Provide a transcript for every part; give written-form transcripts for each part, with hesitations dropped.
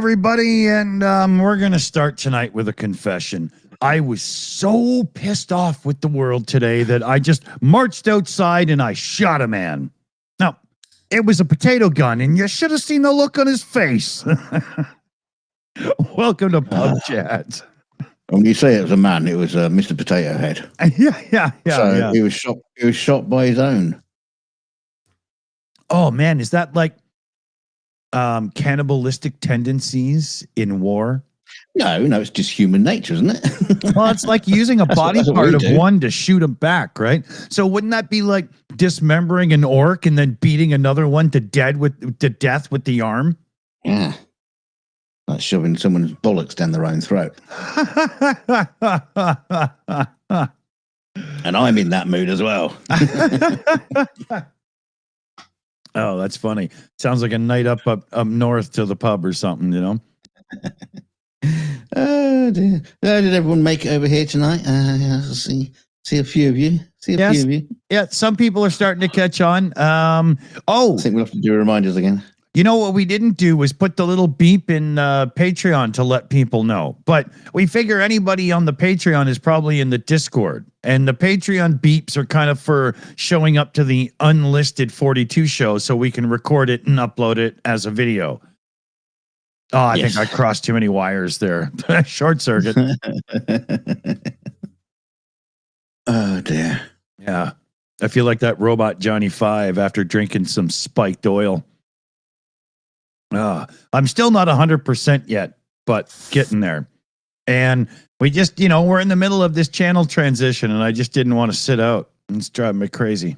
everybody, and we're going to start tonight with a confession. I was so pissed off with the world today that I just marched outside and I shot a man. Now, it was a potato gun, and you should have seen the look on his face. Welcome to PubChat. When you say it was a man, it was Mr. Potato Head. Yeah. He was shot. He was shot by his own. Oh man, is that like cannibalistic tendencies in war? No, it's just human nature, isn't it? Well, it's like using a body what part we of do. one to shoot him back, right? So wouldn't that be like dismembering an orc and then beating another one to death with the arm? Yeah. Like shoving someone's bollocks down their own throat. And I'm in that mood as well. Oh, that's funny. Sounds like a night up north to the pub or something, you know? Oh, dear. Did everyone make it over here tonight? See a few of you. Yes. Yeah, some people are starting to catch on. I think we'll have to do reminders again. You know what we didn't do was put the little beep in Patreon to let people know. But we figure anybody on the Patreon is probably in the Discord. And the Patreon beeps are kind of for showing up to the unlisted 42 show so we can record it and upload it as a video. Oh, I think I crossed too many wires there. Short circuit. Oh, dear. Yeah. I feel like that robot Johnny 5 after drinking some spiked oil. I'm still not 100% yet, but getting there. And we just, we're in the middle of this channel transition, and I just didn't want to sit out. It's driving me crazy.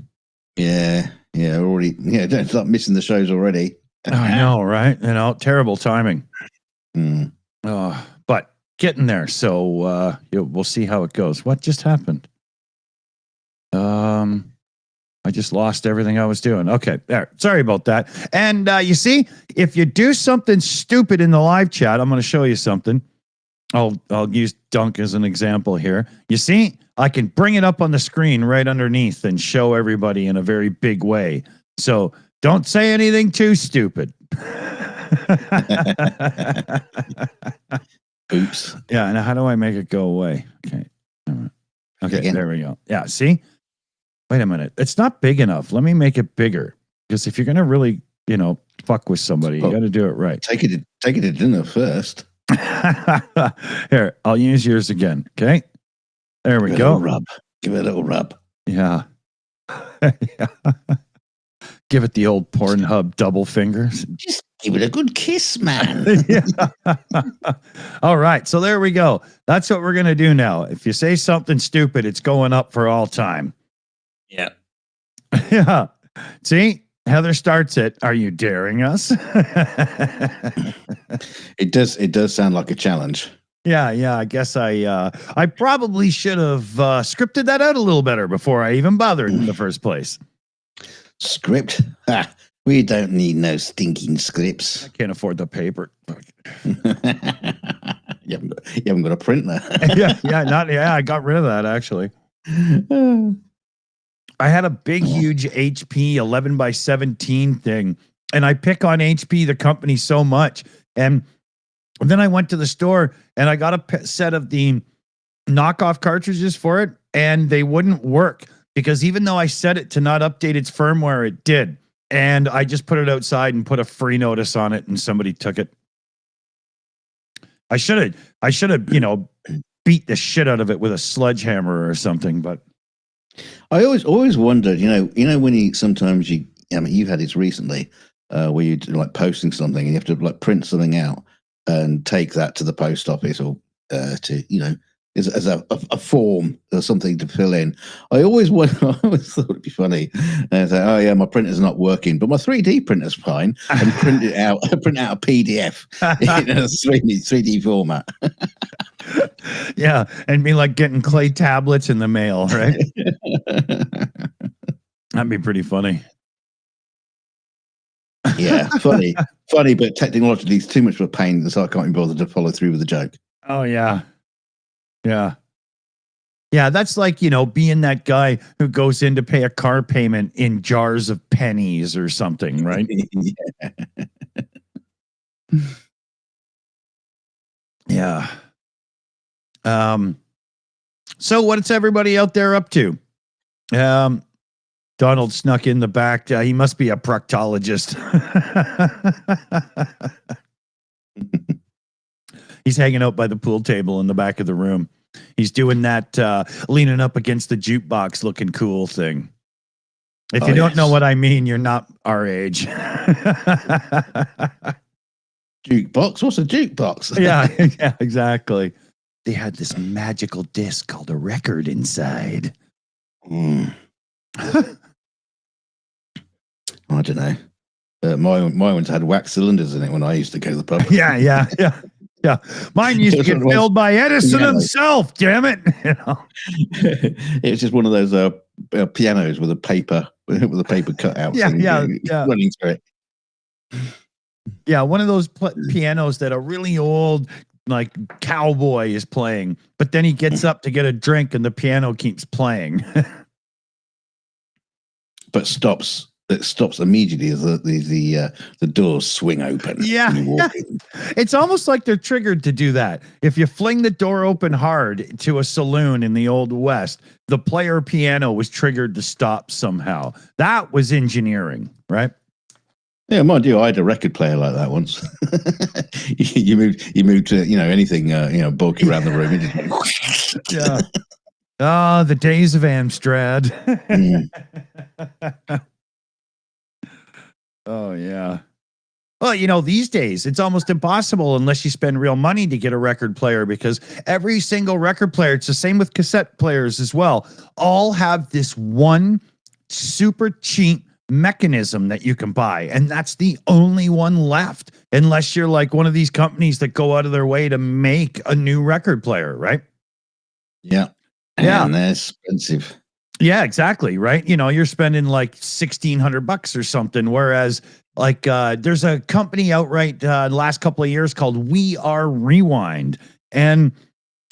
Yeah, don't start missing the shows already. I know, right? Terrible timing. Mm. But getting there. So we'll see how it goes. What just happened? I just lost everything I was doing. Okay, there. Sorry about that. And you see, if you do something stupid in the live chat, I'm going to show you something. I'll use Dunk as an example here. You see, I can bring it up on the screen right underneath and show everybody in a very big way. So don't say anything too stupid. Oops. Yeah, and how do I make it go away? Okay. Okay, Again. There we go. Yeah, see? Wait a minute. It's not big enough. Let me make it bigger. Because if you're going to really, fuck with somebody, you got to do it right. Take it to dinner first. Here, I'll use yours again. Okay. There we go. Give it a little rub. Yeah. Give it the old Pornhub double fingers. Just give it a good kiss, man. All right. So there we go. That's what we're going to do now. If you say something stupid, it's going up for all time. Yeah. Yeah. See? Heather starts it. Are you daring us? It does sound like a challenge. Yeah. I guess I probably should have scripted that out a little better before I even bothered in the first place. Script? We don't need no stinking scripts. I can't afford the paper. You haven't got a printer. I got rid of that actually. I had a big, huge HP 11 by 17 thing, and I pick on HP, the company, so much. And then I went to the store and I got a set of the knockoff cartridges for it, and they wouldn't work because even though I set it to not update its firmware, it did. And I just put it outside and put a free notice on it, and somebody took it. I should have, beat the shit out of it with a sledgehammer or something, but I always wondered, when you've had this recently, where you're like posting something and you have to like print something out and take that to the post office or as a form or something to fill in. I always thought it'd be funny. And say, oh yeah, my printer's not working, but my 3D printer's fine, and print out a PDF in a 3D format. Yeah, and be like getting clay tablets in the mail, right? That'd be pretty funny. Yeah, funny, but technologically it's too much of a pain, so I can't even bother to follow through with the joke. Oh yeah. That's like, being that guy who goes in to pay a car payment in jars of pennies or something, right? Yeah. Yeah. So what's everybody out there up to? Donald snuck in the back. He must be a proctologist. He's hanging out by the pool table in the back of the room. He's doing that leaning up against the jukebox looking cool thing. If you don't know what I mean, you're not our age. Jukebox? What's a jukebox? Yeah, exactly. They had this magical disc called a record inside. I don't know. My ones had wax cylinders in it when I used to go to the pub. Yeah. Mine used to get filled by Edison himself. Damn it! You know? It was just one of those pianos with a paper cutout. Yeah. Running through it. Yeah, one of those pianos that a really old like cowboy is playing, but then he gets up to get a drink and the piano keeps playing. But stops. It stops immediately as the doors swing open. Yeah. It's almost like they're triggered to do that. If you fling the door open hard to a saloon in the Old West, the player piano was triggered to stop somehow. That was engineering, right? Yeah, mind you, I had a record player like that once. you moved to anything bulky around the room. Yeah. The days of Amstrad. Oh yeah. Well, these days it's almost impossible unless you spend real money to get a record player, because every single record player, it's the same with cassette players as well, all have this one super cheap mechanism that you can buy, and that's the only one left, unless you're like one of these companies that go out of their way to make a new record player, right? Yeah. And they're expensive. Yeah, exactly, right? You're spending like $1,600 or something, whereas like there's a company outright the last couple of years called We Are Rewind, and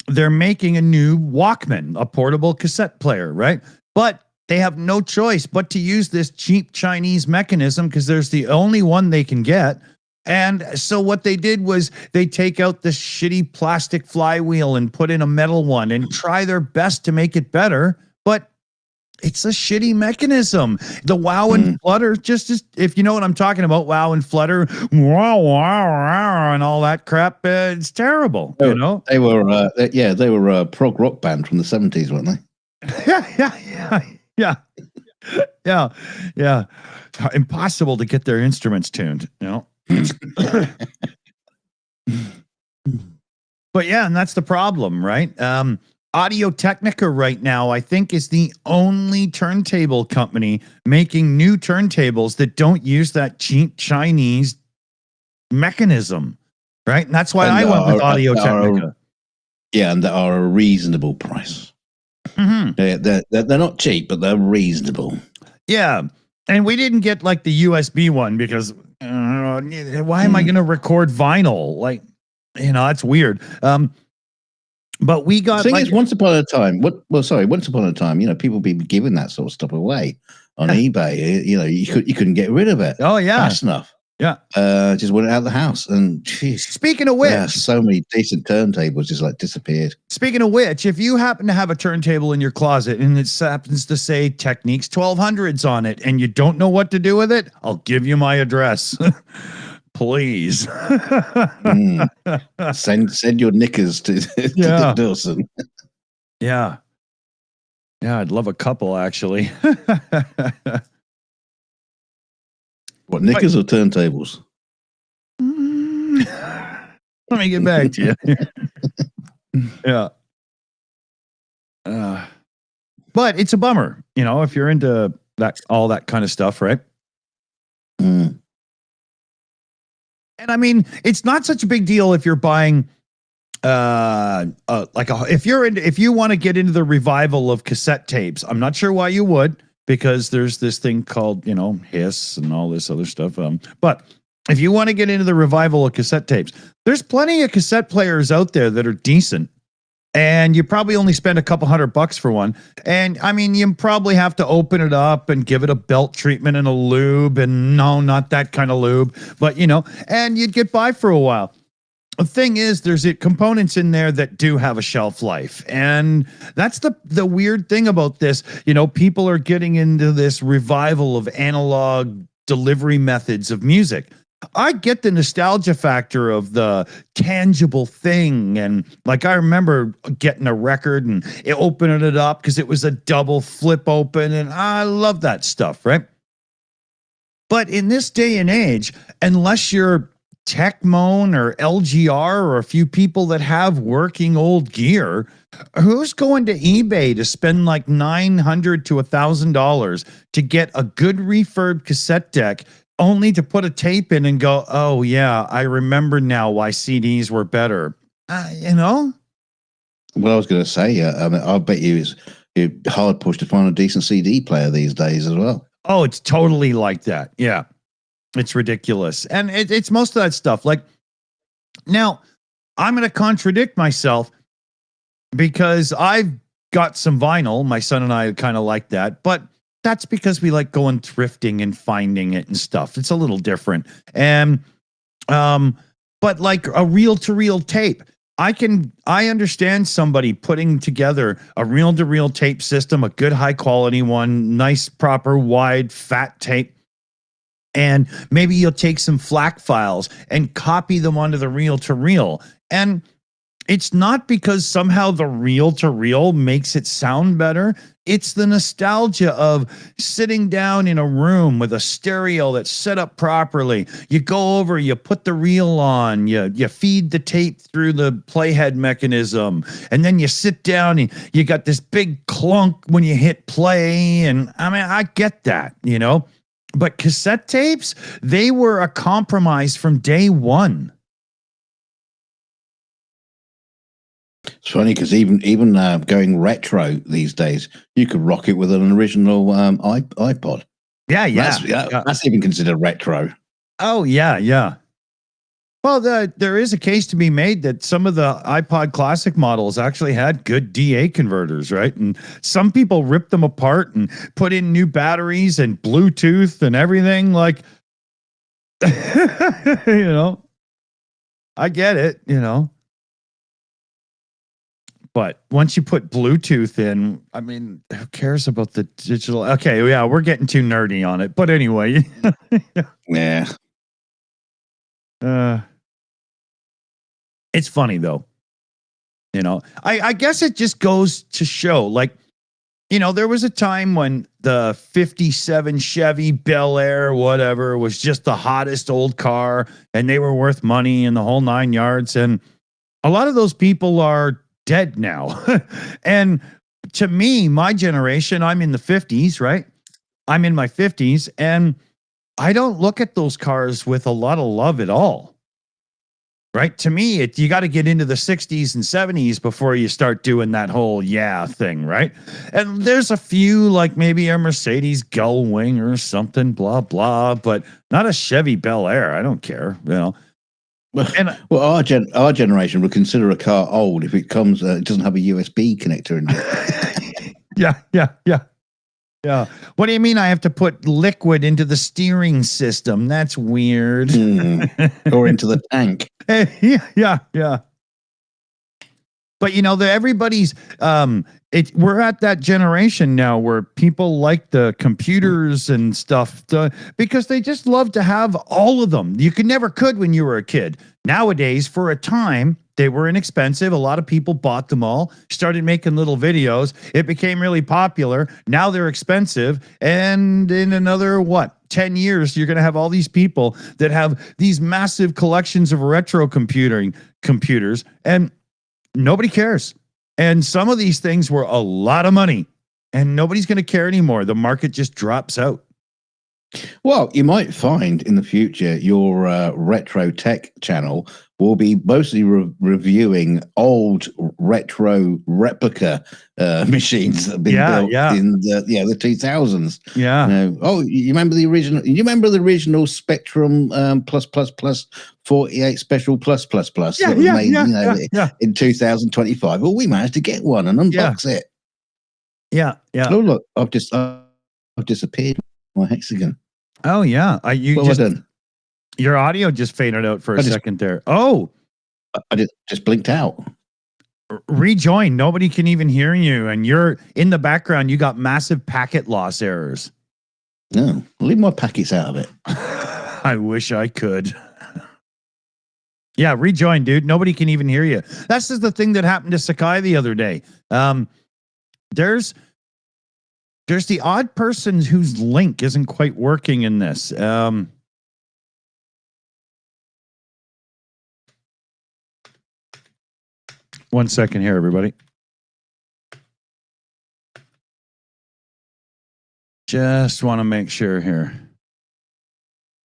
they're making a new Walkman, a portable cassette player, right? But they have no choice but to use this cheap Chinese mechanism because there's the only one they can get. And so what they did was they take out the shitty plastic flywheel and put in a metal one and try their best to make it better. But it's a shitty mechanism. The wow and flutter, just if you know what I'm talking about, wow and flutter, and all that crap, it's terrible. They were they were a prog rock band from the 70s, weren't they? Yeah. Impossible to get their instruments tuned, But yeah, and that's the problem, right? Audio Technica right now, I think, is the only turntable company making new turntables that don't use that cheap Chinese mechanism, right? And that's why I went with Audio Technica. And they are a reasonable price. They're not cheap, but they're reasonable. Yeah, and we didn't get like the USB one because why am I going to record vinyl? Like, that's weird. But we got. The thing is, once upon a time, people be giving that sort of stuff away on eBay. You couldn't get rid of it. Oh yeah, fast enough. Yeah, just went out of the house. And geez, speaking of which, so many decent turntables just like disappeared. Speaking of which, if you happen to have a turntable in your closet and it happens to say Techniques 1200s on it, and you don't know what to do with it, I'll give you my address. Please. Send your knickers to Dick Dawson. Yeah, I'd love a couple actually. What, knickers or turntables? Let me get back to you. Yeah. But it's a bummer, if you're into all that kind of stuff, right? And I mean, it's not such a big deal if you're buying if you want to get into the revival of cassette tapes. I'm not sure why you would, because there's this thing called, hiss and all this other stuff. But if you want to get into the revival of cassette tapes, there's plenty of cassette players out there that are decent. And you probably only spend a couple $100 for one. And I mean, you probably have to open it up and give it a belt treatment and a lube. And no, not that kind of lube, but and you'd get by for a while. the thing is, there's components in there that do have a shelf life, and that's the weird thing about this. You know, people are getting into this revival of analog delivery methods of music. I get the nostalgia factor of the tangible thing, and like I remember getting a record and opening it up because it was a double flip open, and I love that stuff, right? But in this day and age, unless you're Tecmone or LGR or a few people that have working old gear, who's going to eBay to spend like $900 to $1,000 to get a good refurb cassette deck only to put a tape in and go, oh yeah, I remember now why CDs were better. You know? Well, I was going to say, I mean, I bet you it's hard push to find a decent CD player these days as well. Oh, it's totally like that. Yeah. It's ridiculous. And it's most of that stuff. Like, now, I'm going to contradict myself because I've got some vinyl. My son and I kind of like that. But that's because we like going thrifting and finding it and stuff. It's a little different. And, but like a reel-to-reel tape, I understand somebody putting together a reel-to-reel tape system, a good high quality one, nice, proper, wide, fat tape. And maybe you'll take some FLAC files and copy them onto the reel-to-reel. And it's not because somehow the reel-to-reel makes it sound better. It's the nostalgia of sitting down in a room with a stereo that's set up properly. You go over, you put the reel on, you feed the tape through the playhead mechanism, and then you sit down and you got this big clunk when you hit play. And I mean, I get that, you know, but cassette tapes, they were a compromise from day one. It's funny because even going retro these days, you could rock it with an original iPod. Yeah. That's even considered retro. Oh, yeah. Well, there is a case to be made that some of the iPod Classic models actually had good DA converters, right? And some people ripped them apart and put in new batteries and Bluetooth and everything. Like, you know, I get it, you know. But once you put Bluetooth in, I mean, who cares about the digital? Okay, yeah, we're getting too nerdy on it. But anyway. Yeah. It's funny, though. You know, I guess it just goes to show, like, you know, there was a time when the 57 Chevy Bel Air, whatever, was just the hottest old car, and they were worth money and the whole 9 yards. And a lot of those people are dead now. And to me, my generation, I'm in the 50s, right? I'm in my 50s, and I don't look at those cars with a lot of love at all. Right? To me, you got to get into the 60s and 70s before you start doing that whole thing, right? And there's a few, like maybe a Mercedes Gullwing or something, blah, blah, but not a Chevy Bel Air. I don't care, you know. Well, our generation would consider a car old if it comes. It doesn't have a USB connector in it. Yeah. What do you mean? I have to put liquid into the steering system? That's weird. Or into the tank. Yeah. But you know, everybody's we're at that generation now where people like the computers and stuff because they just love to have all of them. You never could when you were a kid. Nowadays, for a time, they were inexpensive. A lot of people bought them all, started making little videos. It became really popular. Now they're expensive. And in another, 10 years, you're going to have all these people that have these massive collections of retro computers, and nobody cares. And some of these things were a lot of money, and nobody's going to care anymore. The market just drops out. Well, you might find in the future your retro tech channel will be mostly reviewing old retro replica machines that have been built in the 2000s. Yeah. You remember the original? You remember the original Spectrum plus 48 Special plus that was made in 2025. Well, we managed to get one and unbox it. Yeah. Oh look, I've disappeared my hexagon. Oh yeah, your audio just faded out for a second there. Oh, I just blinked out. Rejoin. Nobody can even hear you, and you're in the background. You got massive packet loss errors. No, leave my packets out of it. I wish I could. Yeah, rejoin, dude. Nobody can even hear you. That's just the thing that happened to Sakai the other day. There's the odd person whose link isn't quite working in this. One second here, everybody. Just want to make sure here.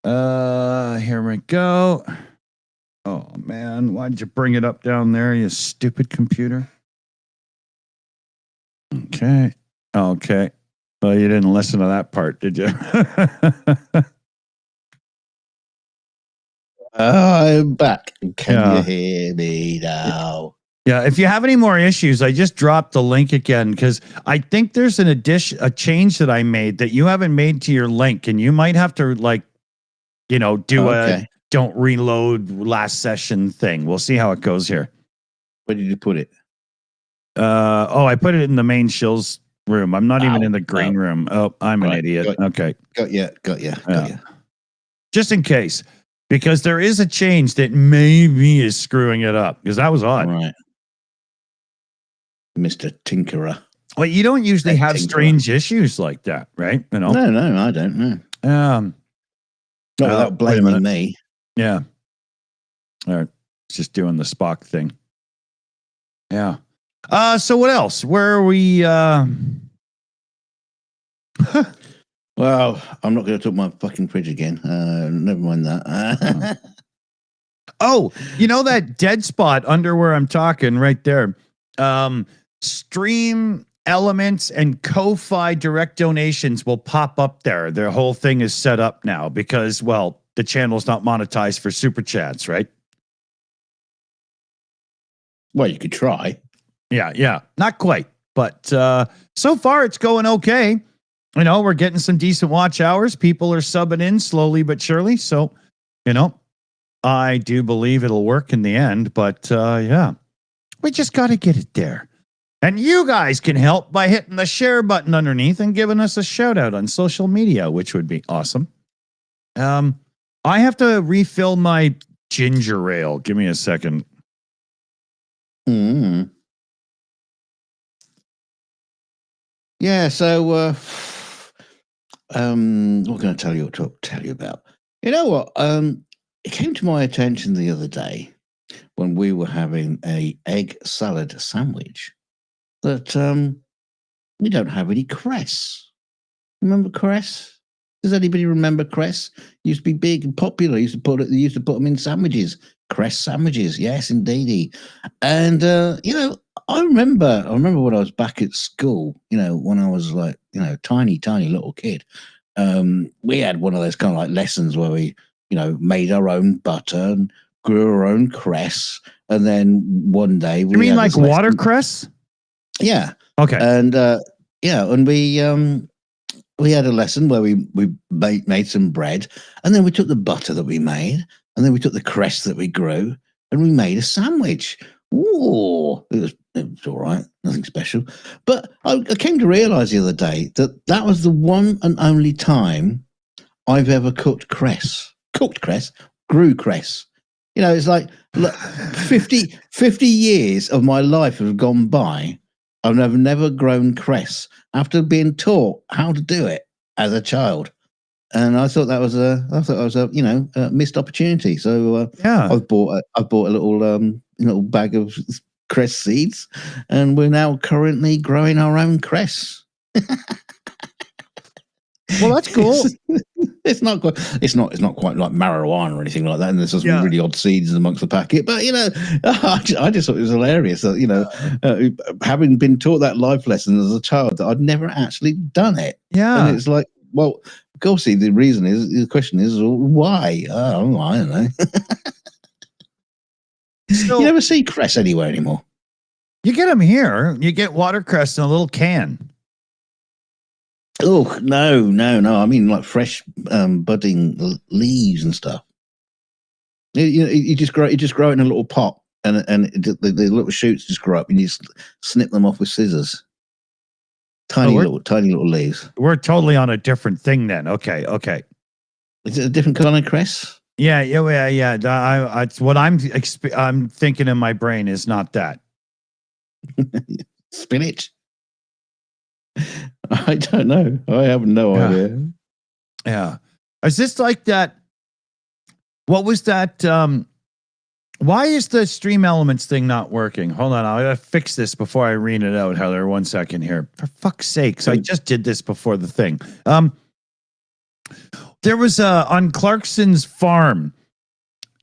Here we go. Oh man, why did you bring it up down there, you stupid computer? Okay. Okay. Well, you didn't listen to that part, did you? I'm back. Can you hear me now? Yeah, if you have any more issues, I just dropped the link again because I think there's a change that I made that you haven't made to your link, and you might have to do a don't reload last session thing. We'll see how it goes here. Where did you put it? I put it in the main shills room. I'm not even in the green room. Oh, I'm an idiot. Okay. Got you. Just in case, because there is a change that maybe is screwing it up, because that was odd. Right. Mr. Tinkerer. Well, you don't usually have strange issues like that, right? No, I don't know. Not without blaming me. Yeah. All right. Just doing the Spock thing. Yeah. So what else? Where are we? Well, I'm not going to talk my fucking fridge again. Never mind that. Oh, you know that dead spot under where I'm talking right there. Stream elements and Ko-Fi direct donations will pop up there. Their whole thing is set up now because, well, the channel's not monetized for super chats, right? Well, you could try. Yeah. Not quite. But so far it's going okay. We're getting some decent watch hours. People are subbing in slowly but surely. So, I do believe it'll work in the end. But yeah, we just got to get it there. And you guys can help by hitting the share button underneath and giving us a shout out on social media, which would be awesome. I have to refill my ginger ale. Give me a second. Yeah, so what can I tell you about? You know what? It came to my attention the other day when we were having a egg salad sandwich that we don't have any cress. Remember cress? Does anybody remember cress? Used to be big and popular. Used to put them in sandwiches. Cress sandwiches, yes, indeedy. And I remember when I was back at school. When I was like tiny little kid. We had one of those kind of like lessons where we made our own butter and grew our own cress. And then one day you mean like watercress? Yeah. Okay. And and we had a lesson where we made some bread, and then we took the butter that we made, and then we took the cress that we grew, and we made a sandwich. Ooh, it was all right, nothing special. But I came to realize the other day that was the one and only time I've ever cooked cress, grew cress. It's like 50 years of my life have gone by. I've never grown cress after being taught how to do it as a child, and I thought that was a missed opportunity. So yeah, I've bought a little bag of cress seeds, and we're now currently growing our own cress. Well, that's cool. It's not quite like marijuana or anything like that, and there's some really odd seeds amongst the packet. But I just thought it was hilarious that having been taught that life lesson as a child, that I'd never actually done it. Yeah, and it's like, well, of course, the question is why? Oh, I don't know. So, you never see cress anywhere anymore. You get them here. You get watercress in a little can. Oh, no. I mean, like fresh budding leaves and stuff. You just grow it in a little pot and the little shoots just grow up, and you snip them off with scissors. Tiny little leaves. We're totally on a different thing then. Okay. Is it a different kind of cress? Yeah. It's what I'm thinking in my brain is not that. Spinach? I don't know. I have no idea. Yeah. Is this like that? What was that? Why is the stream elements thing not working? Hold on. I gotta fix this before I read it out, Heather. 1 second here. For fuck's sakes. I just did this before the thing. There was on Clarkson's farm,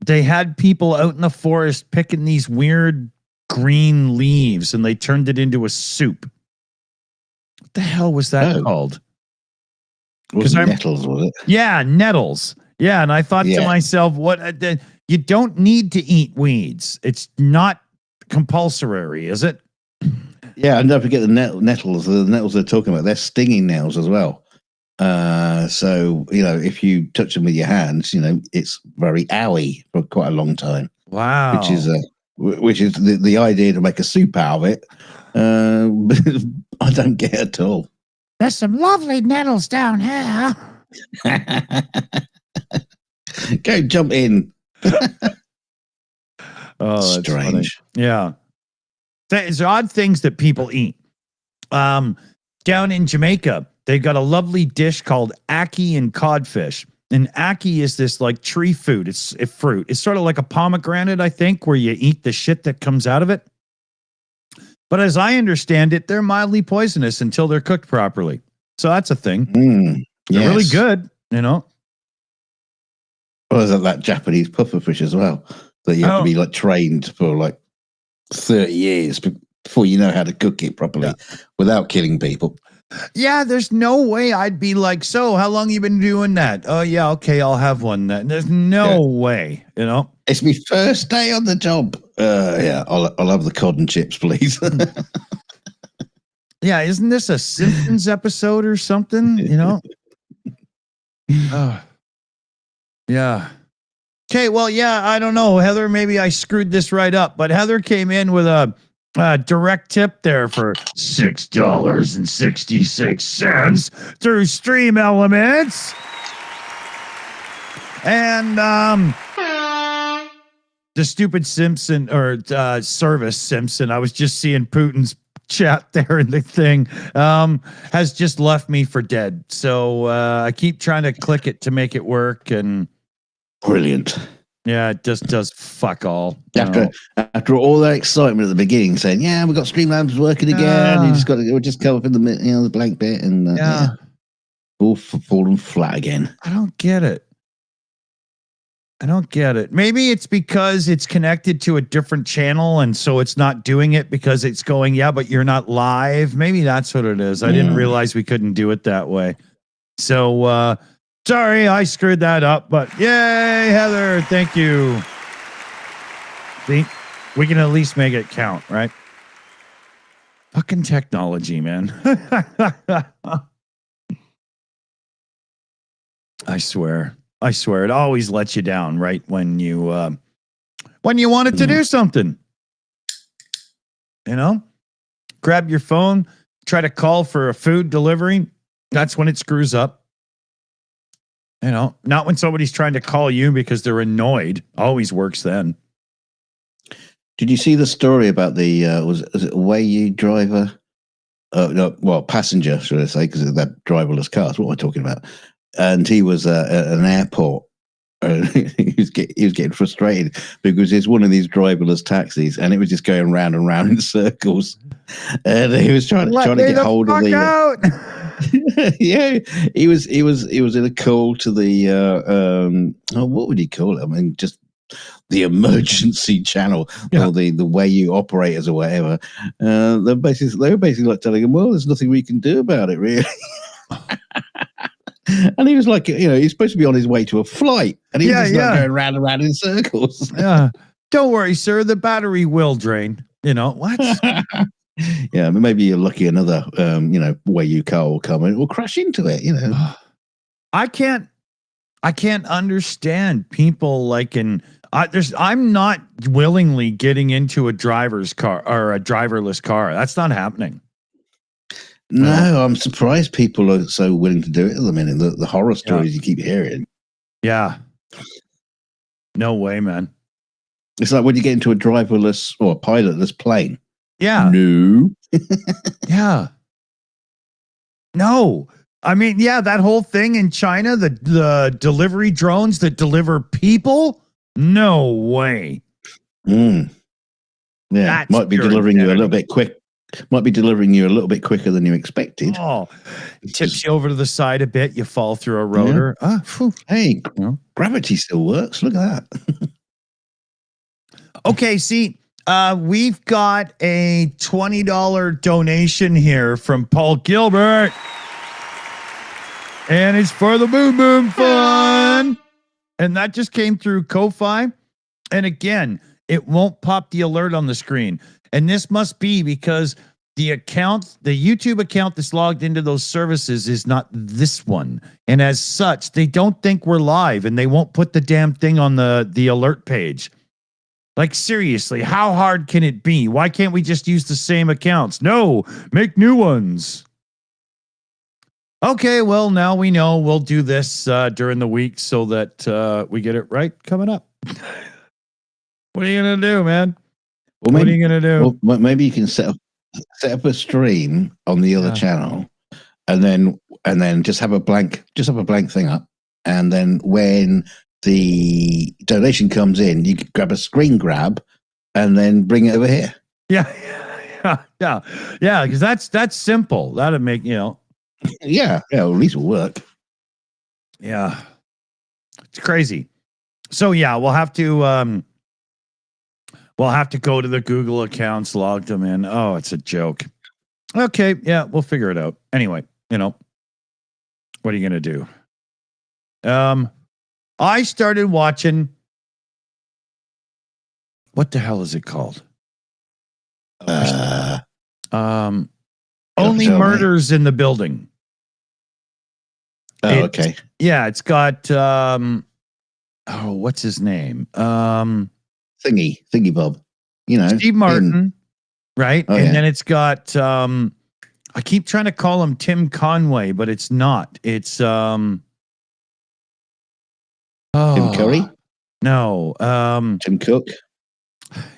they had people out in the forest picking these weird green leaves, and they turned it into a soup. What the hell was that called? Was it nettles, was it? Yeah, nettles. Yeah, and I thought to myself, you don't need to eat weeds. It's not compulsory, is it? Yeah, and don't forget the nettles. The nettles they're talking about, they're stinging nails as well. So, if you touch them with your hands, it's very owy for quite a long time. Wow. Which is the idea to make a soup out of it. I don't get it at all. There's some lovely nettles down here. Go jump in. Oh, that's strange. Funny. Yeah. There's odd things that people eat. Down in Jamaica, they've got a lovely dish called ackee and codfish. And ackee is this like tree food. It's a fruit. It's sort of like a pomegranate, I think, where you eat the shit that comes out of it. But as I understand it, they're mildly poisonous until they're cooked properly. So that's a thing. They're really good, Well, there's that Japanese pufferfish as well. That you have to be like trained for like 30 years before you know how to cook it properly without killing people. Yeah, there's no way I'd be like, so how long you been doing that? Oh, yeah, okay, I'll have one then. There's no way, It's my first day on the job. I'll have the cod and chips, please. Yeah, isn't this a Simpsons episode or something, Yeah. Okay, well, I don't know, Heather, maybe I screwed this right up, but Heather came in with a direct tip there for $6.66 through Stream Elements. And the stupid Simpson or service Simpson, I was just seeing Putin's chat there in the thing, has just left me for dead. So I keep trying to click it to make it work, and brilliant. Yeah, it just does fuck all. After all that excitement at the beginning, saying, "Yeah, we've got Streamlabs working again," we'll just come up in the blank bit, and all falling flat again. I don't get it. Maybe it's because it's connected to a different channel, and so it's not doing it because it's going, but you're not live. Maybe that's what it is. I didn't realize we couldn't do it that way. So, sorry, I screwed that up, but yay, Heather, thank you. See, we can at least make it count, right? Fucking technology, man. I swear, it always lets you down, right? When you want it to do something, grab your phone, try to call for a food delivery. That's when it screws up. Not when somebody's trying to call you because they're annoyed. Always works then. Did you see the story about the was it a Wayu driver? Passenger, should I say? Because of that driverless cars. What am I talking about? And he was at an airport. He was getting frustrated because it's one of these driverless taxis, and it was just going round and round in circles. And he was trying to get hold of the. Yeah, he was in a call to the what would he call it? I mean, just the emergency channel or the Wayu operators or whatever. They were basically like telling him, well, there's nothing we can do about it, really. And he was like, he's supposed to be on his way to a flight, and he was just like going round and round in circles. Yeah, don't worry, sir. The battery will drain. What? Yeah, maybe you're lucky another, Wayu car will come and it will crash into it. I I can't understand people I'm not willingly getting into a driver's car or a driverless car. That's not happening. No, I'm surprised people are so willing to do it at the minute. The horror stories you keep hearing. Yeah. No way, man. It's like when you get into a driverless or a pilotless plane. Yeah. No. Yeah. No. I mean, yeah, that whole thing in China, the delivery drones that deliver people. No way. Yeah, That's might be pure delivering you a insanity. little bit quick. Might be delivering you a little bit quicker than you expected. Oh, tips you over to the side a bit. You fall through a rotor. Yeah. Hey, gravity still works. Look at that. Okay, see, we've got a $20 donation here from Paul Gilbert. And it's for the Boom Boom Fun. And that just came through Ko-Fi. And again, it won't pop the alert on the screen. And this must be because the YouTube account that's logged into those services is not this one. And as such, they don't think we're live and they won't put the damn thing on the alert page. Like, seriously, how hard can it be? Why can't we just use the same accounts? No, make new ones. Okay, well, now we know we'll do this during the week so that we get it right coming up. What are you going to do, man? Well, what are you going to do? Well, maybe you can set up a stream on the other channel and then just have a blank thing up. And then when the donation comes in, you can grab a screen grab and then bring it over here. Yeah, because that's simple. That'd make, Yeah, at least it'll work. Yeah. It's crazy. So yeah, we'll have to go to the Google accounts, log them in. Oh, it's a joke. Okay, yeah, we'll figure it out. Anyway, what are you gonna do? I started watching. What the hell is it called? Only Murders in the Building. Oh, okay. Yeah, it's got what's his name? Thingy Bob. Steve Martin, right? Oh, and then it's got I keep trying to call him Tim Conway, but it's not. It's Tim Curry? No. Tim Cook.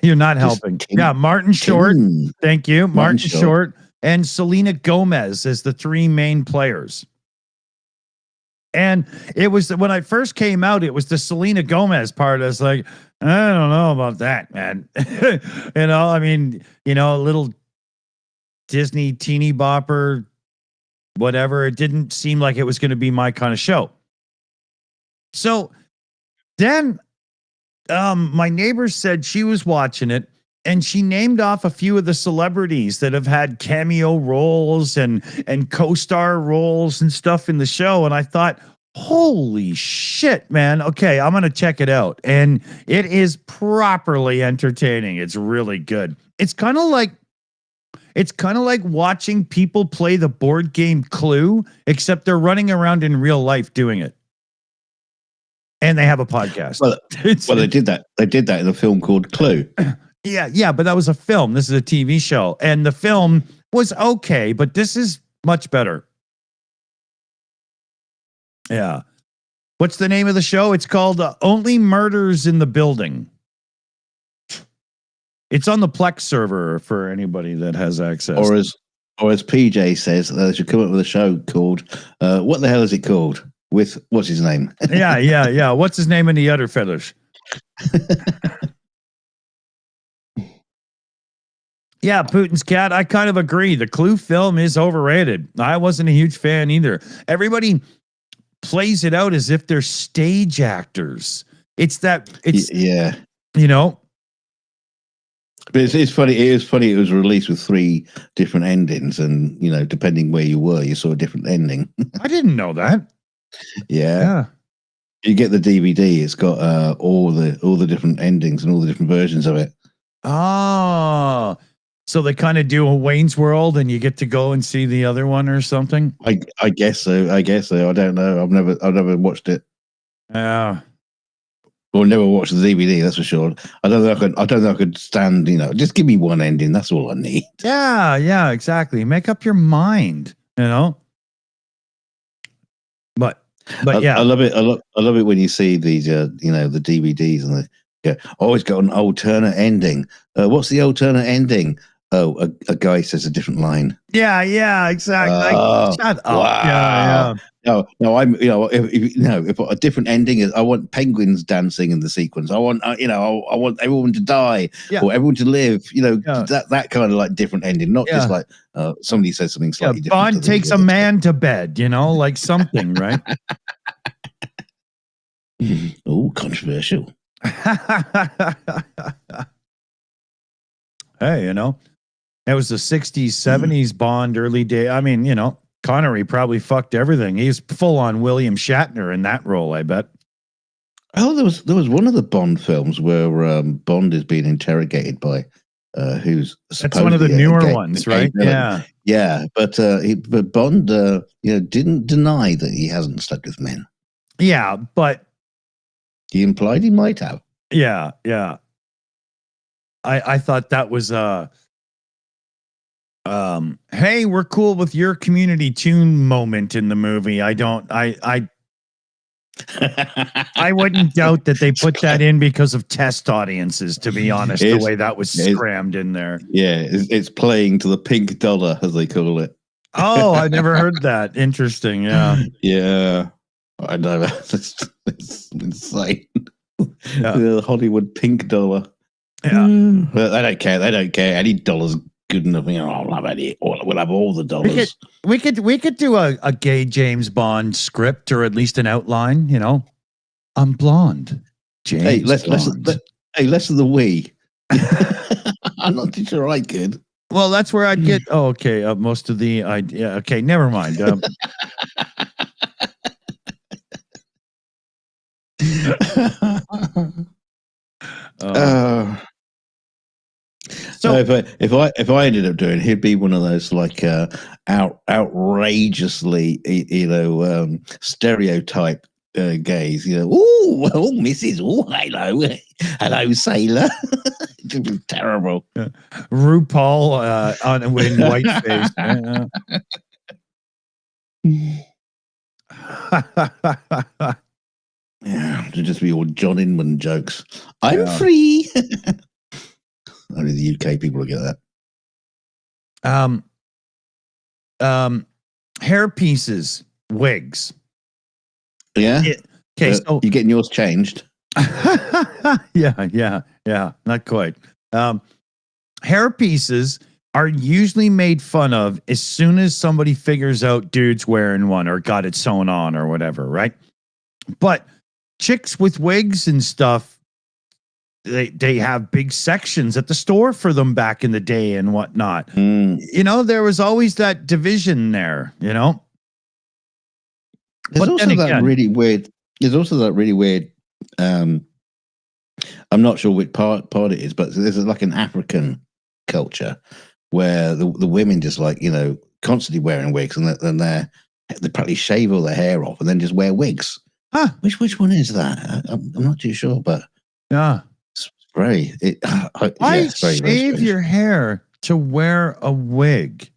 You're not helping. Martin Short. Thank you. Martin Short and Selena Gomez as the three main players. And it was when I first came out, it was the Selena Gomez part. I was like, I don't know about that, man. I mean, a little Disney teeny bopper, whatever. It didn't seem like it was going to be my kind of show. So then my neighbor said she was watching it and she named off a few of the celebrities that have had cameo roles and co-star roles and stuff in the show. And I thought, holy shit, man. Okay, I'm going to check it out. And it is properly entertaining. It's really good. It's kind of like watching people play the board game Clue, except they're running around in real life doing it. And they have a podcast. Well, they did that. They did that in a film called Clue. Yeah, but that was a film. This is a TV show. And the film was okay, but this is much better. Yeah. What's the name of the show? It's called Only Murders in the Building. It's on the Plex server for anybody that has access. Or as PJ says, they should come up with a show called, what the hell is it called? With, what's his name? Yeah. What's his name in the other feathers? Yeah, Putin's cat. I kind of agree. The Clue film is overrated. I wasn't a huge fan either. Everybody plays it out as if they're stage actors. Yeah. But it's funny. It is funny. It was released with 3 different endings, and depending where you were, you saw a different ending. I didn't know that. Yeah. You get the DVD. It's got all the different endings and all the different versions of it. Oh, so they kind of do a Wayne's World, and you get to go and see the other one or something. I guess so. I don't know. I've never watched it. Yeah. Or never watch the DVD. That's for sure. I don't think I could stand. Just give me one ending. That's all I need. Yeah, exactly. Make up your mind. But yeah, I love it. I love it when you see these, the DVDs and always got an alternate ending. What's the alternate ending? Oh, a guy says a different line. Yeah, exactly. Shut up. Wow. Yeah. No, I'm, if a different ending is, I want penguins dancing in the sequence. I want, I want everyone to die or everyone to live. That kind of like different ending, not just like somebody says something slightly different. Bond takes a man to bed, like something, right? Oh, controversial. Hey, it was the 60s, 70s Bond, early day. I mean, Connery probably fucked everything. He's full on William Shatner in that role, I bet. Oh, there was one of the Bond films where Bond is being interrogated by who's that's one of the newer ones, right? Yeah, but Bond didn't deny that he hasn't slept with men. Yeah, but he implied he might have. Yeah. I thought that was hey, we're cool with your community tune moment in the movie. I wouldn't doubt that they put that in because of test audiences, to be honest, the way that was scrammed in there. Yeah, it's playing to the pink dollar, as they call it. Oh, I never heard that. Interesting. Yeah. Yeah. I know. It's insane. Yeah. The Hollywood pink dollar. Yeah. But they don't care. They don't care. Any dollar's good enough. I'll have any. We'll have all the dollars. We could do a gay James Bond script, or at least an outline. I'm blonde. James. Hey, less of the we. I'm not too sure I could. Well, that's where I'd get. Oh, okay. Most of the idea. Okay, never mind. So if I ended up doing, he'd be one of those like outrageously stereotype gays. Mrs. Hello, sailor. It'd be terrible. RuPaul on in whiteface. Yeah, to just be all John Inman jokes. I'm free. Only the UK people will get that. Hair pieces, wigs. Yeah. Okay, so you're getting yours changed. Yeah. Not quite. Hair pieces are usually made fun of as soon as somebody figures out dude's wearing one or got it sewn on or whatever, right? But chicks with wigs and stuff, they have big sections at the store for them back in the day and whatnot. There was always that division there, There's also that really weird. I'm not sure which part it is, but there's like an African culture where the women just like, constantly wearing wigs, and then they probably shave all their hair off and then just wear wigs. Huh. Which one is that? I'm not too sure, but yeah. Very. Why shave your hair to wear a wig?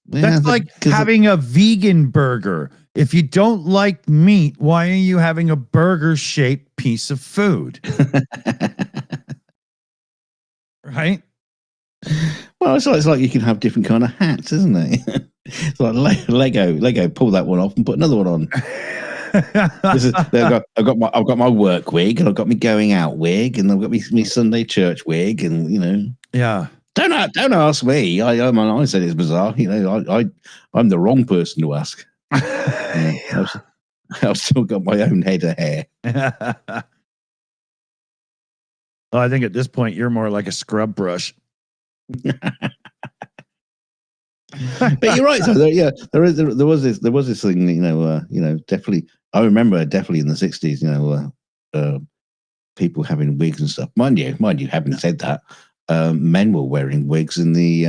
That's like having a vegan burger. If you don't like meat, why are you having a burger-shaped piece of food? Right? Well, it's like you can have different kind of hats, isn't it? It's like Lego. Pull that one off and put another one on. I've got my work wig, and I've got my going out wig, and I've got my Sunday church wig, and yeah. Don't ask me. I said it's bizarre. I'm the wrong person to ask. I've still got my own head of hair. Well, I think at this point you're more like a scrub brush. But you're right. So there was this thing. Definitely. I remember definitely in the 60s. People having wigs and stuff. Mind you, having said that, men were wearing wigs in the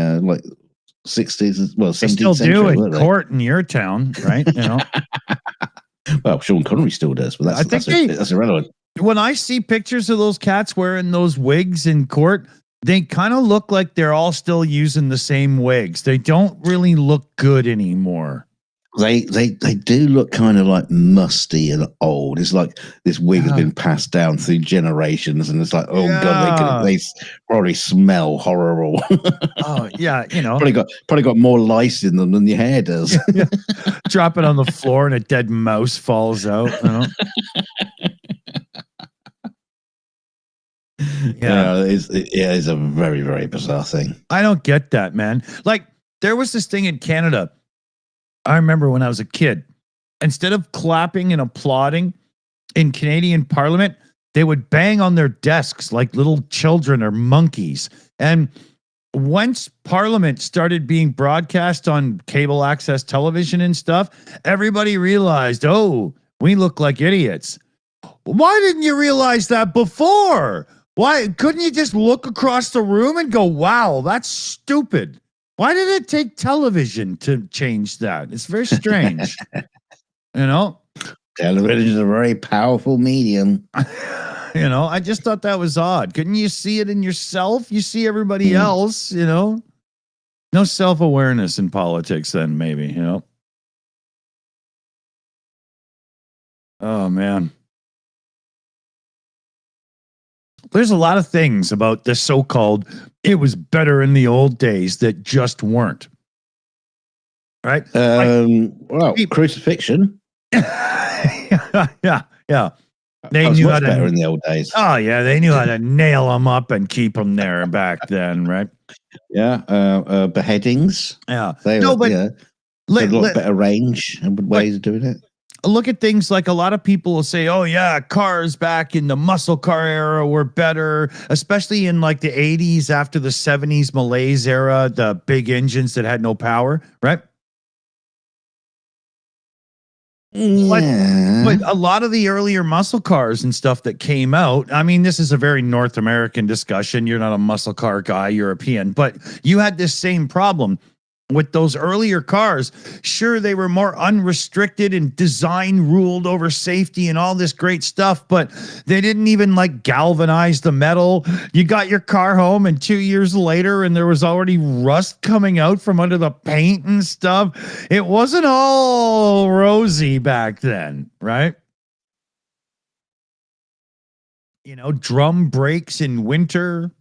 60s. Well, 17th they still century, do in court in your town, right? Well, Sean Connery still does, but that's irrelevant. When I see pictures of those cats wearing those wigs in court, they kind of look like they're all still using the same wigs. They don't really look good anymore. They do look kind of like musty and old. It's like this wig has been passed down through generations, and it's like, oh god, they probably smell horrible. Oh yeah, probably got more lice in them than your hair does. Yeah. Drop it on the floor and a dead mouse falls out. Yeah, it is a very, very bizarre thing. I don't get that, man. Like there was this thing in Canada. I remember when I was a kid, instead of clapping and applauding in Canadian Parliament, they would bang on their desks like little children or monkeys. And once Parliament started being broadcast on cable access television and stuff, everybody realized, oh, we look like idiots. Why didn't you realize that before? Why couldn't you just look across the room and go, wow, that's stupid? Why did it take television to change that? It's very strange. Television is a very powerful medium. I just thought that was odd. Couldn't you see it in yourself? You see everybody else, No self-awareness in politics then, maybe, Oh, man. There's a lot of things about the so-called it was better in the old days that just weren't. Right? Crucifixion. Yeah. They knew how to better in the old days. Oh yeah, they knew how to nail them up and keep them there back then, right? Yeah. Beheadings. Yeah. They had a lot better range and ways of doing it. Look at things like a lot of people will say, oh yeah, cars back in the muscle car era were better, especially in like the 80s after the 70s malaise era, the big engines that had no power, right? Yeah. But a lot of the earlier muscle cars and stuff that came out, I mean, this is a very North American discussion. You're not a muscle car guy, European, but you had this same problem. With those earlier cars, sure, they were more unrestricted and design ruled over safety and all this great stuff, but they didn't even like galvanize the metal. You got your car home and 2 years later, and there was already rust coming out from under the paint and stuff. It wasn't all rosy back then, right? Drum brakes in winter.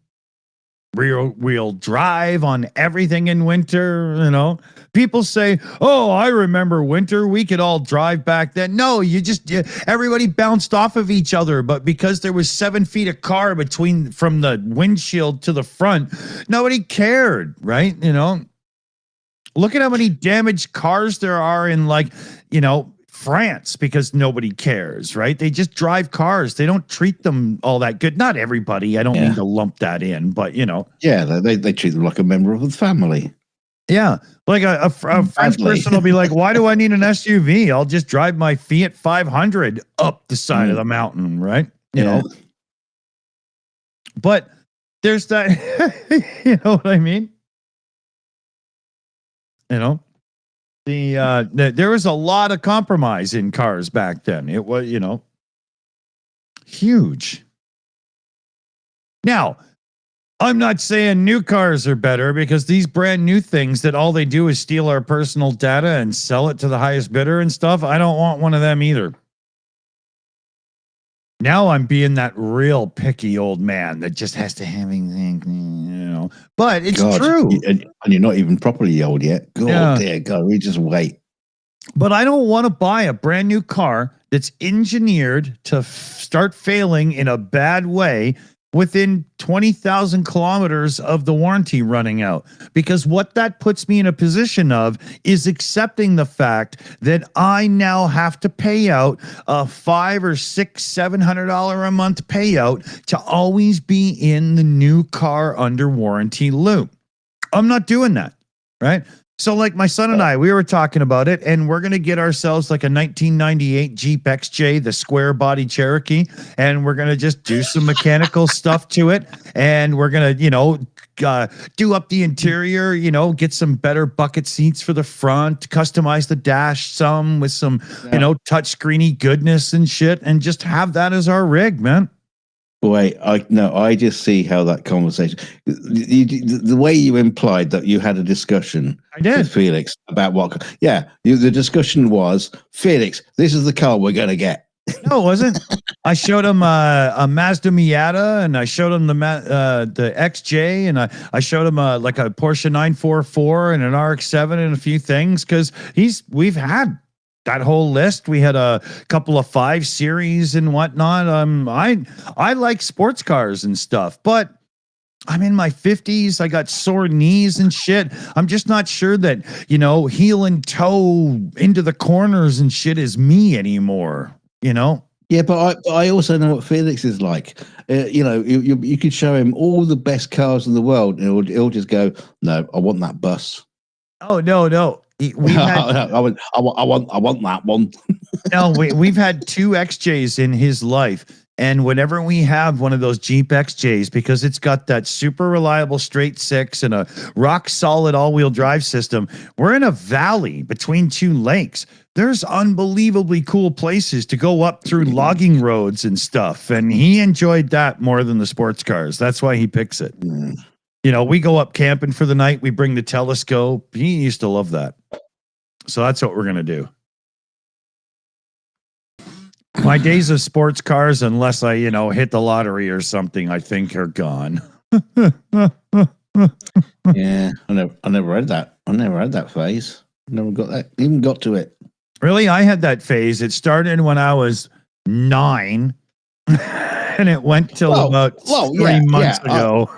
Rear wheel drive on everything in winter, People say, oh, I remember winter. We could all drive back then. No, everybody bounced off of each other. But because there was 7 feet of car from the windshield to the front, nobody cared, right? Look at how many damaged cars there are in France because nobody cares, right? They just drive cars. They don't treat them all that good. Not everybody. I don't mean to lump that in, but Yeah, they treat them like a member of the family. Yeah, like a French person will be like, "Why do I need an SUV? I'll just drive my Fiat 500 up the side of the mountain, right?" You know. But there's that. You know what I mean? There was a lot of compromise in cars back then. It was, huge. Now, I'm not saying new cars are better because these brand new things that all they do is steal our personal data and sell it to the highest bidder and stuff. I don't want one of them either. Now I'm being that real picky old man that just has to have anything, But it's true. And you're not even properly old yet. Dear God, we just wait. But I don't want to buy a brand new car that's engineered to start failing in a bad way within 20,000 kilometers of the warranty running out. Because what that puts me in a position of is accepting the fact that I now have to pay out a $500 or $600, $700 a month payout to always be in the new car under warranty loop. I'm not doing that, right? So like my son and I, we were talking about it, and we're going to get ourselves like a 1998 Jeep XJ, the square body Cherokee, and we're going to just do some mechanical stuff to it. And we're going to, do up the interior, you know, get some better bucket seats for the front, customize the dash some with some, you know, touch screeny goodness and shit, and just have that as our rig, man. Boy, I just see how that conversation, the way you implied that you had a discussion with Felix about what, the discussion was, Felix, this is the car we're going to get. No, it wasn't. I showed him a Mazda Miata, and I showed him the XJ, and I showed him like a Porsche 944 and an RX-7 and a few things, because we've had that whole list. We had a couple of 5 Series and whatnot. I like sports cars and stuff, but I'm in my 50s. I got sore knees and shit. I'm just not sure that, you know, heel and toe into the corners and shit is me anymore, you know? Yeah, but I also know what Felix is like. You know, you could show him all the best cars in the world, and he'll just go, "No, I want that bus." Oh, no. I want that one. No, we've had 2 XJs in his life. And whenever we have one of those Jeep XJs, because it's got that super reliable straight 6 and a rock solid all-wheel drive system, we're in a valley between 2 lakes. There's unbelievably cool places to go up through logging roads and stuff. And he enjoyed that more than the sports cars. That's why he picks it. You know, we go up camping for the night. We bring the telescope. He used to love that. So that's what we're going to do. My days of sports cars, unless I, you know, hit the lottery or something, I think are gone. Yeah, I never had that. I never had that phase. Never got that. Even got to it. Really, I had that phase. It started when I was 9, and it went till about 3 months ago.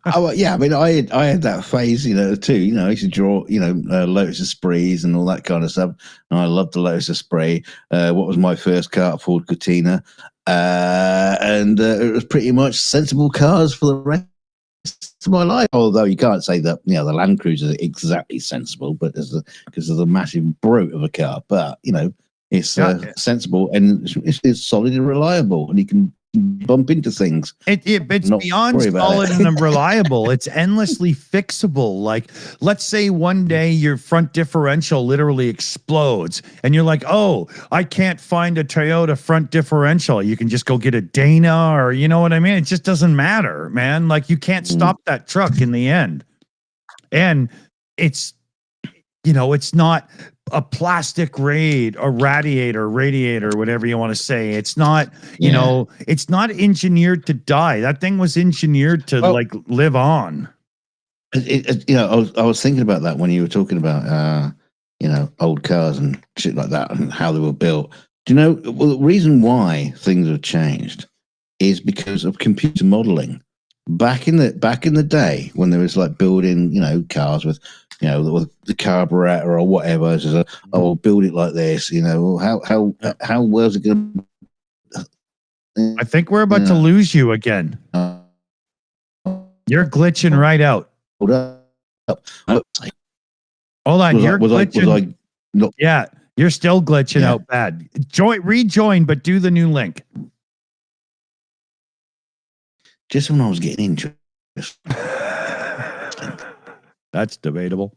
I mean, I had that phase, you know, too. You know, I used to draw, you know, Lotus Esprits and all that kind of stuff. And I loved the Lotus Esprit. What was my first car? Ford Cortina. And it was pretty much sensible cars for the rest of my life. Although you can't say that, you know, the Land Cruiser is exactly sensible, but because of the massive brute of a car. But, you know, it's sensible, and it's solid and reliable, and you can bump into things. It's beyond solid and reliable. It's endlessly fixable. Like, let's say one day your front differential literally explodes and you're like, oh, I can't find a Toyota front differential. You can just go get a Dana, or you know what I mean? It just doesn't matter, man. Like, you can't stop that truck in the end. And it's, you know, it's not a plastic radiator, whatever you want to say. It's not, you know, it's not engineered to die. That thing was engineered to like live on. You know, I was thinking about that when you were talking about, you know, old cars and shit like that and how they were built. Do you know, well, the reason why things have changed is because of computer modeling. Back in the day when there was like building, you know, cars with, you know, with the carburetor or whatever, so we'll build it like this, you know, how well is it going to? I think we're about to lose you again. You're glitching right out. Hold on, you're glitching. Yeah, you're still glitching out bad. Rejoin, but do the new link. Just when I was getting into it. That's debatable.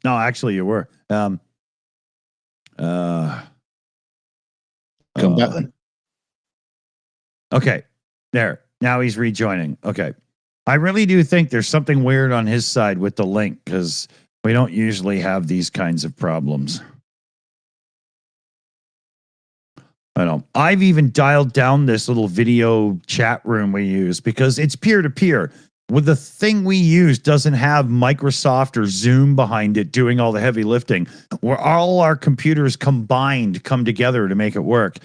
No, actually, you were. Come back then. Okay, there. Now he's rejoining. Okay. I really do think there's something weird on his side with the link, because we don't usually have these kinds of problems. I know. I've even dialed down this little video chat room we use because it's peer-to-peer. With the thing we use doesn't have Microsoft or Zoom behind it doing all the heavy lifting, where all our computers combined come together to make it work.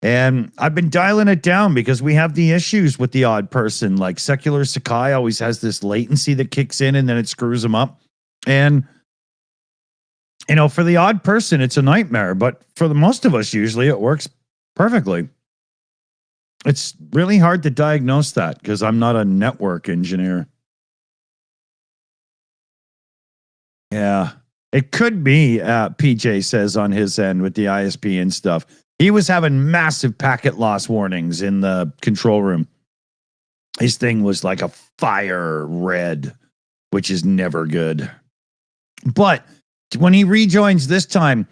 And I've been dialing it down because we have the issues with the odd person. Like Secular Sakai always has this latency that kicks in and then it screws them up. And, you know, for the odd person, it's a nightmare. But for the most of us, usually it works perfectly. It's really hard to diagnose that because I'm not a network engineer. Yeah, it could be, PJ says on his end with the ISP and stuff. He was having massive packet loss warnings in the control room. His thing was like a fire red, which is never good. But when he rejoins this time,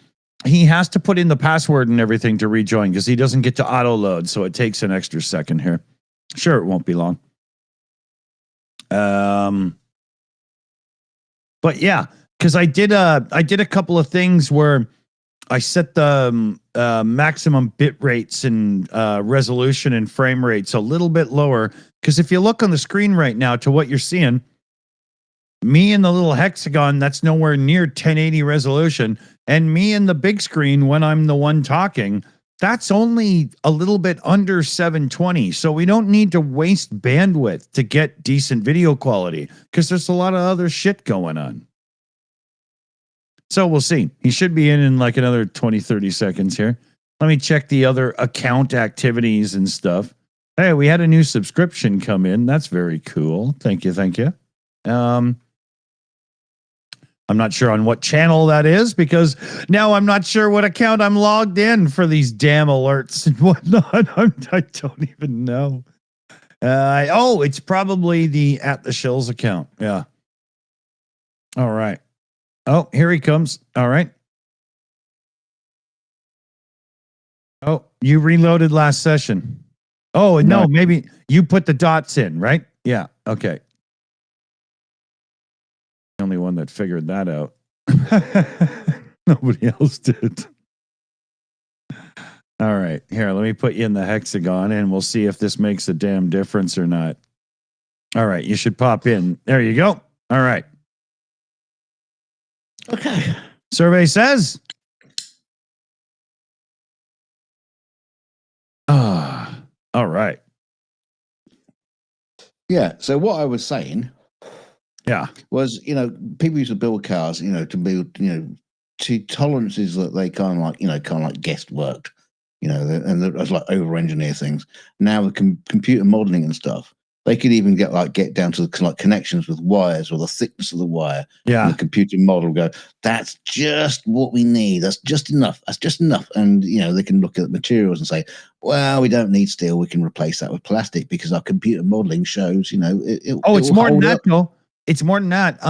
he has to put in the password and everything to rejoin because he doesn't get to auto load. So it takes an extra second here. Sure, it won't be long. But yeah, because I did a couple of things where I set the maximum bit rates and resolution and frame rates a little bit lower. Because if you look on the screen right now to what you're seeing, me in the little hexagon, that's nowhere near 1080 resolution. And me in the big screen when I'm the one talking, that's only a little bit under 720. So we don't need to waste bandwidth to get decent video quality because there's a lot of other shit going on. So we'll see. He should be in like another 20, 30 seconds here. Let me check the other account activities and stuff. Hey, we had a new subscription come in. That's very cool. Thank you. Thank you. I'm not sure on what channel that is because now I'm not sure what account I'm logged in for these damn alerts and whatnot. I don't even know. It's probably the @TheShills account. Yeah. All right. Oh, here he comes. All right. Oh, you reloaded last session. Oh, no, maybe you put the dots in, right? Yeah. Okay. The only one that figured that out. Nobody else did. All right. Here, let me put you in the hexagon and we'll see if this makes a damn difference or not. All right. You should pop in. There you go. All right. Okay. Survey says. All right. Yeah. So what I was saying. Yeah. Was, people used to build cars, to build, to tolerances that they kind of like guessed worked, and it was like over engineer things. Now with computer modeling and stuff, they could even get down to the connections with wires or the thickness of the wire. Yeah. And the computer model go, that's just what we need. That's just enough. That's just enough. And, they can look at materials and say, well, we don't need steel. We can replace that with plastic because our computer modeling shows, it's more than that, though. It's more than that.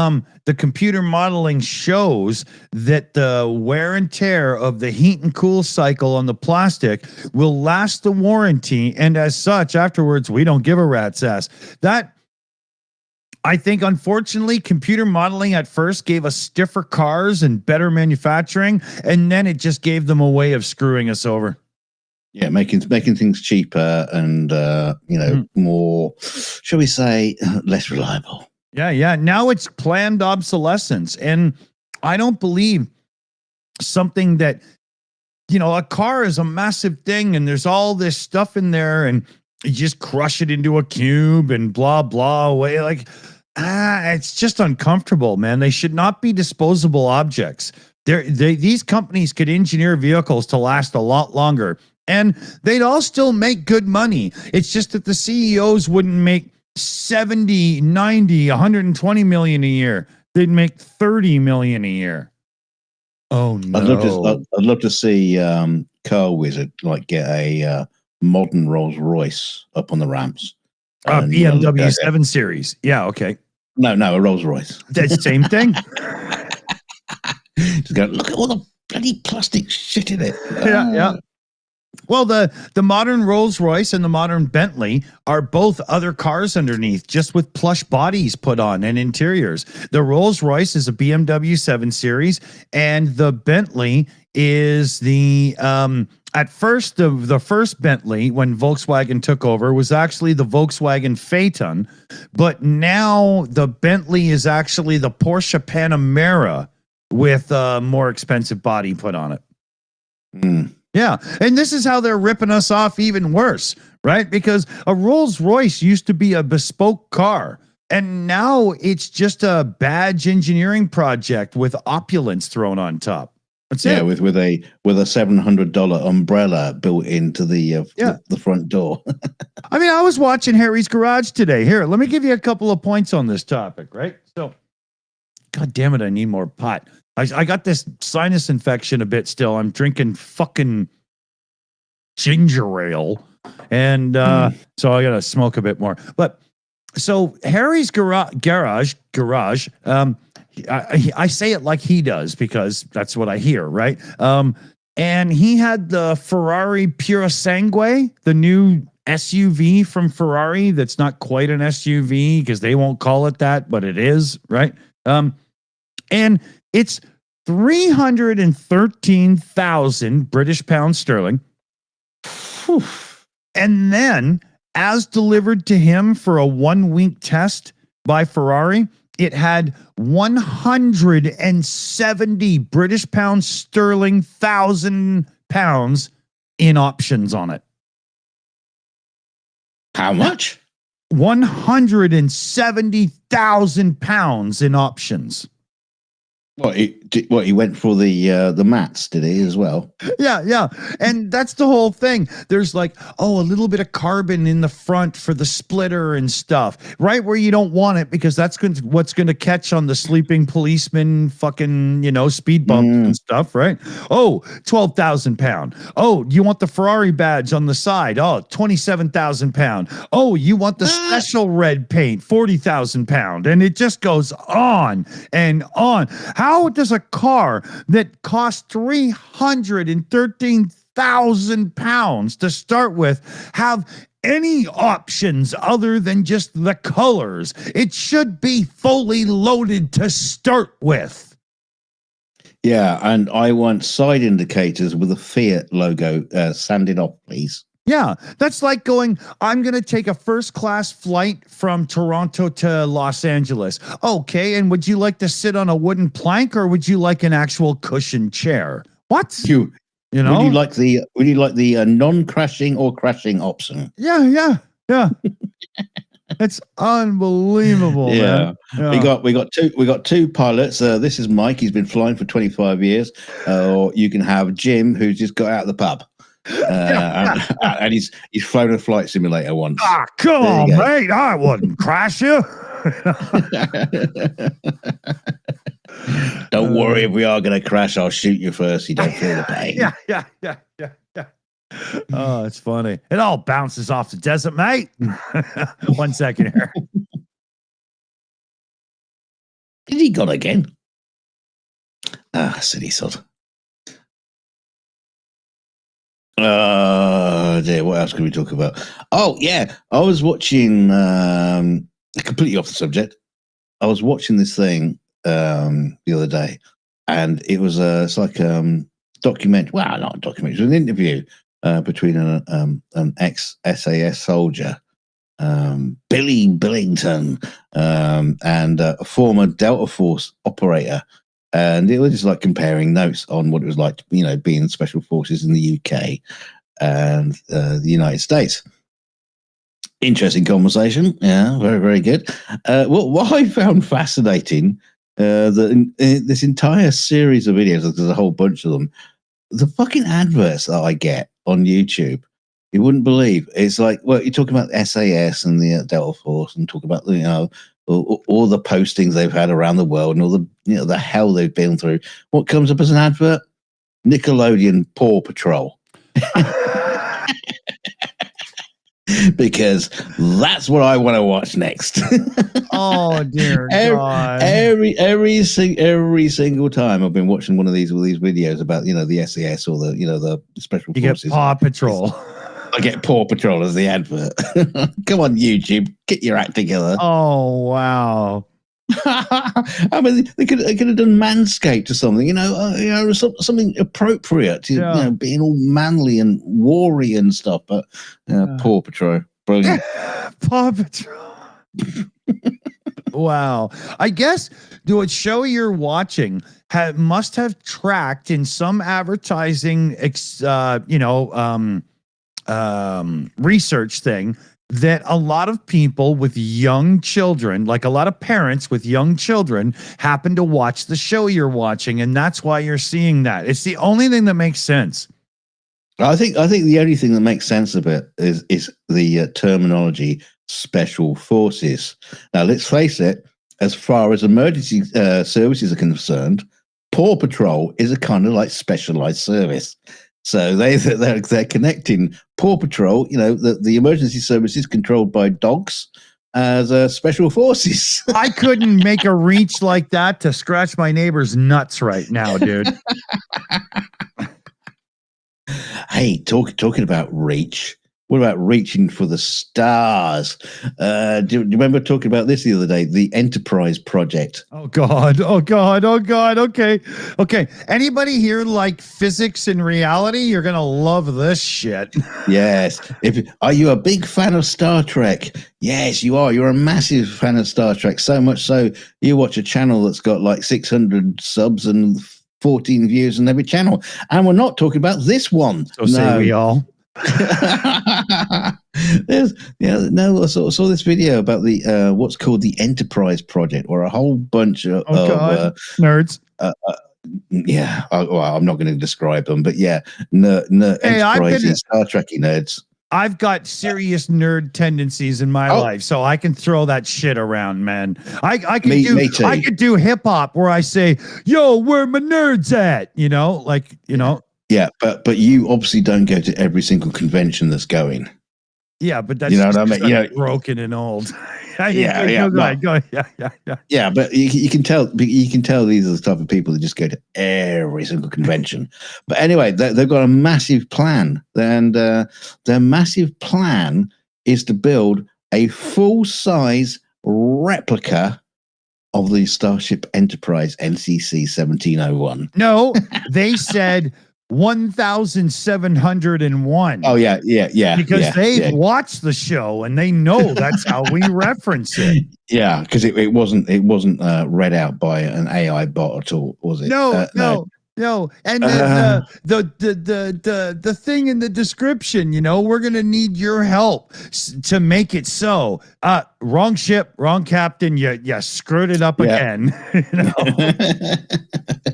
The computer modeling shows that the wear and tear of the heat and cool cycle on the plastic will last the warranty. And as such, afterwards, we don't give a rat's ass. That, I think, unfortunately, computer modeling at first gave us stiffer cars and better manufacturing. And then it just gave them a way of screwing us over. Yeah, making things cheaper and, more, shall we say, less reliable. Yeah. Now it's planned obsolescence. And I don't believe something that, a car is a massive thing and there's all this stuff in there and you just crush it into a cube and blah, blah away. It's just uncomfortable, man. They should not be disposable objects. These companies could engineer vehicles to last a lot longer and they'd all still make good money. It's just that the CEOs wouldn't make 70, 90, 120 million a year. They'd make 30 million a year. Oh no. I'd love to see Car Wizard get a modern Rolls Royce up on the ramps. BMW 7 Series. Yeah, okay. No, a Rolls Royce. That's the same thing. Just go, look at all the bloody plastic shit in it. Yeah. Well, the modern Rolls Royce and the modern Bentley are both other cars underneath, just with plush bodies put on and interiors. The Rolls Royce is a BMW 7 Series, and the Bentley is the at first the first Bentley when Volkswagen took over was actually the Volkswagen Phaeton, but now the Bentley is actually the Porsche Panamera with a more expensive body put on it. Yeah, and this is how they're ripping us off even worse, right? Because a Rolls Royce used to be a bespoke car, and now it's just a badge engineering project with opulence thrown on top. That's it. With a $700 umbrella built into the front door. I mean, I was watching Harry's Garage today. Here, let me give you a couple of points on this topic, right? So, God damn it, I need more pot. I got this sinus infection a bit still. I'm drinking fucking ginger ale. And so I got to smoke a bit more. But So Harry's garage. I say it like he does because that's what I hear, right? And he had the Ferrari Purosangue, the new SUV from Ferrari. That's not quite an SUV because they won't call it that, but it is, right? And it's 313,000 British pounds sterling. Whew. And then, as delivered to him for a 1-week test by Ferrari, it had 170 British pounds sterling, £1,000 in options on it. How much? £170,000 in options. What he went for the mats, did he as well? Yeah. And that's the whole thing. There's like, a little bit of carbon in the front for the splitter and stuff, right where you don't want it because that's what's going to catch on the sleeping policeman fucking, speed bumps and stuff, right? Oh, £12,000. Oh, you want the Ferrari badge on the side? Oh, £27,000. Oh, you want the special red paint? £40,000. And it just goes on and on. How does a car that costs £313,000 to start with have any options other than just the colors? It should be fully loaded to start with. Yeah, and I want side indicators with a Fiat logo sanded off, please. Yeah, that's like going, I'm going to take a first-class flight from Toronto to Los Angeles. Okay, and would you like to sit on a wooden plank or would you like an actual cushioned chair? What? You know? Would you like the non-crashing or crashing option? Yeah. It's unbelievable. Yeah. Man. We got two pilots. This is Mike. He's been flying for 25 years. Or you can have Jim, who's just got out of the pub. And he's flown a flight simulator once. Come on, mate! I wouldn't crash you. Don't worry, if we are going to crash, I'll shoot you first. You don't feel the pain. Yeah. Oh, it's funny. It all bounces off the desert, mate. 1 second here. Is he gone again? Silly sod. Dear, what else can we talk about? Oh, yeah. I was watching, completely off the subject. I was watching this thing the other day, and it was it's like documentary. Well, not a documentary. It was an interview between an ex-SAS soldier, Billy Billington, and a former Delta Force operator. And it was just like comparing notes on what it was like, being in special forces in the UK and the United States. Interesting conversation. Yeah, very, very good. What I found fascinating, this entire series of videos, there's a whole bunch of them, the fucking adverts that I get on YouTube, you wouldn't believe. It's like, well, you're talking about SAS and the Delta Force and talk about, all the postings they've had around the world and all the the hell they've been through. What comes up as an advert? Nickelodeon Paw Patrol. Because that's what I want to watch next. Oh dear God! Every single time I've been watching one of these videos about the SAS or the special forces. You get Paw Patrol. I get Paw Patrol as the advert. Come on, YouTube, get your act together. Oh wow! I mean, they could have done Manscaped or something, something appropriate to being all manly and warry and stuff. But Paw Patrol, brilliant. Paw Patrol. Wow. I guess the show you're watching must have tracked in some advertising, research thing that a lot of people with young children, like a lot of parents with young children, happen to watch the show you're watching, and that's why you're seeing that. It's the only thing that makes sense. I think the only thing that makes sense of it is the terminology special forces. Now, let's face it, as far as emergency services are concerned, Paw Patrol is a kind of like specialized service. So they're connecting Paw Patrol, the emergency services controlled by dogs, as special forces. I couldn't make a reach like that to scratch my neighbor's nuts right now, dude. Hey, talking about reach. What about reaching for the stars? Do you remember talking about this the other day? The Enterprise project. Oh God. Okay. Anybody here like physics and reality? You're gonna love this shit. Yes. Are you a big fan of Star Trek? Yes, you are. You're a massive fan of Star Trek. So much so you watch a channel that's got like 600 subs and 14 views on every channel. And we're not talking about this one. So say we all. I saw this video about the what's called the Enterprise project, where a whole bunch of nerds. I'm not going to describe them, but yeah, Enterprise Star Trekky nerds. I've got serious nerd tendencies in my life, so I can throw that shit around, man. I could do hip hop where I say, "Yo, where my nerds at?" Yeah, but you obviously don't go to every single convention that's going. Yeah, but that's what I mean. Broken and old. Yeah, but you can tell. You can tell these are the type of people that just go to every single convention. But anyway, they've got a massive plan, and their massive plan is to build a full-size replica of the Starship Enterprise NCC 1701. No, they said 1,701. Oh yeah. Because they've watched the show and they know that's how we reference it. Yeah, because it wasn't read out by an AI bot at all, was it? No. And then the thing in the description, we're gonna need your help to make it so. Wrong ship, wrong captain. You screwed it up again.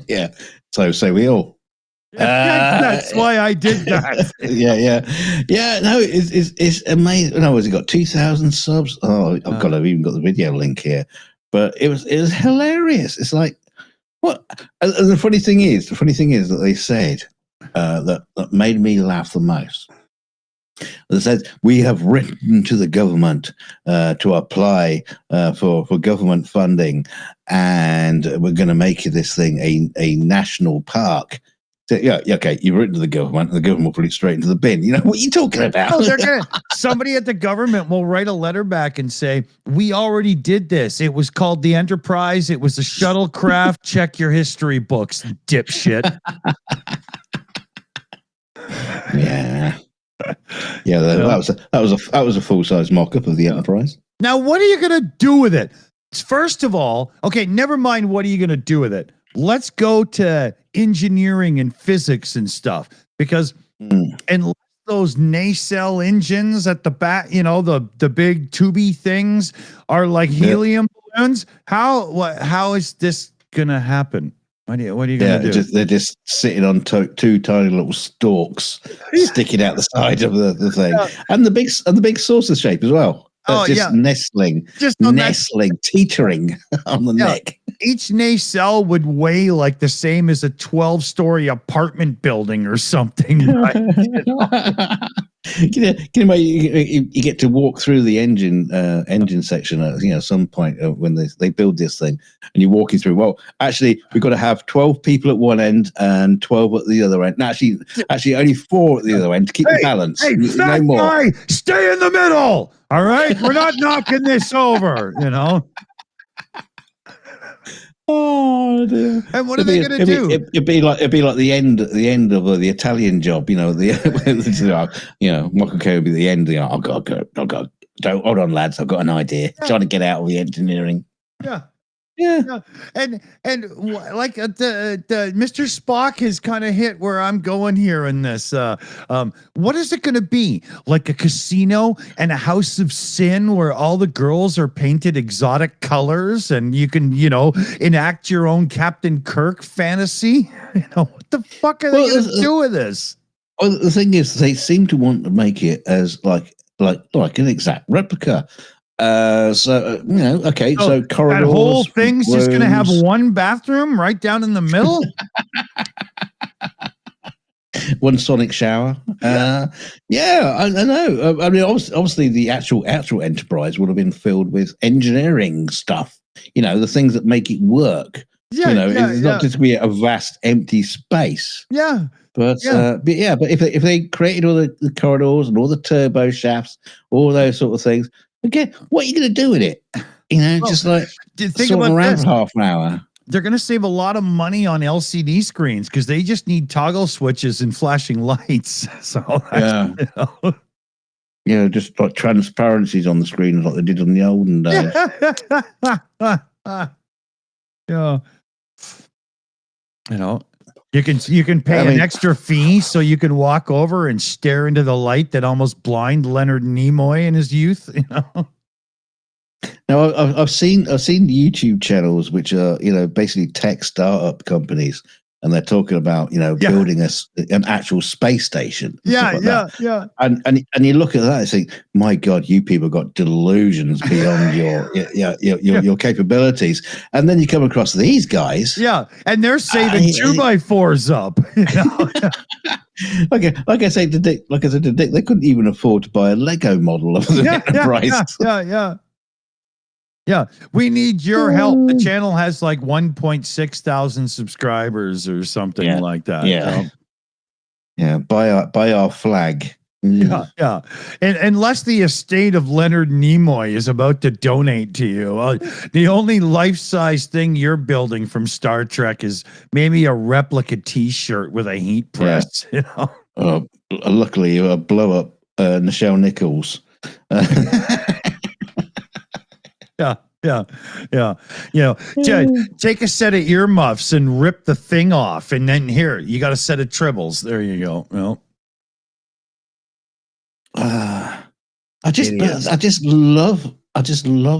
Yeah. So we all. That's why I did that. Yeah. No, it's amazing. No, has it got 2,000 subs? Oh, I've even got the video link here. But it was hilarious. It's like, what? And the funny thing is that they said that made me laugh the most. They said, we have written to the government to apply for government funding, and we're going to make this thing a national park. So, okay, you've written to the government, and the government will put it straight into the bin. What are you talking about? Somebody at the government will write a letter back and say, we already did this. It was called the Enterprise. It was a shuttlecraft. Check your history books, dipshit. Yeah. That was a full-size mock-up of the Enterprise. Now, what are you going to do with it? First of all, okay, never mind what are you going to do with it. Let's go to engineering and physics and stuff, because unless those nacelle engines at the back, the big tubey things are like helium balloons, how is this going to happen? What are you going to do? They're just sitting on two tiny little stalks sticking out the side of the thing, and the big saucer shape as well. Nestling, teetering on the neck. Each nacelle would weigh like the same as a 12-story apartment building or something. Right? You get to walk through the engine section at some point when they build this thing, and you're walking through. Well, actually, we've got to have 12 people at one end and 12 at the other end. No, actually, only 4 at the other end to keep the balance. Hey, fat guy, stay in the middle. All right, we're not knocking this over. Oh dear! And what are they going to do? It'd be like the end of the Italian Job. Michael Caine would be the end. I've got to go. Don't hold on, lads. I've got an idea. Trying to get out of the engineering. Yeah. And like the Mr. Spock has kind of hit where I'm going here in this. What is it going to be? Like a casino and a house of sin where all the girls are painted exotic colors and you can, enact your own Captain Kirk fantasy? What the fuck are they going to do with this? Well, the thing is, they seem to want to make it as like an exact replica. So corridors. That whole thing's just going to have one bathroom right down in the middle. One sonic shower. I know. I mean, obviously, the actual enterprise would have been filled with engineering stuff. The things that make it work. It's not just be a vast empty space. Yeah. But if they created all the corridors and all the turbo shafts, all those sort of things, again, what are you going to do with it? Just like think sort about around this. for half an hour. They're going to save a lot of money on LCD screens because they just need toggle switches and flashing lights. So just like transparencies on the screen like they did on the olden days. You can pay an extra fee so you can walk over and stare into the light that almost blind Leonard Nimoy in his youth. Now I've seen YouTube channels which are basically tech startup companies, and they're talking about building an actual space station. And you look at that and think, my God, you people got delusions beyond your capabilities. And then you come across these guys, and they're saving 2x4s up. Like I said to Dick, they couldn't even afford to buy a Lego model of the Enterprise. Yeah, we need your help. The channel has like 1.6 thousand subscribers or something like that. Buy our flag. And unless the estate of Leonard Nimoy is about to donate to you, the only life-size thing you're building from Star Trek is maybe a replica T-shirt with a heat press. Luckily, a blow up Nichelle Nichols. Take a set of earmuffs and rip the thing off, and then here you got a set of tribbles. There you go. I just love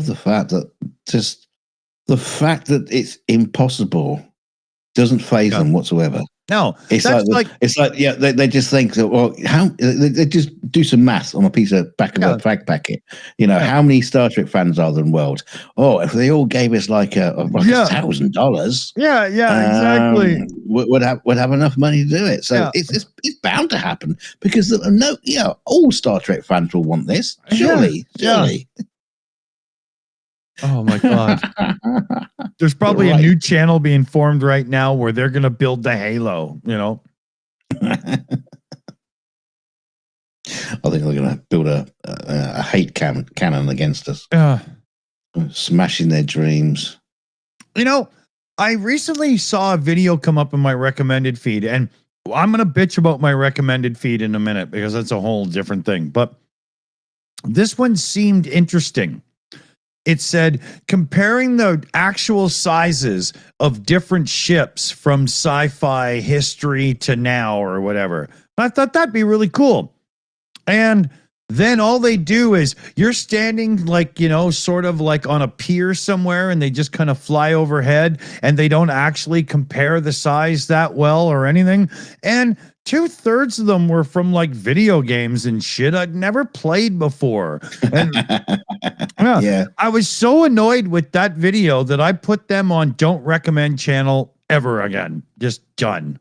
the fact that it's impossible doesn't faze them whatsoever. No, they just think that, well, how they just do some math on a piece of back of a fag packet. How many Star Trek fans are there in the world? Oh, if they all gave us like $1,000, exactly, would have enough money to do it. So it's bound to happen because all Star Trek fans will want this. Surely. Oh my God. There's probably a new channel being formed right now where they're going to build the Halo, I think they're going to build a hate cannon against us. Smashing their dreams. I recently saw a video come up in my recommended feed, and I'm going to bitch about my recommended feed in a minute because that's a whole different thing. But this one seemed interesting. It said, comparing the actual sizes of different ships from sci-fi history to now or whatever. I thought that'd be really cool. And then all they do is you're standing like, sort of like on a pier somewhere, and they just kind of fly overhead, and they don't actually compare the size that well or anything. And 2/3 of them were from like video games and shit I'd never played before. And I was so annoyed with that video that I put them on don't recommend channel ever again. Just done,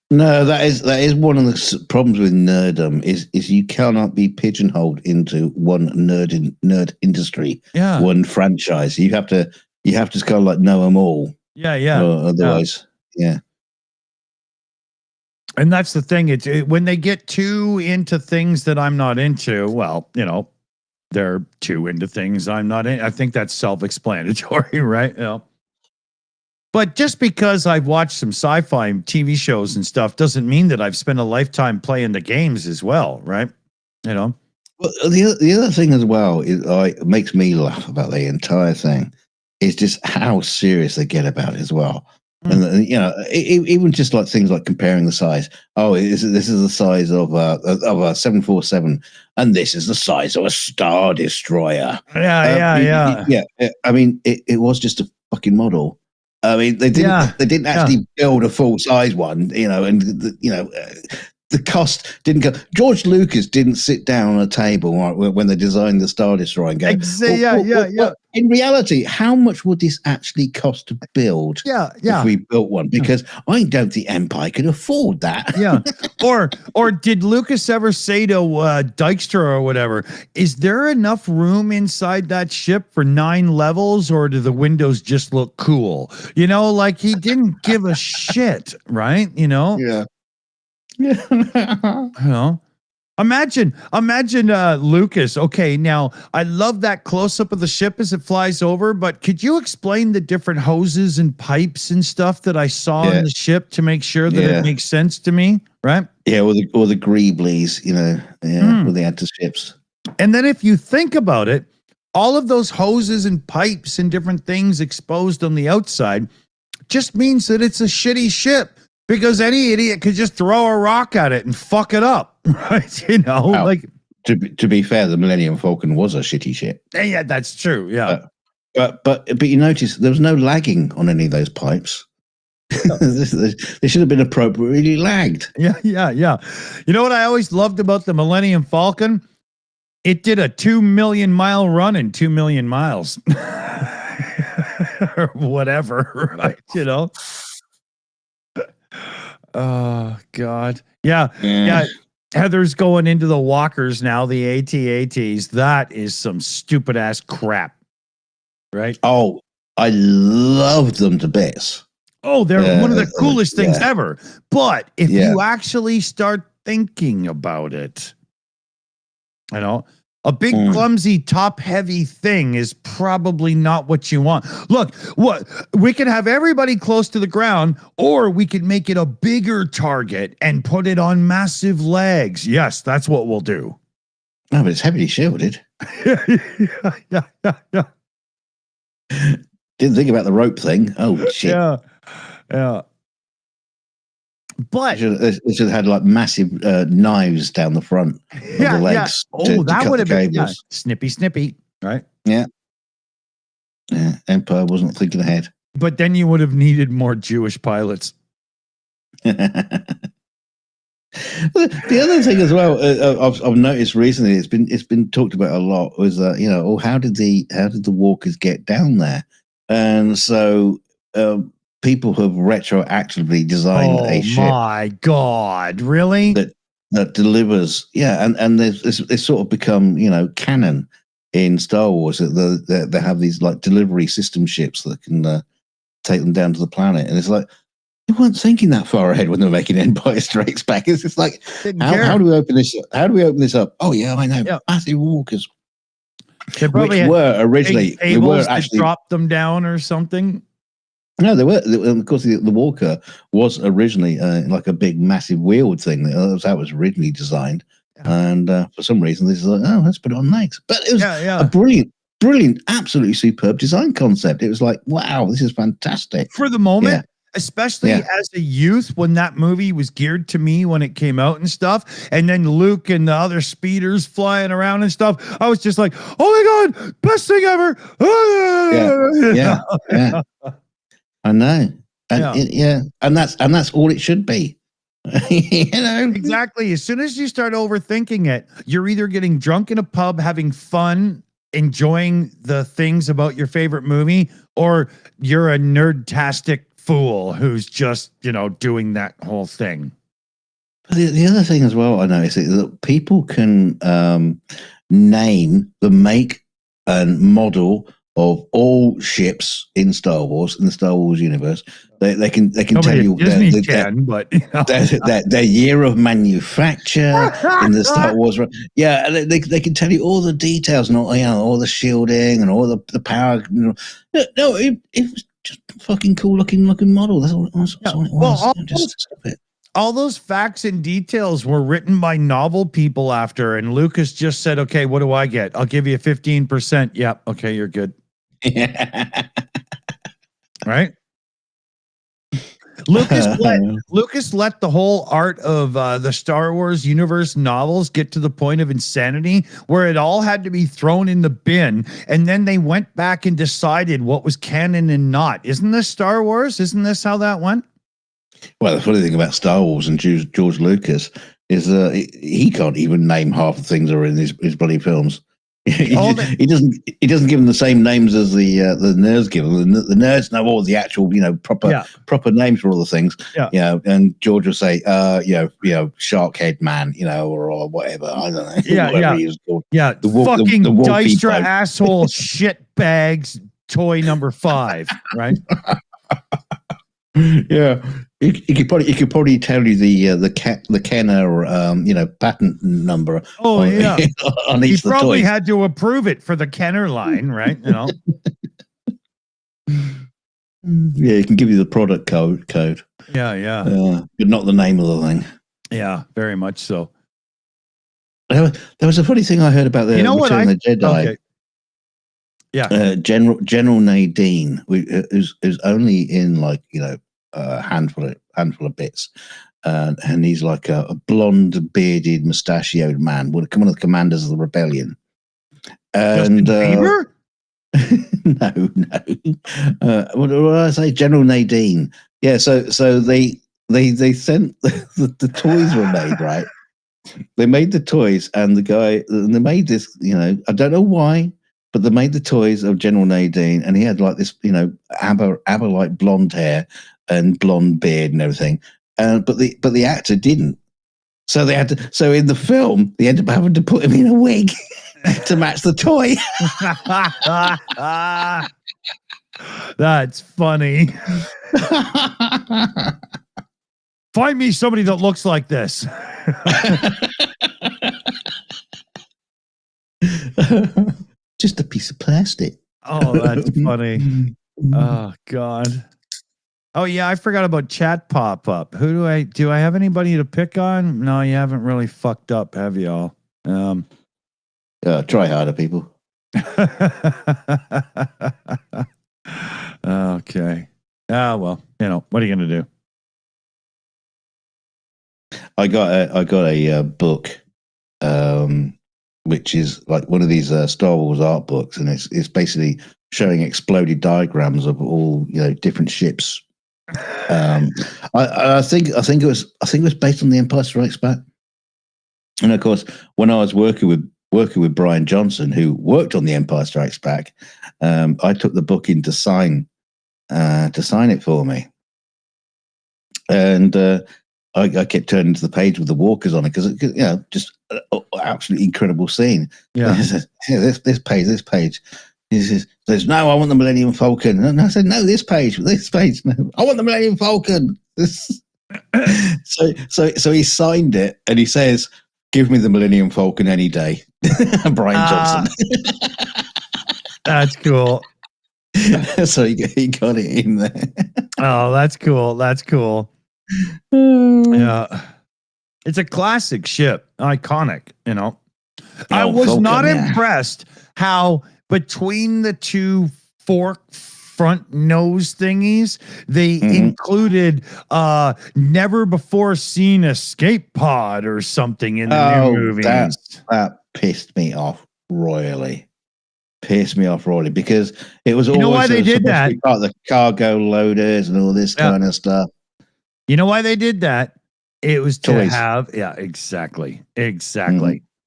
No, that is one of the problems with nerdom is you cannot be pigeonholed into one nerd industry, one franchise. You have to kind of like know them all. Otherwise. And that's the thing. It's when they get too into things that I'm not into. Well, they're too into things I'm not in. I think that's self-explanatory, right? But just because I've watched some sci-fi TV shows and stuff doesn't mean that I've spent a lifetime playing the games as well, right? Well, the other thing as well is it makes me laugh about the entire thing is just how serious they get about it as well. And even just like things like comparing the size. Oh, this is the size of a 747, and this is the size of a Star Destroyer. Yeah. I mean, it was just a fucking model. I mean, they didn't actually build a full size one. the cost didn't go. George Lucas didn't sit down on a table when they designed the Star Destroyer and go, yeah. in reality, how much would this actually cost to build? Yeah. If we built one, because I don't think Empire could afford that. Yeah. Or did Lucas ever say to Dykstra or whatever, is there enough room inside that ship for 9 levels, or do the windows just look cool? You know, like he didn't give a shit, right? You know? Yeah. You know? Imagine Lucas. Okay, now I love that close up of the ship as it flies over, but could you explain the different hoses and pipes and stuff that I saw in the ship to make sure that it makes sense to me, right? Yeah, or the Greeblies, you know, with the anti ships. And then if you think about it, all of those hoses and pipes and different things exposed on the outside just means that it's a shitty ship. Because any idiot could just throw a rock at it and fuck it up, right? You know, like to be fair, the Millennium Falcon was a shitty ship. Yeah, that's true. Yeah, but you notice there was no lagging on any of those pipes. They should have been appropriately lagged. Yeah. You know what I always loved about the Millennium Falcon? It did a 2 million mile run in 2 million miles, or whatever, right? You know. Oh God. Yeah. Heather's going into the walkers now, the AT-ATs. That is some stupid ass crap. Right? Oh, I love them to bits. Oh, they're one of the coolest things ever. But if you actually start thinking about it, you know, a big, clumsy, top-heavy thing is probably not what you want. Look, we can have everybody close to the ground, or we could make it a bigger target and put it on massive legs. Yes, that's what we'll do. No, but it's heavily shielded. Yeah. Didn't think about the rope thing. Oh, shit. Yeah. But they should have had like massive knives down the front of the legs. Oh, that would have been snippy, right? Yeah. Empire wasn't thinking ahead. But then you would have needed more Jewish pilots. The other thing as well, I've noticed recently, it's been talked about a lot, was that how did the walkers get down there? And so people have retroactively designed a ship. Oh my God, really? That delivers, and it's sort of become, canon in Star Wars. That they have these like delivery system ships that can take them down to the planet, and it's like they weren't thinking that far ahead when they were making Empire Strikes Back. It's just like, how do we open this up? How do we open this up? Oh yeah, I know, massive walkers. They probably were originally they were actually drop them down or something. No, they were. Of course, the walker was originally like a big, massive wheeled thing. That was originally designed, and for some reason, this is like, oh, let's put it on legs. But it was a brilliant, absolutely superb design concept. It was like, wow, this is fantastic. For the moment, especially as a youth, when that movie was geared to me when it came out and stuff, and then Luke and the other speeders flying around and stuff, I was just like, oh my God, best thing ever. Yeah. I know, and and that's all it should be. Exactly. As soon as you start overthinking it, you're either getting drunk in a pub, having fun, enjoying the things about your favorite movie, or you're a nerdtastic fool who's just doing that whole thing. The other thing as well, I noticed is that people can name the make and model of all ships in Star Wars, in the Star Wars universe. They can tell you their year of manufacture in the Star Wars. Yeah, they can tell you all the details and all the shielding and all the power. No, it was just a fucking cool looking model. That's all it was. All those facts and details were written by novel people after, and Lucas just said, "Okay, what do I get? I'll give you 15%." Yep. Okay, you're good. Right? Lucas let the whole art of the Star Wars universe novels get to the point of insanity where it all had to be thrown in the bin, and then they went back and decided what was canon and not. Isn't this Star Wars? Isn't this how that went? Well, the funny thing about Star Wars and George Lucas is he can't even name half the things that are in his bloody films. He doesn't give them the same names as the nerds give them. The nerds know all the actual proper names for all the things. And George will say shark head man, or whatever. I don't know. Whatever he is called. The fucking Dystra asshole shit bags toy number 5, right? Yeah, he could probably tell you the Kenner patent number. Oh yeah, on each he of the probably toys. had to approve it for the Kenner line, right? Yeah, he can give you the product code. Yeah, but not the name of the thing. Yeah, very much so. There was a funny thing I heard about the Return of the Jedi. Okay. Yeah, General Nadine, who's only in a handful of bits, and he's like a blonde, bearded, mustachioed man. One of the commanders of the rebellion. And Bieber? No. What did I say? General Nadine. Yeah. So they sent the toys were made, right? They made the toys, and they made this. I don't know why. But they made the toys of General Nadine, and he had like this, amber like blonde hair and blonde beard and everything. But the actor didn't. So they had to. So in the film, they ended up having to put him in a wig to match the toy. That's funny. Find me somebody that looks like this. Just a piece of plastic. Oh, that's funny. Oh, God. Oh, yeah, I forgot about chat pop-up. Do I have anybody to pick on? No, you haven't really fucked up, have you all? Try harder, people. Okay. Well, what are you going to do? I got a book, which is like one of these Star Wars art books, and it's basically showing exploded diagrams of all different ships. I think it was based on The Empire Strikes Back, and of course, when I was working with Brian Johnson, who worked on The Empire Strikes Back, I took the book in to sign it for me, and I kept turning to the page with the walkers on it because just an absolutely incredible scene. Yeah. This page. He says, "No, I want the Millennium Falcon." And I said, "No, this page. No, I want the Millennium Falcon." So he signed it, and he says, "Give me the Millennium Falcon any day." Brian Johnson. That's cool. So he got it in there. Oh, that's cool. That's cool. Yeah, it's a classic ship, iconic. I was not impressed how between the two fork front nose thingies they included never before seen escape pod or something in the new movies. That pissed me off royally. Because it was always why they did that? Like the cargo loaders and all this kind of stuff. You know why they did that? It was to Toys. have, exactly.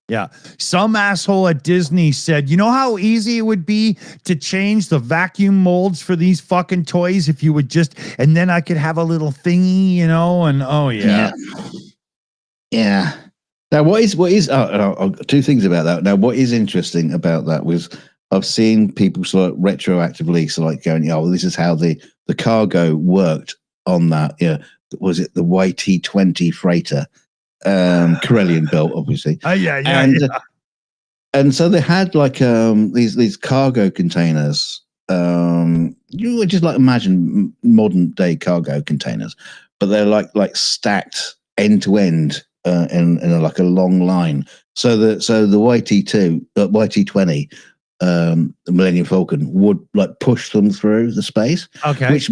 Yeah. Some asshole at Disney said, you know how easy it would be to change the vacuum molds for these fucking toys if you would just, and then I could have a little thingy, and oh yeah. Yeah. Now what is two things about that. Now what is interesting about that was I've seen people sort of retroactively going, well, this is how the cargo worked on that. Yeah. Was it the YT-20 freighter? Corellian built, obviously. And so they had like these cargo containers. You would just imagine modern day cargo containers, but they're like stacked end to end in a long line. So the YT-20. The Millennium Falcon would push them through the space, which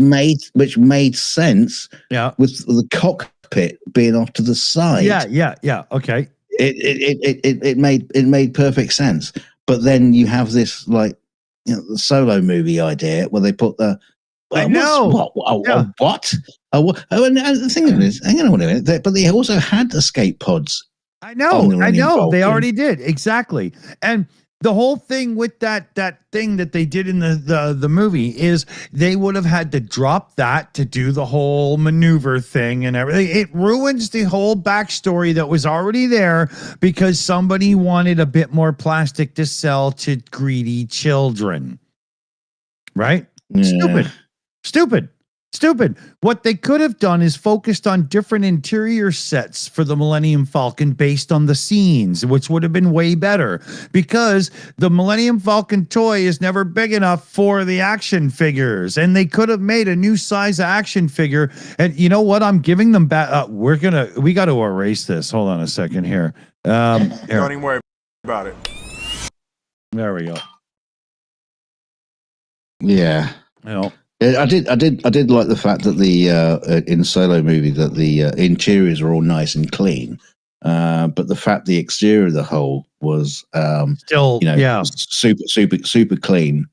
made sense. Yeah, with the cockpit being off to the side. Yeah. Okay, it made perfect sense. But then you have this the Solo movie idea where they put the I know. What? And the thing is, hang on a minute. But they also had escape pods. I know. They already did. Exactly. And the whole thing with that thing that they did in the movie is they would have had to drop that to do the whole maneuver thing and everything. It ruins the whole backstory that was already there because somebody wanted a bit more plastic to sell to greedy children. Right? Yeah. Stupid. What they could have done is focused on different interior sets for the Millennium Falcon based on the scenes, which would have been way better because the Millennium Falcon toy is never big enough for the action figures. And they could have made a new size action figure. And you know what? I'm giving them back. We got to erase this. Hold on a second here. Don't even worry about it. There we go. Yeah. You know. I did like the fact that the in Solo movie that the interiors are all nice and clean, but the fact the exterior of the whole was still super clean,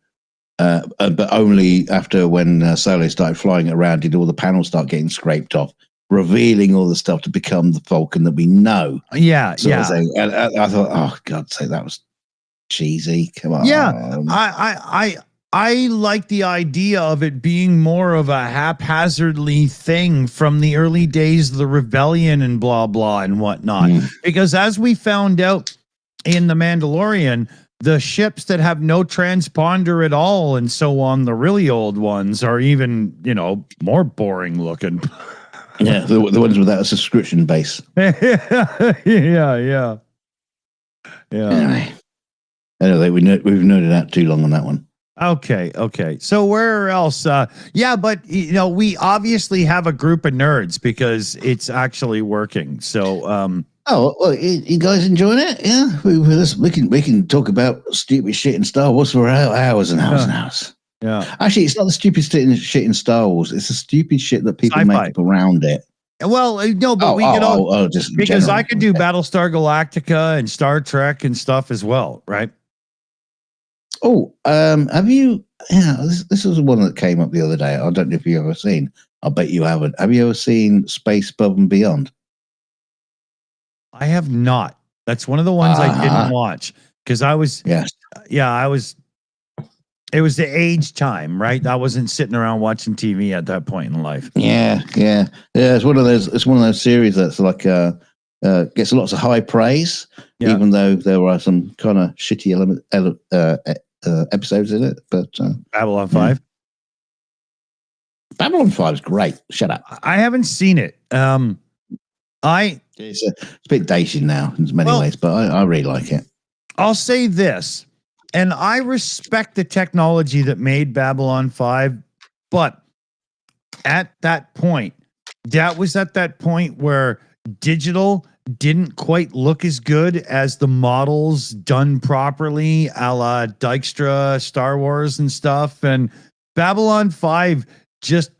but only after when Solo started flying it around did all the panels start getting scraped off, revealing all the stuff to become the Falcon that we know. Yeah. And I thought, oh God's sake, that was cheesy. Come on. Yeah. I like the idea of it being more of a haphazardly thing from the early days of the rebellion and blah, blah, and whatnot. Because as we found out in The Mandalorian, the ships that have no transponder at all and so on, the really old ones are even, more boring looking. Yeah, the ones without a subscription base. Yeah. Anyway, we've noted out too long on that one. Okay. So where else? But we obviously have a group of nerds because it's actually working. So, well, you guys enjoying it? Yeah, we can talk about stupid shit in Star Wars for hours and hours and hours. Yeah. Actually, it's not the stupid shit in Star Wars. It's the stupid shit that people Sci-fi. make up around it. Well, no, but we could all just because general. I could do Battlestar Galactica and Star Trek and stuff as well, right? Oh, have you? Yeah, this was one that came up the other day. I don't know if you've ever seen. I bet you haven't. Have you ever seen Space Above and Beyond? I have not. That's one of the ones I didn't watch because I was. Yes. Yeah, I was. It was the age time, right? I wasn't sitting around watching TV at that point in life. Yeah. It's one of those. It's one of those series that's like gets lots of high praise, even though there are some kind of shitty episodes in it. But Babylon 5. Babylon 5 is great. Shut up. I haven't seen it. It's a bit dated now in many ways, but I really like it. I'll say this, and I respect the technology that made Babylon 5, but at that point, where digital didn't quite look as good as the models done properly, a la Dykstra, Star Wars and stuff. And Babylon 5 just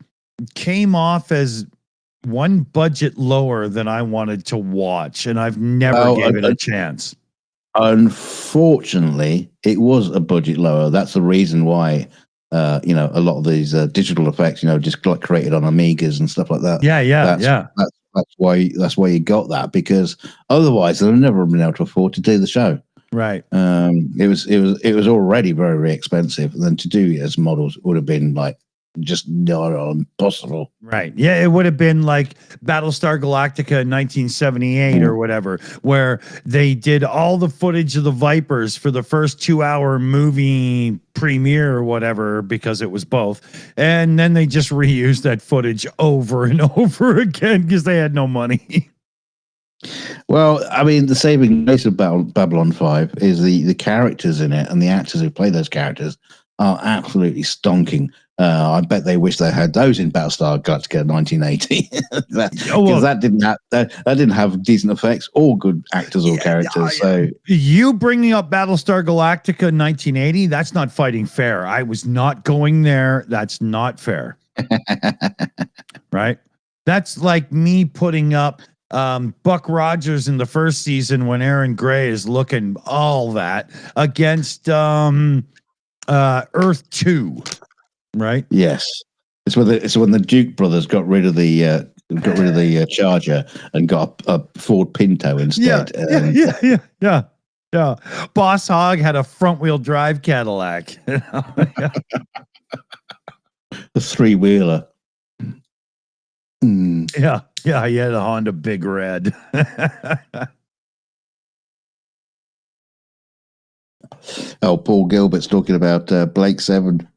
came off as one budget lower than I wanted to watch, and I've never gave it a chance. Unfortunately, it was a budget lower. That's the reason why a lot of these digital effects, just like created on Amigas and stuff like that. That's why you got that, because otherwise they'd never been able to afford to do the show. Right. It was already very, very expensive, and then to do it as models would have been like just not impossible. Right. Yeah, it would have been like Battlestar Galactica in 1978 or whatever, where they did all the footage of the Vipers for the first 2-hour movie premiere or whatever, because it was both. And then they just reused that footage over and over again because they had no money. Well, I mean, the saving grace of Babylon 5 is the characters in it, and the actors who play those characters are absolutely stonking. I bet they wish they had those in Battlestar Galactica 1980, because that didn't have decent effects or good actors or characters. So you bringing up Battlestar Galactica 1980, that's not fighting fair. I was not going there. That's not fair. Right? That's like me putting up Buck Rogers in the first season when Aaron Gray is looking all that against Earth 2. Right. Yes. It's when the Duke brothers got rid of the Charger and got a Ford Pinto instead. Yeah. Boss Hogg had a front wheel drive Cadillac. The three-wheeler. Yeah, he had a Honda Big Red. Oh, Paul Gilbert's talking about Blake 7.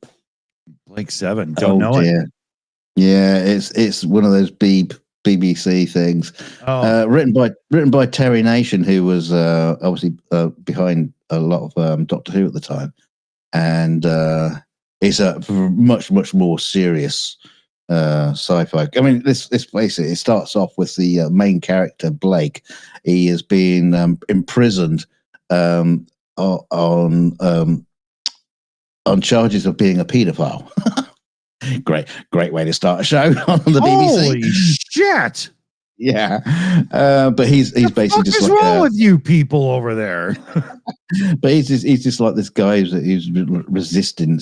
Blake 7, don't know it. Yeah, it's one of those BBC things. Written by Terry Nation, who was obviously behind a lot of Doctor Who at the time, and it's a much more serious sci-fi. I mean, this basically it starts off with the main character Blake. He has been imprisoned on charges of being a paedophile. Great way to start a show on the BBC. Holy shit! Yeah, but he's basically just like, what's wrong with you people over there? But he's just like this guy who's resisting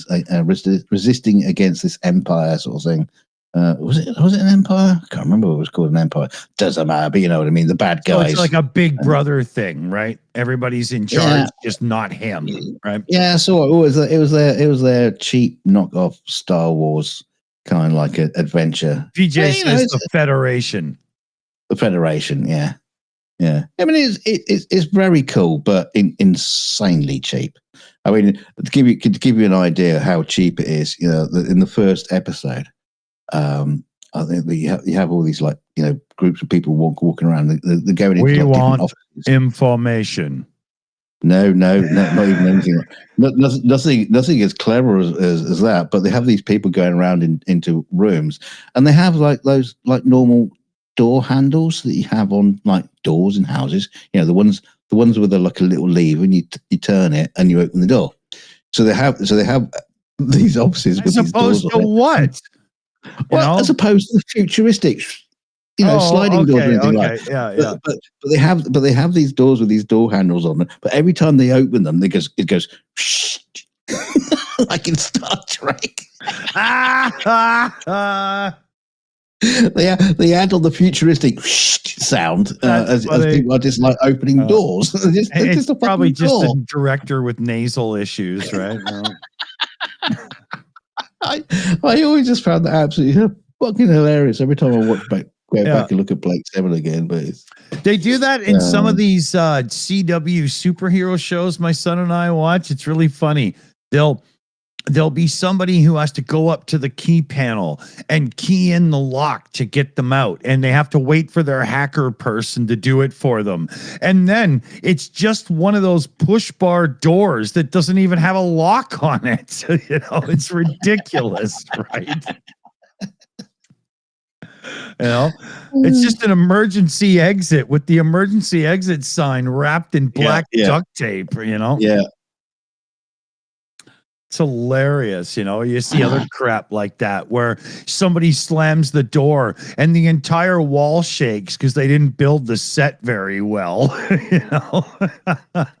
against this empire sort of thing. Was it an empire? I can't remember what it was called. An empire doesn't matter, but you know what I mean. The bad guys. So it's like a Big Brother thing, right? Everybody's in charge, just not him, right? Yeah. So it was their cheap knockoff Star Wars kind of like an adventure. PJ says the Federation. The Federation, yeah. I mean, it's very cool, but insanely cheap. I mean, to give you an idea how cheap it is, you know, in the first episode. I think that you have all these groups of people walking around. They're going into we want offices. Information. No, not even anything. Nothing as clever as that. But they have these people going around into rooms, and they have like those normal door handles that you have on like doors in houses. You know, the ones with a little lever, and you turn it and you open the door. So they have these offices with these doors. As opposed to what? Well, as opposed to the futuristic, sliding doors or anything like that. Yeah. But they have these doors with these door handles on them. But every time they open them, it goes shh, like in Star Trek. They add on the futuristic sound as people are just like opening doors. It's probably just a director with nasal issues, right? I always just found that absolutely fucking hilarious every time I go back and look at Blake 7 again. But they do that in some of these CW superhero shows my son and I watch. It's really funny. There'll be somebody who has to go up to the key panel and key in the lock to get them out, and they have to wait for their hacker person to do it for them. And then it's just one of those push bar doors that doesn't even have a lock on it. It's ridiculous, right? It's just an emergency exit with the emergency exit sign wrapped in black duct tape, Yeah. It's hilarious, you see other crap like that where somebody slams the door and the entire wall shakes because they didn't build the set very well.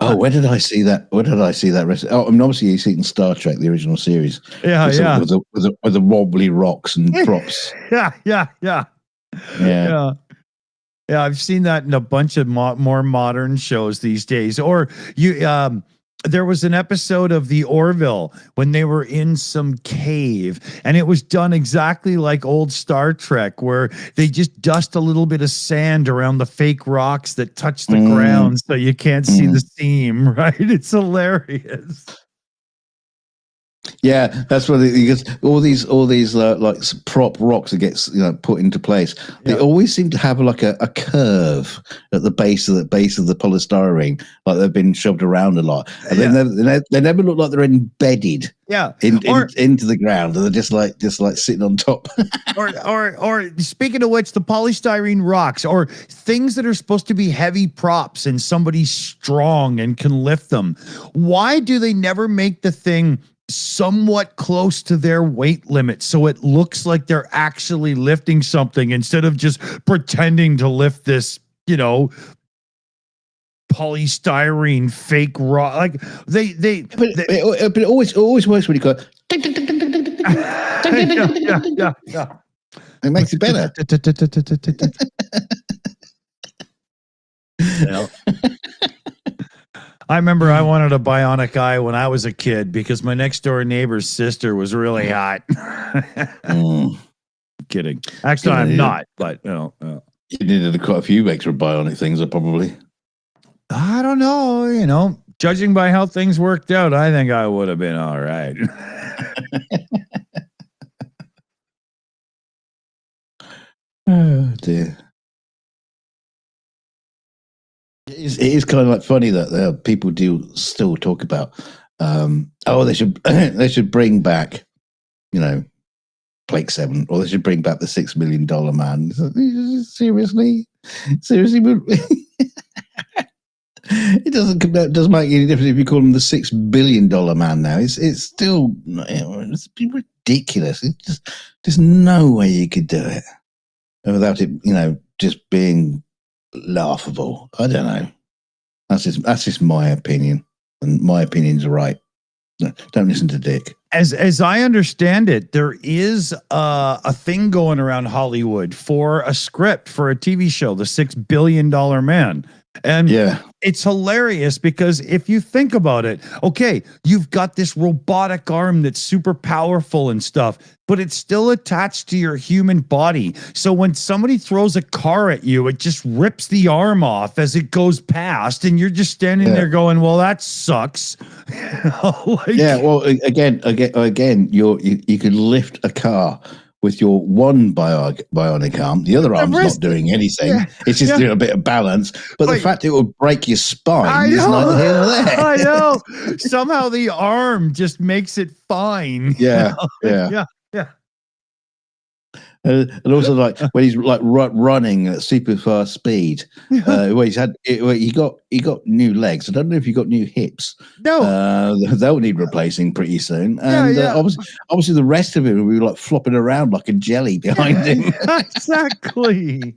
Oh, where did I see that? Oh, I mean, obviously you see it in Star Trek, the original series. Yeah. With the wobbly rocks and props. Yeah. I've seen that in a bunch of more modern shows these days. Or there was an episode of The Orville when they were in some cave, and it was done exactly like old Star Trek, where they just dust a little bit of sand around the fake rocks that touch the ground so you can't see the seam, right? It's hilarious. Yeah, that's what because all these like prop rocks that gets put into place. They always seem to have like a curve at the base of the polystyrene, like they've been shoved around a lot, and they never look like they're embedded. Into the ground, and they're just like sitting on top. or speaking of which, the polystyrene rocks or things that are supposed to be heavy props and somebody's strong and can lift them. Why do they never make the thing somewhat close to their weight limit so it looks like they're actually lifting something instead of just pretending to lift this, polystyrene fake rock? Like but it always works when you go Yeah. It makes it better. I remember I wanted a bionic eye when I was a kid because my next door neighbor's sister was really hot. Kidding. Actually, I'm not, but you needed quite a few extra bionic things, probably. I don't know. Judging by how things worked out, I think I would have been all right. Oh dear. It is kind of like funny that people do still talk about. They should bring back, Blake 7, or they should bring back the $6 million man. Seriously. It doesn't make any difference if you call him the $6 billion man now. It's still it's ridiculous. It's just there's no way you could do it without it, just being laughable. I don't know. That's just my opinion, and my opinion's right. Don't listen to Dick. As I understand it, there is a thing going around Hollywood for a script for a TV show, The $6 Billion Man. And it's hilarious because if you think about it, okay, you've got this robotic arm that's super powerful and stuff, but it's still attached to your human body. So when somebody throws a car at you, it just rips the arm off as it goes past, and you're just standing there going, well, that sucks. Well, again, you could lift a car with your one bionic arm. The other arm's not doing anything. Yeah. It's just doing a bit of balance. But the fact it will break your spine is neither here nor there. I know. Somehow the arm just makes it fine. Yeah. And also, like when he's like running at super fast speed, where he got new legs. I don't know if he got new hips. No, they'll need replacing pretty soon. And obviously, the rest of him will be like flopping around like a jelly behind him. Exactly.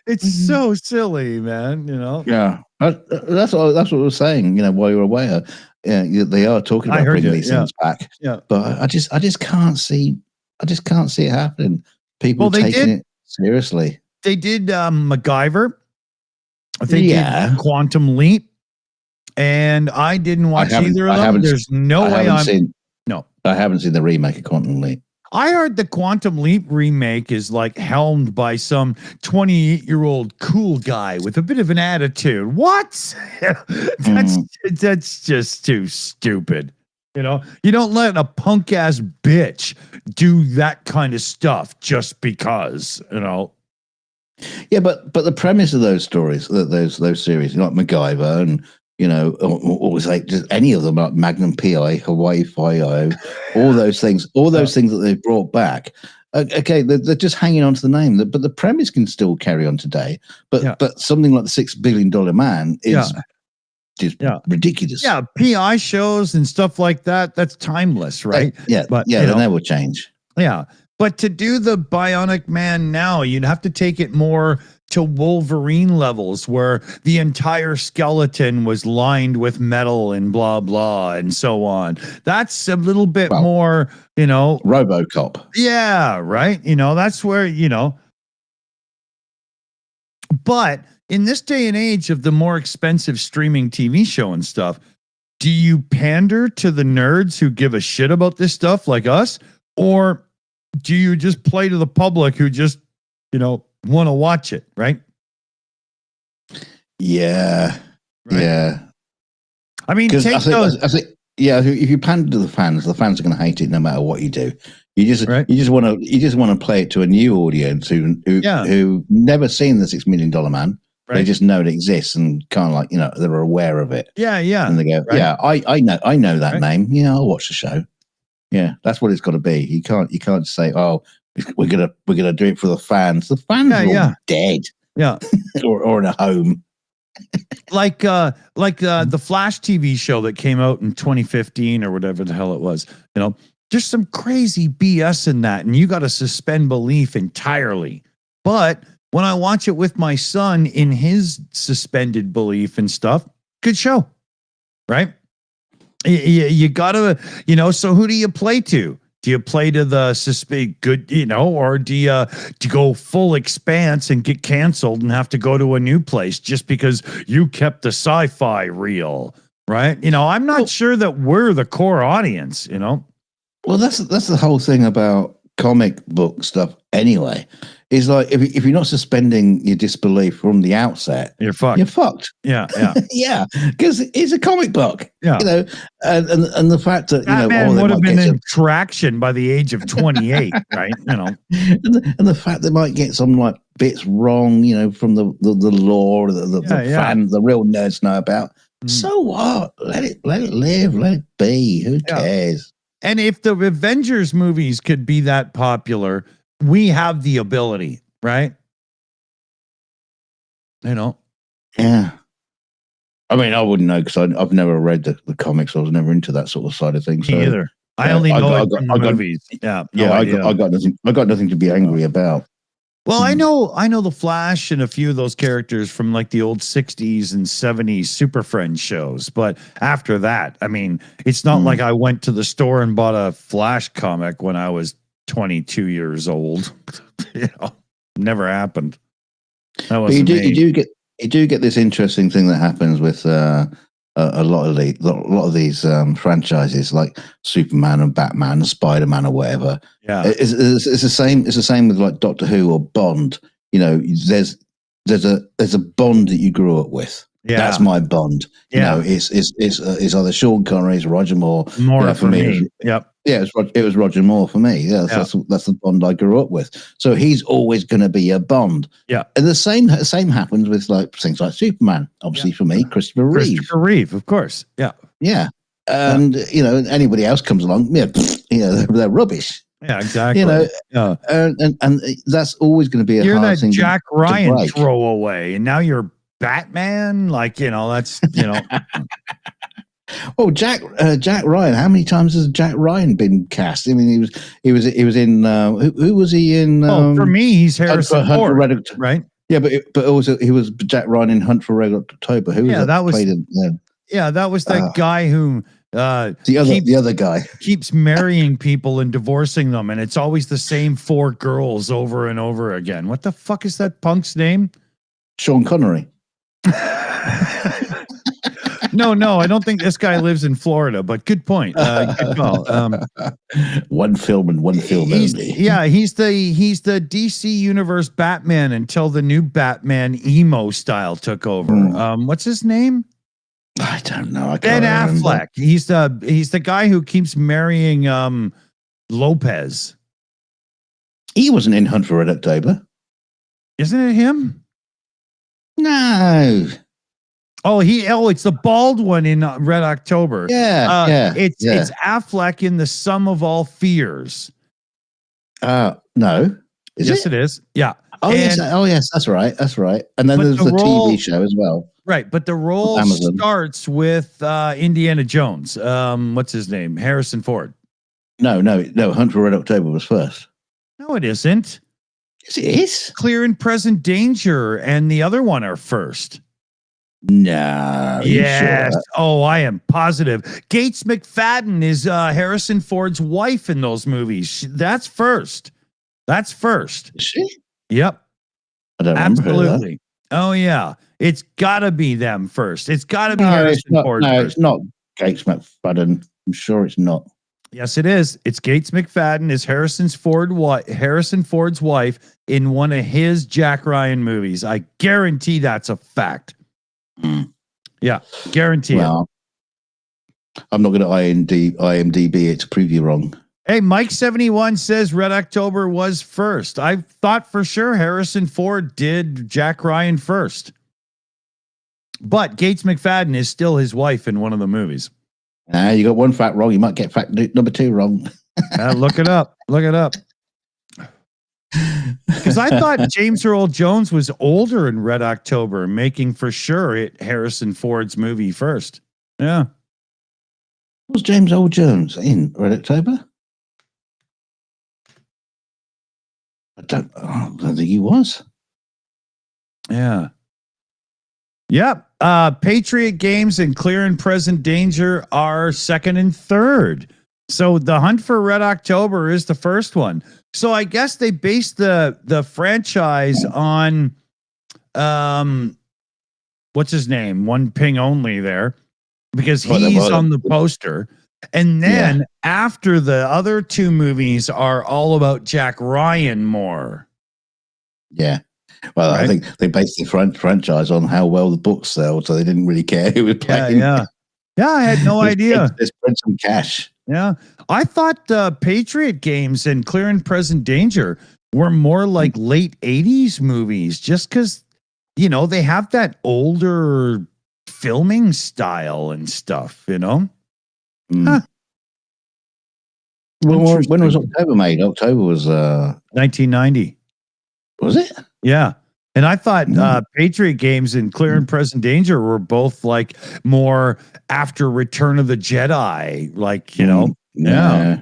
It's so silly, man. Yeah, that's what I was saying. While you were away, they are talking about bringing these things back. Yeah, but I just can't see. I just can't see it happening. People taking it seriously. They did MacGyver. They did Quantum Leap, and I didn't watch either of them. There's no way I haven't seen the remake of Quantum Leap. I heard the Quantum Leap remake is like helmed by some 28-year-old cool guy with a bit of an attitude. What? That's just too stupid. You don't let a punk ass bitch do that kind of stuff just because, Yeah, but the premise of those stories, those series, like MacGyver and or like just any of them, like Magnum PI, Hawaii Five-0, all those things that they've brought back. Okay, they're just hanging on to the name, but the premise can still carry on today. But something like the $6 billion man is. Just ridiculous. Yeah, PI shows and stuff like that, that's timeless, right? But they never change. Yeah. But to do the Bionic Man now, you'd have to take it more to Wolverine levels where the entire skeleton was lined with metal and blah, blah, and so on. That's a little bit more, RoboCop. Yeah, right? That's where, But in this day and age of the more expensive streaming TV show and stuff, do you pander to the nerds who give a shit about this stuff like us? Or do you just play to the public who just, want to watch it, right? Yeah. Right? Yeah. I mean, I think, if you pander to the fans are going to hate it no matter what you do. You just want to play it to a new audience who never seen the $6 million man. Right. They just know it exists and kind of like, they're aware of it. Yeah, yeah. And they go, I know that name. I'll watch the show. Yeah, that's what it's got to be. You can't say, oh, we're gonna do it for the fans. The fans are all dead. Yeah, or in a home. like the Flash TV show that came out in 2015 or whatever the hell it was. There's some crazy BS in that, and you got to suspend belief entirely. But when I watch it with my son in his suspended belief and stuff, good show, right? You got to, so who do you play to? Do you play to the good, or do you go full expanse and get canceled and have to go to a new place just because you kept the sci-fi real, right? I'm not sure that we're the core audience, Well, that's the whole thing about comic book stuff anyway. Is like if you're not suspending your disbelief from the outset, You're fucked. You're fucked. Yeah. Yeah, because it's a comic book. Yeah. And the fact that Batman would have been in traction by the age of 28, right? and the fact they might get some like bits wrong, from the lore the fan, the real nerds know about. So what? Let it live. Let it be. Who cares? And if the Avengers movies could be that popular, we have the ability, right? Yeah. I mean, I wouldn't know because I've never read the comics. I was never into that sort of side of things. Me either. I only know it from the movies. I got nothing. I got nothing to be angry about. Well, I know the Flash and a few of those characters from like the old 60s and 70s Super Friends shows. But after that, I mean, it's not like I went to the store and bought a Flash comic when I was 22 years old. Never happened. That was you do get this interesting thing that happens with a lot of these franchises like Superman and Batman and Spider-Man or whatever. Yeah, it's the same. It's the same with like Doctor Who or Bond. There's a bond that you grew up with. Yeah, that's my bond. Yeah, it's either Sean Connery, it's Roger Moore. For me. Yep. Yeah, it was Roger Moore for me. Yeah, that's the Bond I grew up with. So he's always going to be a Bond. Yeah, and the same happens with like things like Superman. Obviously, for me, Christopher Reeve, of course. Yeah, yeah, and anybody else comes along, they're rubbish. Yeah, exactly. And that's always going to be a you're hard that thing. Jack Ryan throwaway, and now you're Batman. That's Oh, Jack Ryan. How many times has Jack Ryan been cast? I mean, he was in. Who was he in? For me, he's Harrison Ford, right? Yeah, but also he was Jack Ryan in Hunt for Red October. Who was that? That was that guy who the other guy keeps marrying people and divorcing them, and it's always the same 4 girls over and over again. What the fuck is that punk's name? Sean Connery. No, I don't think this guy lives in Florida, but good point. Good call. One film and one film only. Yeah, he's the DC Universe Batman until the new Batman emo style took over. What's his name? I don't know. Ben Affleck. He's the guy who keeps marrying Lopez. He wasn't in Hunt for Red October. Isn't it him? No. It's the bald one in Red October. Yeah, It's Affleck in The Sum of All Fears. No. Yes, it is. Yeah. Yes, that's right. And then there's the TV show as well. Right, but the role starts with Indiana Jones. What's his name? Harrison Ford. No. Hunt for Red October was first. No, it isn't. Yes, it is. Clear and Present Danger and the other one are first. No. Yes. Sure? Oh, I am positive. Gates McFadden is Harrison Ford's wife in those movies. That's first. Is she? Yep. I don't Absolutely. Oh, yeah. It's got to be them first. It's got to be Harrison Ford first. No, it's not Gates McFadden. I'm sure it's not. Yes, it is. It's Gates McFadden is Harrison Ford's wife in one of his Jack Ryan movies. I guarantee that's a fact. Yeah, guarantee it. I'm not going to IMDb it to prove you wrong. Hey, Mike71 says Red October was first. I thought for sure Harrison Ford did Jack Ryan first. But Gates McFadden is still his wife in one of the movies. You got one fact wrong. You might get fact number 2 wrong. Look it up. Because I thought James Earl Jones was older in Red October, making for sure it Harrison Ford's movie first. Yeah. Was James Earl Jones in Red October? I don't think he was. Yeah. Yep. Patriot Games and Clear and Present Danger are second and third. So the Hunt for Red October is the first one. So I guess they based the franchise on what's his name? One Ping Only there, because he's on the poster. And then after the other two movies are all about Jack Ryan more. Yeah. Well, right? I think they based the franchise on how well the books sell, so they didn't really care who was playing. Yeah, I had no idea. They spread some cash. Yeah. I thought Patriot Games and Clear and Present Danger were more like late 80s movies, just because, you know, they have that older filming style and stuff, you know? Huh. Well, when was October made? October was 1990. Was it? Yeah. And I thought Patriot Games and Clear and Present Danger were both like more after Return of the Jedi, like, you know. Yeah.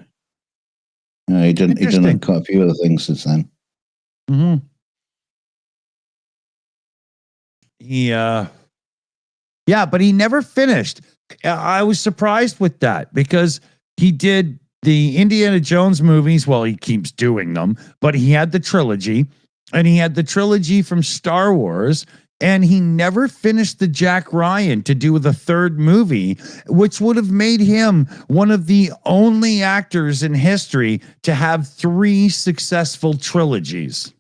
No, he done quite a few other things since then. Mm-hmm. But he never finished. I was surprised with that because he did the Indiana Jones movies. Well, he keeps doing them, but he had the trilogy. And he had the trilogy from Star Wars, and he never finished the Jack Ryan to do the third movie, which would have made him one of the only actors in history to have 3 successful trilogies.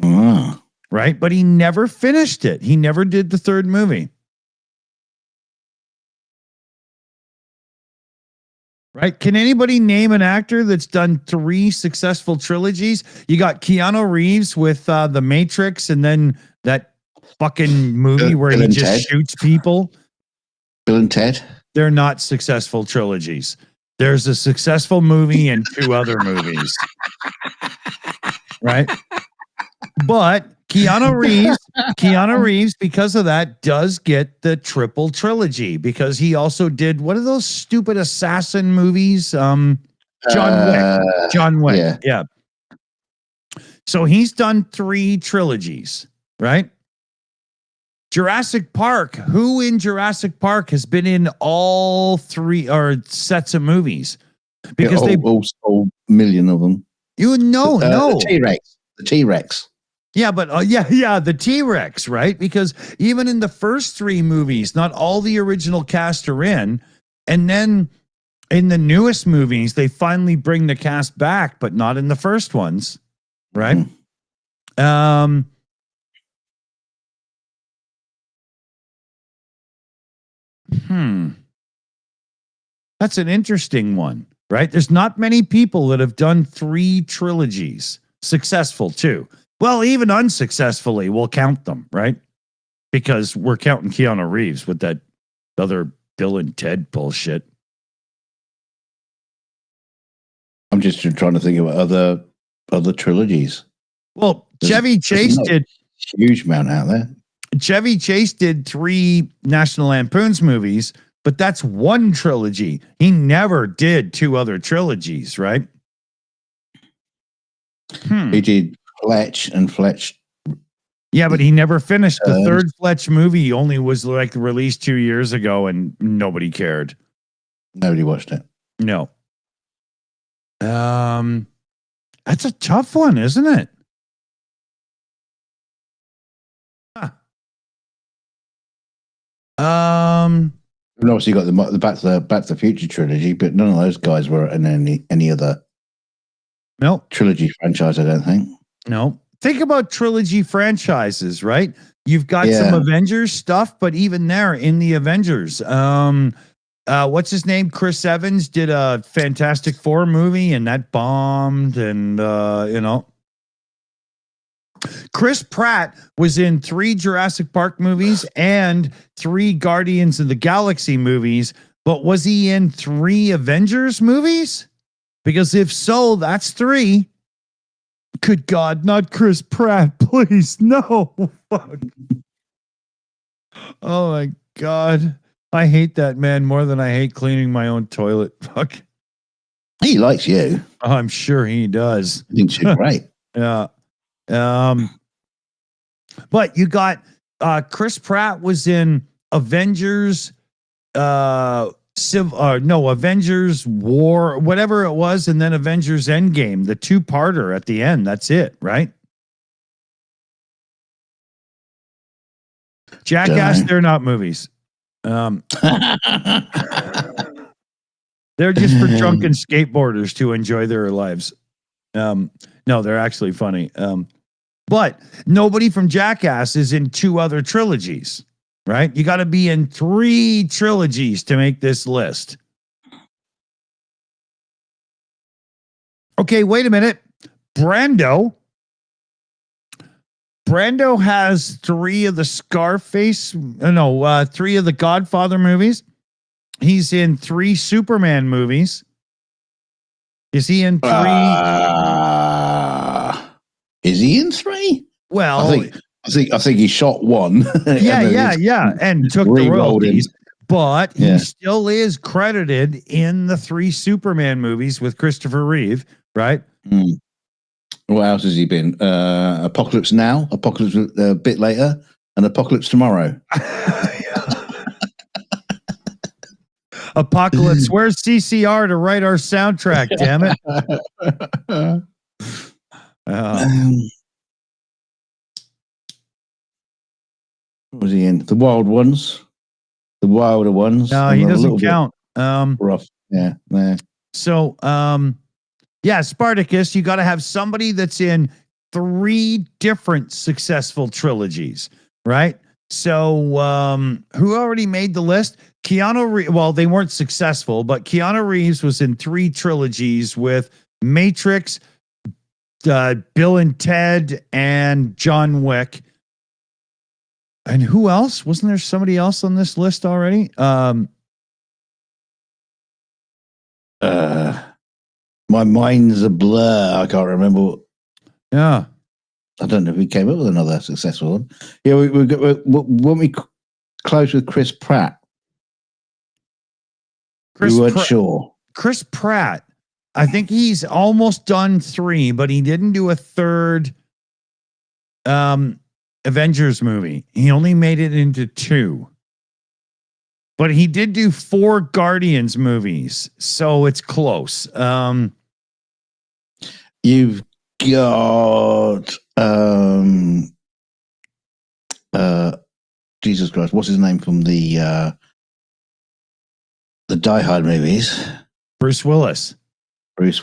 Right? But he never finished it. He never did the third movie. Right? Can anybody name an actor that's done 3 successful trilogies? You got Keanu Reeves with The Matrix, and then that fucking movie where he just shoots people. Bill and Ted. They're not successful trilogies. There's a successful movie and 2 other movies. Right? But Keanu Reeves, because of that, does get the triple trilogy because he also did, what are those stupid assassin movies? John Wick. Yeah. So he's done 3 trilogies, right? Jurassic Park. Who in Jurassic Park has been in all 3 or sets of movies? Because they all million of them. No. The T-Rex. Yeah, but the T-Rex, right? Because even in the first 3 movies, not all the original cast are in. And then in the newest movies, they finally bring the cast back, but not in the first ones, right? That's an interesting one, right? There's not many people that have done 3 trilogies, successful too. Well, even unsuccessfully, we'll count them, right? Because we're counting Keanu Reeves with that other Bill and Ted bullshit. I'm just trying to think of other trilogies. Well, Chevy Chase did a huge amount out there. Chevy Chase did 3 National Lampoon's movies, but that's 1 trilogy. He never did 2 other trilogies, right? He did Fletch and Fletch. Yeah, but he never finished. The third Fletch movie only was like released 2 years ago and nobody cared. Nobody watched it. No. That's a tough one, isn't it? Huh. And obviously you got the Back to the Future trilogy, but none of those guys were in any other trilogy franchise, I don't think. No. Think about trilogy franchises, right? You've got some Avengers stuff, but even there in the Avengers, what's his name? Chris Evans did a Fantastic Four movie and that bombed. And, Chris Pratt was in 3 Jurassic Park movies and 3 Guardians of the Galaxy movies, but was he in 3 Avengers movies? Because if so, that's 3. Good God, not Chris Pratt, please. No. Fuck. Oh my God. I hate that man more than I hate cleaning my own toilet. Fuck. He likes you. Oh, I'm sure he does. I think you're great. Yeah. But you got Chris Pratt was in Avengers Avengers War, whatever it was, and then Avengers Endgame, the 2-parter at the end. That's it, right? Jackass, they're not movies. They're just for drunken skateboarders to enjoy their lives. No, they're actually funny. But nobody from Jackass is in 2 other trilogies, right? You got to be in 3 trilogies to make this list. Okay, wait a minute. Brando has 3 of the Scarface, 3 of the Godfather movies. He's in 3 Superman movies. Is he in 3? Is he in 3? Well, I think he shot 1. Yeah, and took the royalties. But Yeah. he still is credited in the 3 Superman movies with Christopher Reeve, right? Mm. What else has he been? Apocalypse Now, Apocalypse a bit later, and Apocalypse Tomorrow. Apocalypse. Where's CCR to write our soundtrack? Damn it! What was he in? The Wild Ones, the Wilder Ones. No, he doesn't count. Rough. Yeah. Nah. So, Spartacus. You got to have somebody that's in 3 different successful trilogies, right? So, who already made the list? Keanu Reeves. Well, they weren't successful, but Keanu Reeves was in 3 trilogies with Matrix, Bill and Ted, and John Wick. And who else? Wasn't there somebody else on this list already? My mind's a blur. I can't remember. Yeah. I don't know if we came up with another successful one. Yeah, weren't we close with Chris Pratt? We weren't sure. Chris Pratt. I think he's almost done 3, but he didn't do a 3rd Avengers movie. He only made it into 2. But he did do 4 Guardians movies, so it's close. You've got Jesus Christ, what's his name from the Die Hard movies? Bruce Willis, but has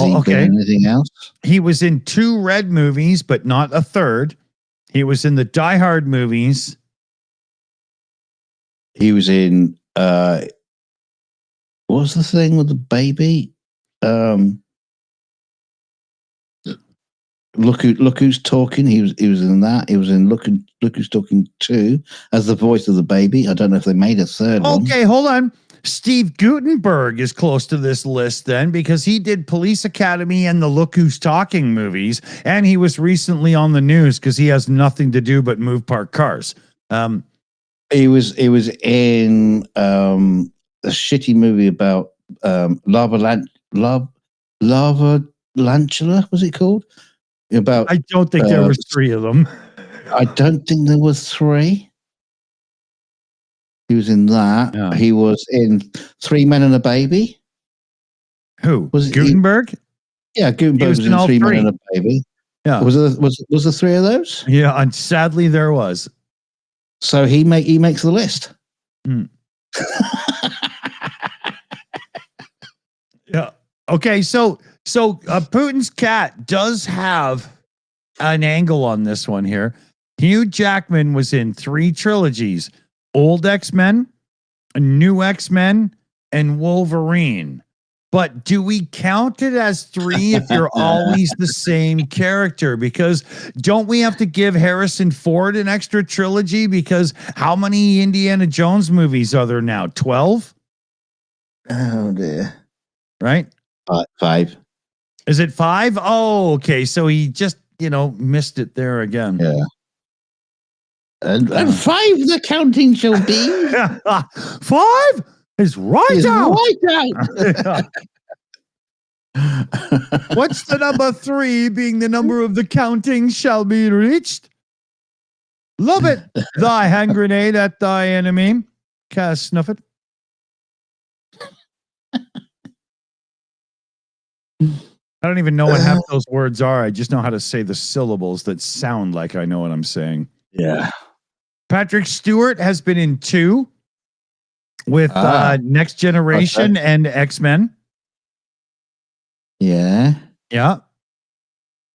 he okay. been in anything else? He was in 2 Red movies, but not a 3rd. He was in the Die Hard movies. He was in what was the thing with the baby? Look Who's Talking. He was in that. He was in Look Who's Talking 2 as the voice of the baby. I don't know if they made a 3rd one. Okay, hold on. Steve Guttenberg is close to this list then because he did Police Academy and the Look Who's Talking movies, and he was recently on the news because he has nothing to do but move parked cars. He was in a shitty movie about lava lantula, was it called? About I don't think there was 3 of them. I don't think there was 3. He was in that. Yeah. He was in 3 Men and a Baby. Who? Was Gutenberg? Gutenberg was in all 3 3. Men and a Baby. Yeah. Was there 3 of those? Yeah, and sadly there was. So he makes the list. Mm. Yeah. Okay, so Putin's cat does have an angle on this one here. Hugh Jackman was in 3 trilogies: Old X-Men, New X-Men, and Wolverine. But do we count it as 3 if you're always the same character? Because don't we have to give Harrison Ford an extra trilogy? Because how many Indiana Jones movies are there now? 12? Oh dear. Right? 5. Is it 5? Oh, okay. So he just, missed it there again. Yeah. And 5 the counting shall be. 5 is right out. What's the number 3 being the number of the counting shall be reached? Love it. Thy hand grenade at thy enemy. Cast snuff it. I don't even know what half those words are. I just know how to say the syllables that sound like I know what I'm saying. Yeah. Patrick Stewart has been in 2 with Next Generation and X-Men. Yeah. Yeah.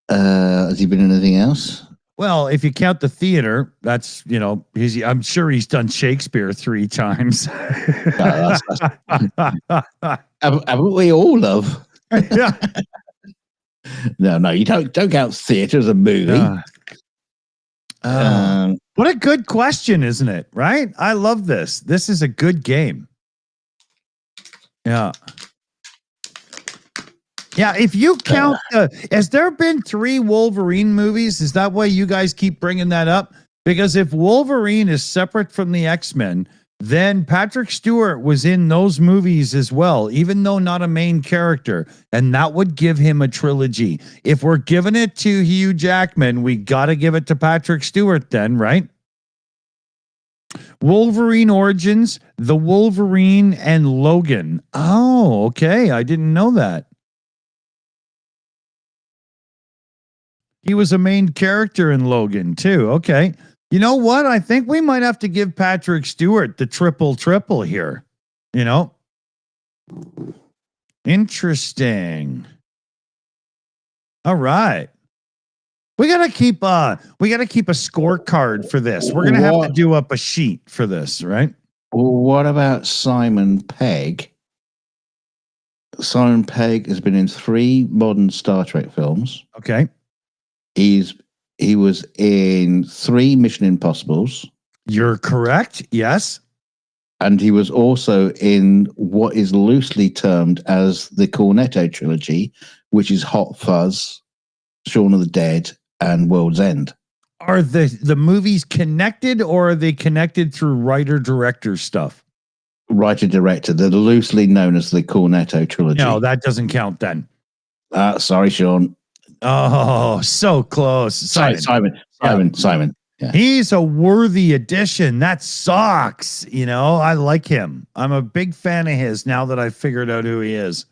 Has he been in anything else? Well, if you count the theater, that's, I'm sure he's done Shakespeare 3 times. Haven't we all, love? Yeah. No, you don't count theater as a movie. What a good question, isn't it? Right? I love this. This is a good game. Yeah. Yeah, if you count, has there been 3 Wolverine movies? Is that why you guys keep bringing that up? Because if Wolverine is separate from the X-Men, then Patrick Stewart was in those movies as well, even though not a main character. And that would give him a trilogy. If we're giving it to Hugh Jackman, we got to give it to Patrick Stewart then, right? Wolverine Origins, The Wolverine, and Logan. Oh, okay. I didn't know that. He was a main character in Logan, too. Okay. You know what? I think we might have to give Patrick Stewart the triple here. Interesting. All right. We gotta keep a scorecard for this. We're gonna have to do up a sheet for this, right? Well, what about Simon Pegg? Simon Pegg has been in 3 modern Star Trek films. Okay. He was in 3 Mission Impossibles. You're correct. Yes. And he was also in what is loosely termed as the Cornetto trilogy, which is Hot Fuzz, Shaun of the Dead, and World's End. Are the movies connected, or are they connected through writer-director stuff? Writer-director. They're loosely known as the Cornetto trilogy. No, that doesn't count then. Sorry, Sean. Oh, so close. Simon. Yeah. He's a worthy addition. That sucks. I like him. I'm a big fan of his now that I've figured out who he is.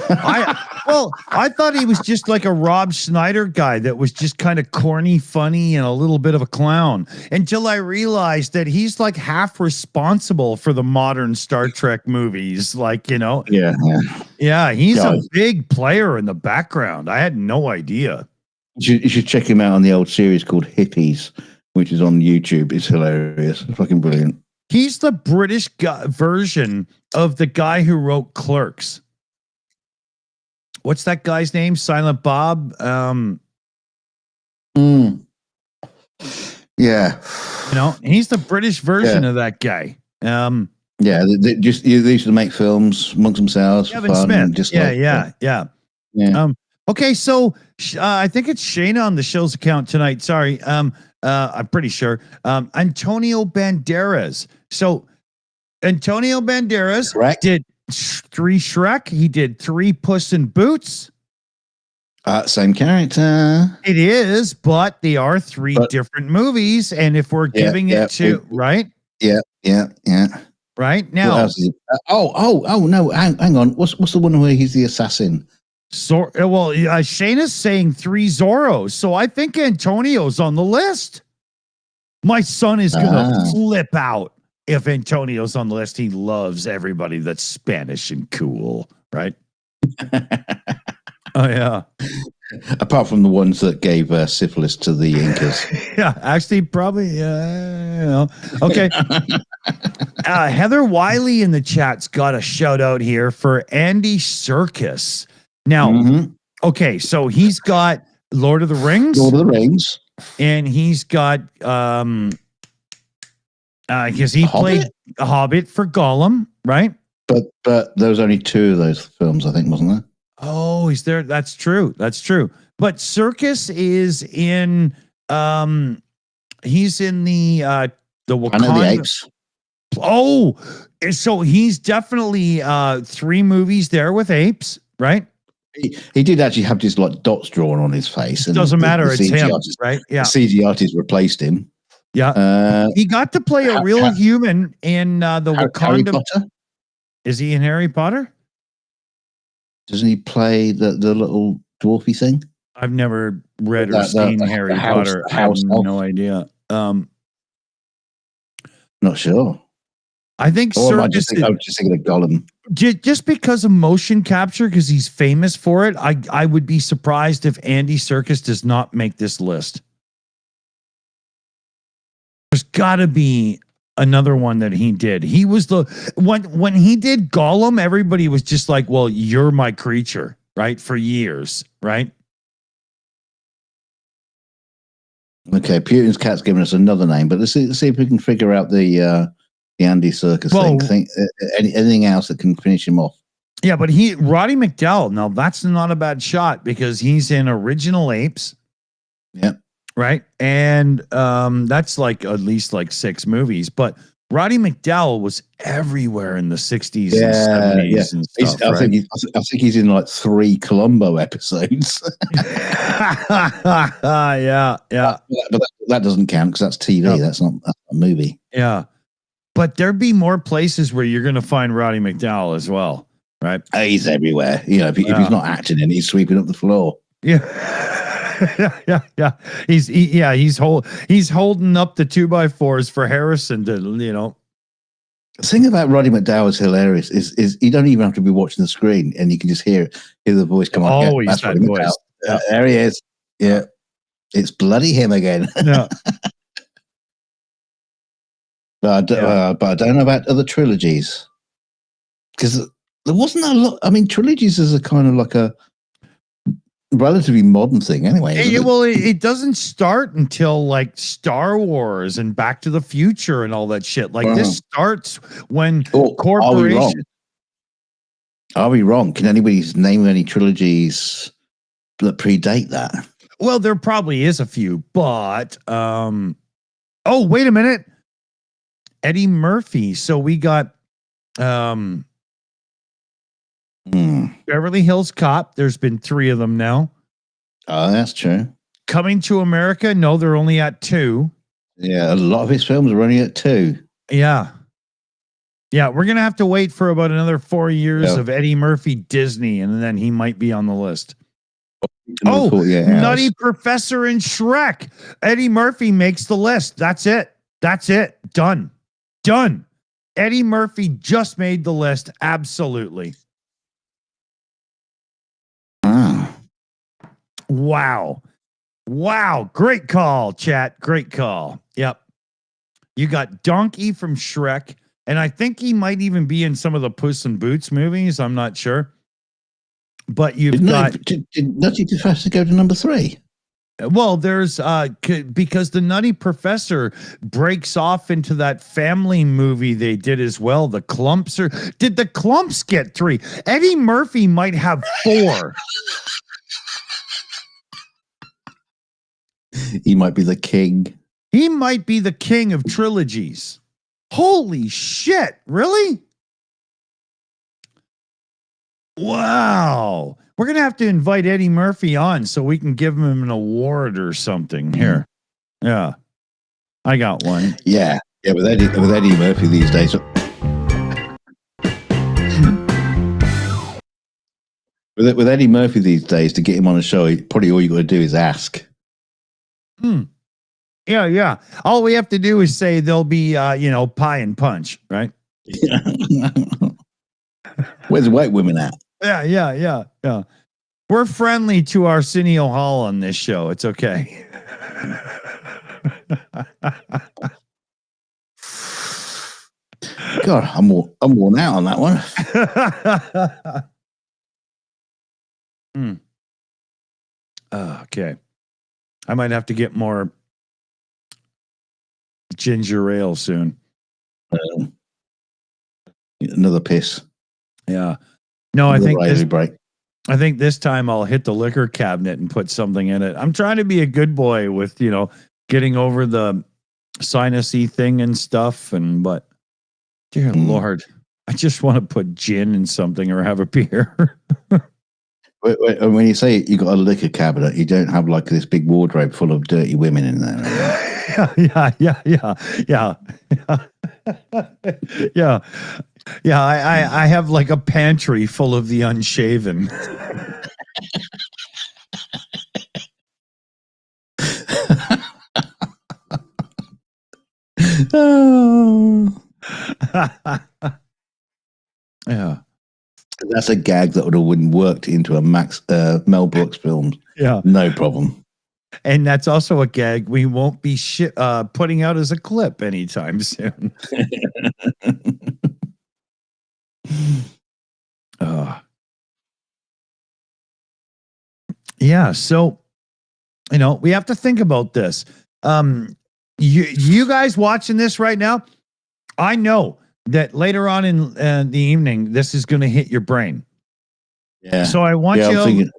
I thought he was just like a Rob Schneider guy that was just kind of corny, funny, and a little bit of a clown, until I realized that he's like half responsible for the modern Star Trek movies. Yeah, he's a big player in the background. I had no idea. You should check him out on the old series called Hippies, which is on YouTube. It's hilarious. It's fucking brilliant. He's the British version of the guy who wrote Clerks. What's that guy's name? Silent Bob? Yeah. He's the British version of that guy. Yeah, they used to make films amongst themselves. Kevin Smith. Yeah. Okay, so I think it's Shayna on TheShills account tonight. Sorry. I'm pretty sure. Antonio Banderas. So Antonio Banderas did 3 Shrek. He did 3 Puss in Boots. Same character. It is, but they are 3 different movies. And if we're giving it to, right? Yeah. Right now. No, hang on. What's the one where he's the assassin? Shayna's saying 3 Zorros, so I think Antonio's on the list. My son is gonna flip out if Antonio's on the list. He loves everybody that's Spanish and cool, right? Oh yeah. Apart from the ones that gave syphilis to the Incas. Yeah, actually, probably. Okay. Heather Wiley in the chat's got a shout out here for Andy Serkis. Now, okay, so he's got Lord of the Rings, and he's got because he played a Hobbit for Gollum, right? But there was only 2 of those films, I think, wasn't there? Oh, he's there. That's true. But Serkis is in he's in the Wakanda. I know the Apes. Oh, so he's definitely 3 movies there with apes, right? He did actually have just like dots drawn on his face. It doesn't matter. It's him, right? Yeah. The CG artist replaced him. Yeah. He got to play a real human in the Wakanda. Harry Potter? Is he in Harry Potter? Doesn't he play the little dwarfy thing? I've never read or seen Harry Potter. I have no idea. Not sure. I think I was just thinking of Gollum. Just because of motion capture, because he's famous for it, I would be surprised if Andy Serkis does not make this list. There's got to be another one that he did. He was when he did Gollum, everybody was just like, well, you're my creature, right? For years, right? Okay, Putin's cat's given us another name, but let's see if we can figure out the Andy Serkis thing. Anything else that can finish him off? Yeah, but Roddy McDowall. Now that's not a bad shot because he's in Original Apes. Yep. Right, and that's like at least like 6 movies. But Roddy McDowall was everywhere in the 60s and 70s and stuff. I think he's in like 3 Columbo episodes. yeah. But that doesn't count because that's TV. No. That's not a movie. Yeah. But there'd be more places where you're going to find Roddy McDowall as well, right? He's everywhere. You know, if he's not acting and he's sweeping up the floor. Yeah. yeah. He's holding up the 2x4s for Harrison to, you know. The thing about Roddy McDowall is hilarious is you don't even have to be watching the screen and you can just hear the voice come on. Always that's that voice. Yeah. There he is. Yeah. It's bloody him again. Yeah. But I don't know about other trilogies because there wasn't a lot. I mean, trilogies is a kind of like a relatively modern thing, anyway. It doesn't start until like Star Wars and Back to the Future and all that shit. Like this starts when corporations. Are we wrong? Can anybody name any trilogies that predate that? Well, there probably is a few, but oh, wait a minute. Eddie Murphy. So we got Beverly Hills Cop. There's been 3 of them now. Oh, that's true. Coming to America. No, they're only at 2. Yeah, a lot of his films are only at 2. Yeah. Yeah, we're going to have to wait for about another 4 years of Eddie Murphy Disney, and then he might be on the list. Nutty Professor and Shrek. Eddie Murphy makes the list. That's it. Done. Eddie Murphy just made the list. Absolutely. Wow. Great call, chat. Great call. Yep. You got Donkey from Shrek, and I think he might even be in some of the Puss in Boots movies. I'm not sure. But you've got... Did Nutty Professor go to number 3? Well, there's because the Nutty Professor breaks off into that family movie they did as well. The Clumps did the Clumps get 3? Eddie Murphy might have 4. He might be the king. He might be the king of trilogies. Holy shit! Really? Wow. We're going to have to invite Eddie Murphy on so we can give him an award or something here. Yeah. I got one. Yeah. Yeah, with Eddie Murphy these days. With Eddie Murphy these days, to get him on a show, probably all you got to do is ask. Yeah. All we have to do is say there'll be, pie and punch, right? Where's the white women at? Yeah. We're friendly to Arsenio Hall on this show. It's okay. God, I'm worn out on that one. Okay. I might have to get more ginger ale soon. Another piss. Yeah. No, I think I think this time I'll hit the liquor cabinet and put something in it. I'm trying to be a good boy with, getting over the sinusy thing and stuff. But dear Lord, I just want to put gin in something or have a beer. Wait, when you say you got a liquor cabinet, you don't have like this big wardrobe full of dirty women in there. Right? Yeah. Yeah, I have like a pantry full of the unshaven. Oh. Yeah. That's a gag that would have wouldn't worked into a Mel Brooks film. Yeah. No problem. And that's also a gag we won't be putting out as a clip anytime soon. Yeah, so we have to think about this. You guys watching this right now, I know that later on in the evening, this is going to hit your brain. Yeah. So I want you.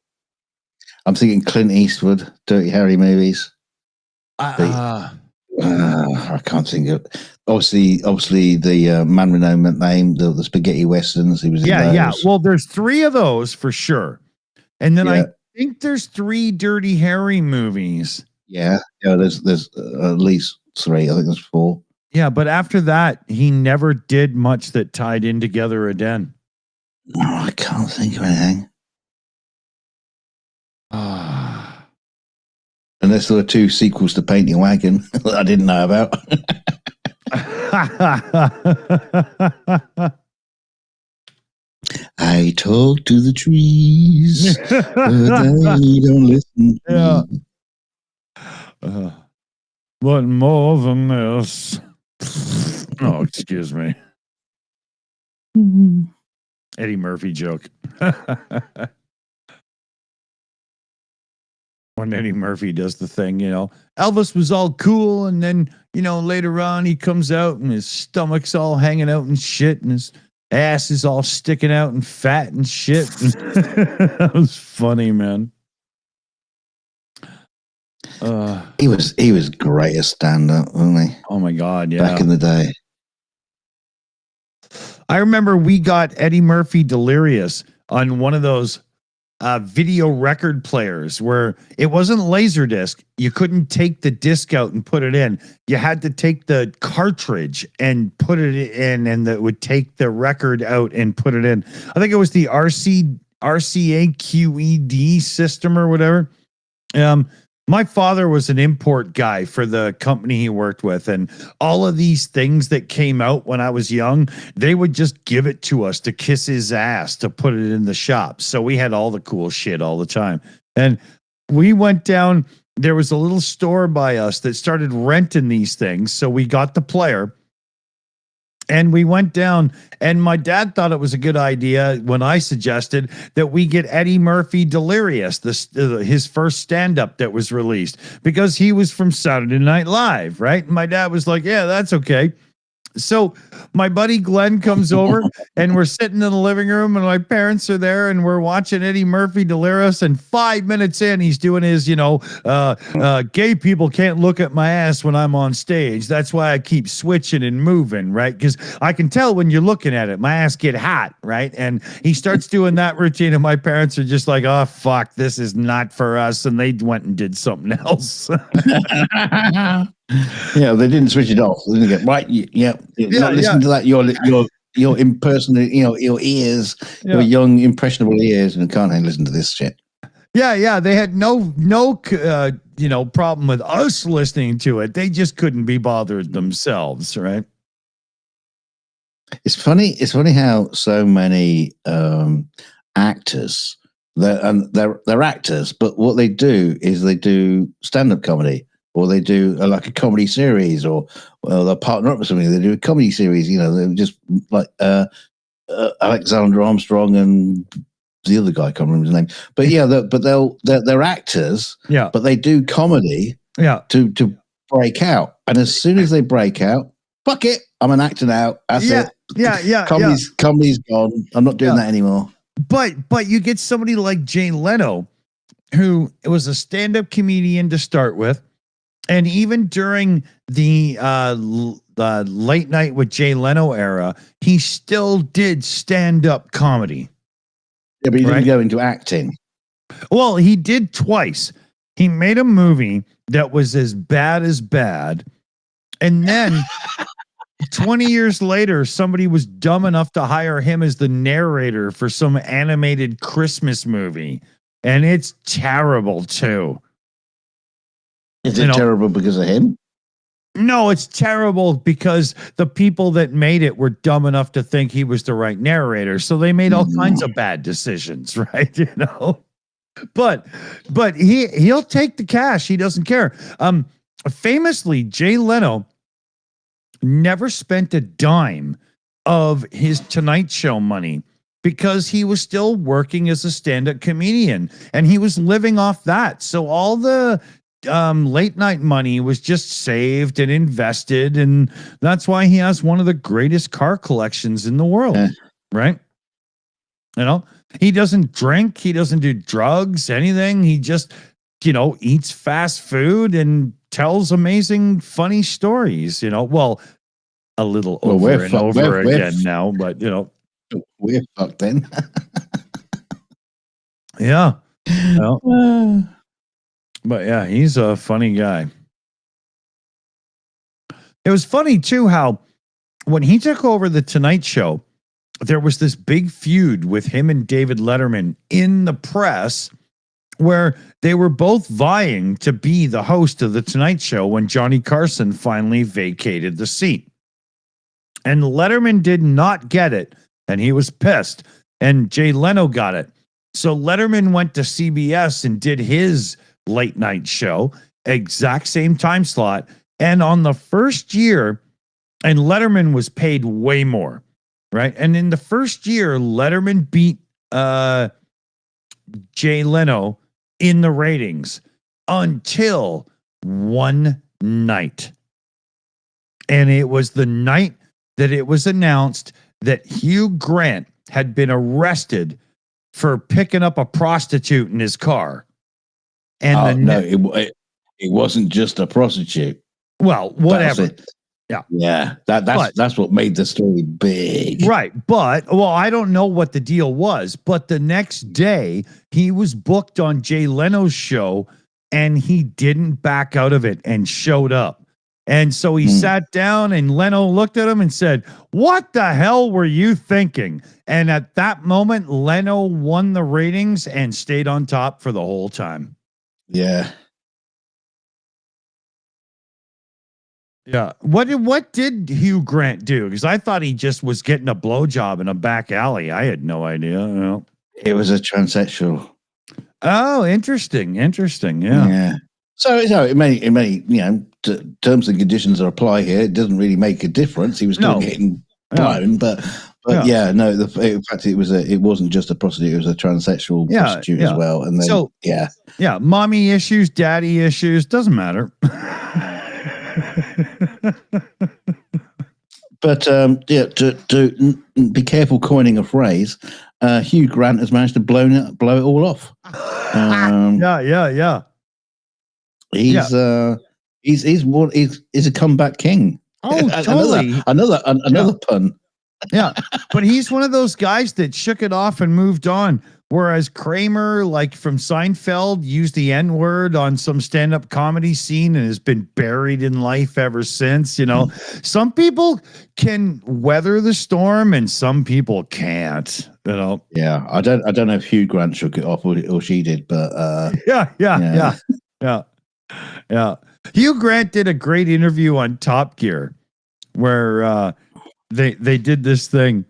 I'm thinking Clint Eastwood, Dirty Harry movies. I can't think of. Obviously, the Man with No Name, the spaghetti westerns. He was in those. Yeah. Well, there's 3 of those for sure, and then I think there's 3 Dirty Harry movies. Yeah. There's at least 3. I think there's 4. Yeah, but after that, he never did much that tied in together again. No, I can't think of anything. Unless there were 2 sequels to Paint Your Wagon that I didn't know about. I talk to the trees, but they don't listen to me. What more than this? Oh, excuse me. Eddie Murphy joke. When Eddie Murphy does the thing, Elvis was all cool, and then, later on he comes out and his stomach's all hanging out and shit, and his ass is all sticking out and fat and shit. That was funny, man. He was great as stand-up, wasn't he? Oh my God, yeah. Back in the day. I remember we got Eddie Murphy delirious on one of those video record players where it wasn't Laserdisc. You couldn't take the disc out and put it in. You had to take the cartridge and put it in, and that would take the record out and put it in. I think it was the RCA QED system or whatever. My father was an import guy for the company he worked with, and all of these things that came out when I was young, they would just give it to us to kiss his ass to put it in the shop. So we had all the cool shit all the time. And we went down, there was a little store by us that started renting these things. So we got the player. And we went down, and my dad thought it was a good idea when I suggested that we get Eddie Murphy delirious, his first stand-up that was released, because he was from Saturday Night Live, right? And my dad was like, yeah, that's okay. So my buddy Glenn comes over, and we're sitting in the living room, and my parents are there, and we're watching Eddie Murphy delirious. And 5 minutes in, he's doing his, gay people can't look at my ass when I'm on stage. That's why I keep switching and moving, right? Because I can tell when you're looking at it, my ass get hot, right? And he starts doing that routine, and my parents are just like, oh, fuck, this is not for us. And they went and did something else. Yeah, they didn't switch it off. They didn't get right. Not listen to that. Your impersonal, your ears, your young impressionable ears, and can't listen to this shit. Yeah. They had no problem with us listening to it. They just couldn't be bothered themselves, right? It's funny how so many actors, they're actors, but what they do is they do stand-up comedy. Or they do like a comedy series, or they'll partner up with something. They do a comedy series, they're just like Alexander Armstrong and the other guy, I can't remember his name. But yeah, they're actors. Yeah, but they do comedy. Yeah, to break out, and as soon as they break out, fuck it, I'm an actor now. That's it. Yeah. Comedy's gone. I'm not doing that anymore. But you get somebody like Jay Leno, who was a stand-up comedian to start with. And even during the late night with Jay Leno era, he still did stand-up comedy. Yeah, but he didn't go into acting. Well, he did twice. He made a movie that was as bad as bad. And then 20 years later, somebody was dumb enough to hire him as the narrator for some animated Christmas movie. And it's terrible, too. Is it terrible because of him? No, it's terrible because the people that made it were dumb enough to think he was the right narrator. So they made all kinds of bad decisions, right? You know? But he'll take the cash. He doesn't care. Famously, Jay Leno never spent a dime of his Tonight Show money because he was still working as a stand-up comedian and he was living off that. So all the late night money was just saved and invested, and that's why he has one of the greatest car collections in the world, right? You know, he doesn't drink, he doesn't do drugs, anything. He just, you know, eats fast food and tells amazing, funny stories. You know, well, a little over and over again now, but you know, we're fucked then. Yeah. Well, but yeah, he's a funny guy. It was funny too how when he took over the Tonight Show, there was this big feud with him and David Letterman in the press where they were both vying to be the host of the Tonight Show when Johnny Carson finally vacated the seat. And Letterman did not get it, and he was pissed, and Jay Leno got it. So Letterman went to CBS and did his late night show, exact same time slot. And on the first year, and Letterman was paid way more, right? And in the first year, Letterman beat Jay Leno in the ratings until one night. And it was the night that it was announced that Hugh Grant had been arrested for picking up a prostitute in his car. And it wasn't just a prostitute. Well, whatever. Yeah. That's what made the story big. Right. But, well, I don't know what the deal was, but the next day he was booked on Jay Leno's show and he didn't back out of it and showed up. And so he sat down and Leno looked at him and said, "What the hell were you thinking?" And at that moment, Leno won the ratings and stayed on top for the whole time. Yeah. Yeah. What did Hugh Grant do? Because I thought he just was getting a blowjob in a back alley. I had no idea. You know. It was a transsexual. Oh, interesting. Yeah. Yeah. So it may, you know, terms and conditions are apply here. It doesn't really make a difference. He was still getting blown, but yeah, no. In fact, it wasn't just a prostitute; it was a transsexual prostitute as well. And then, mommy issues, daddy issues, doesn't matter. But to be careful coining a phrase. Hugh Grant has managed to blow it all off. Yeah. He's a comeback king. Oh, totally. Another pun. Yeah, but he's one of those guys that shook it off and moved on. Whereas Kramer, like from Seinfeld, used the N-word on some stand-up comedy scene and has been buried in life ever since. You know, some people can weather the storm and some people can't. You know. Yeah, I don't know if Hugh Grant shook it off or she did, but Yeah. Hugh Grant did a great interview on Top Gear where they did this thing.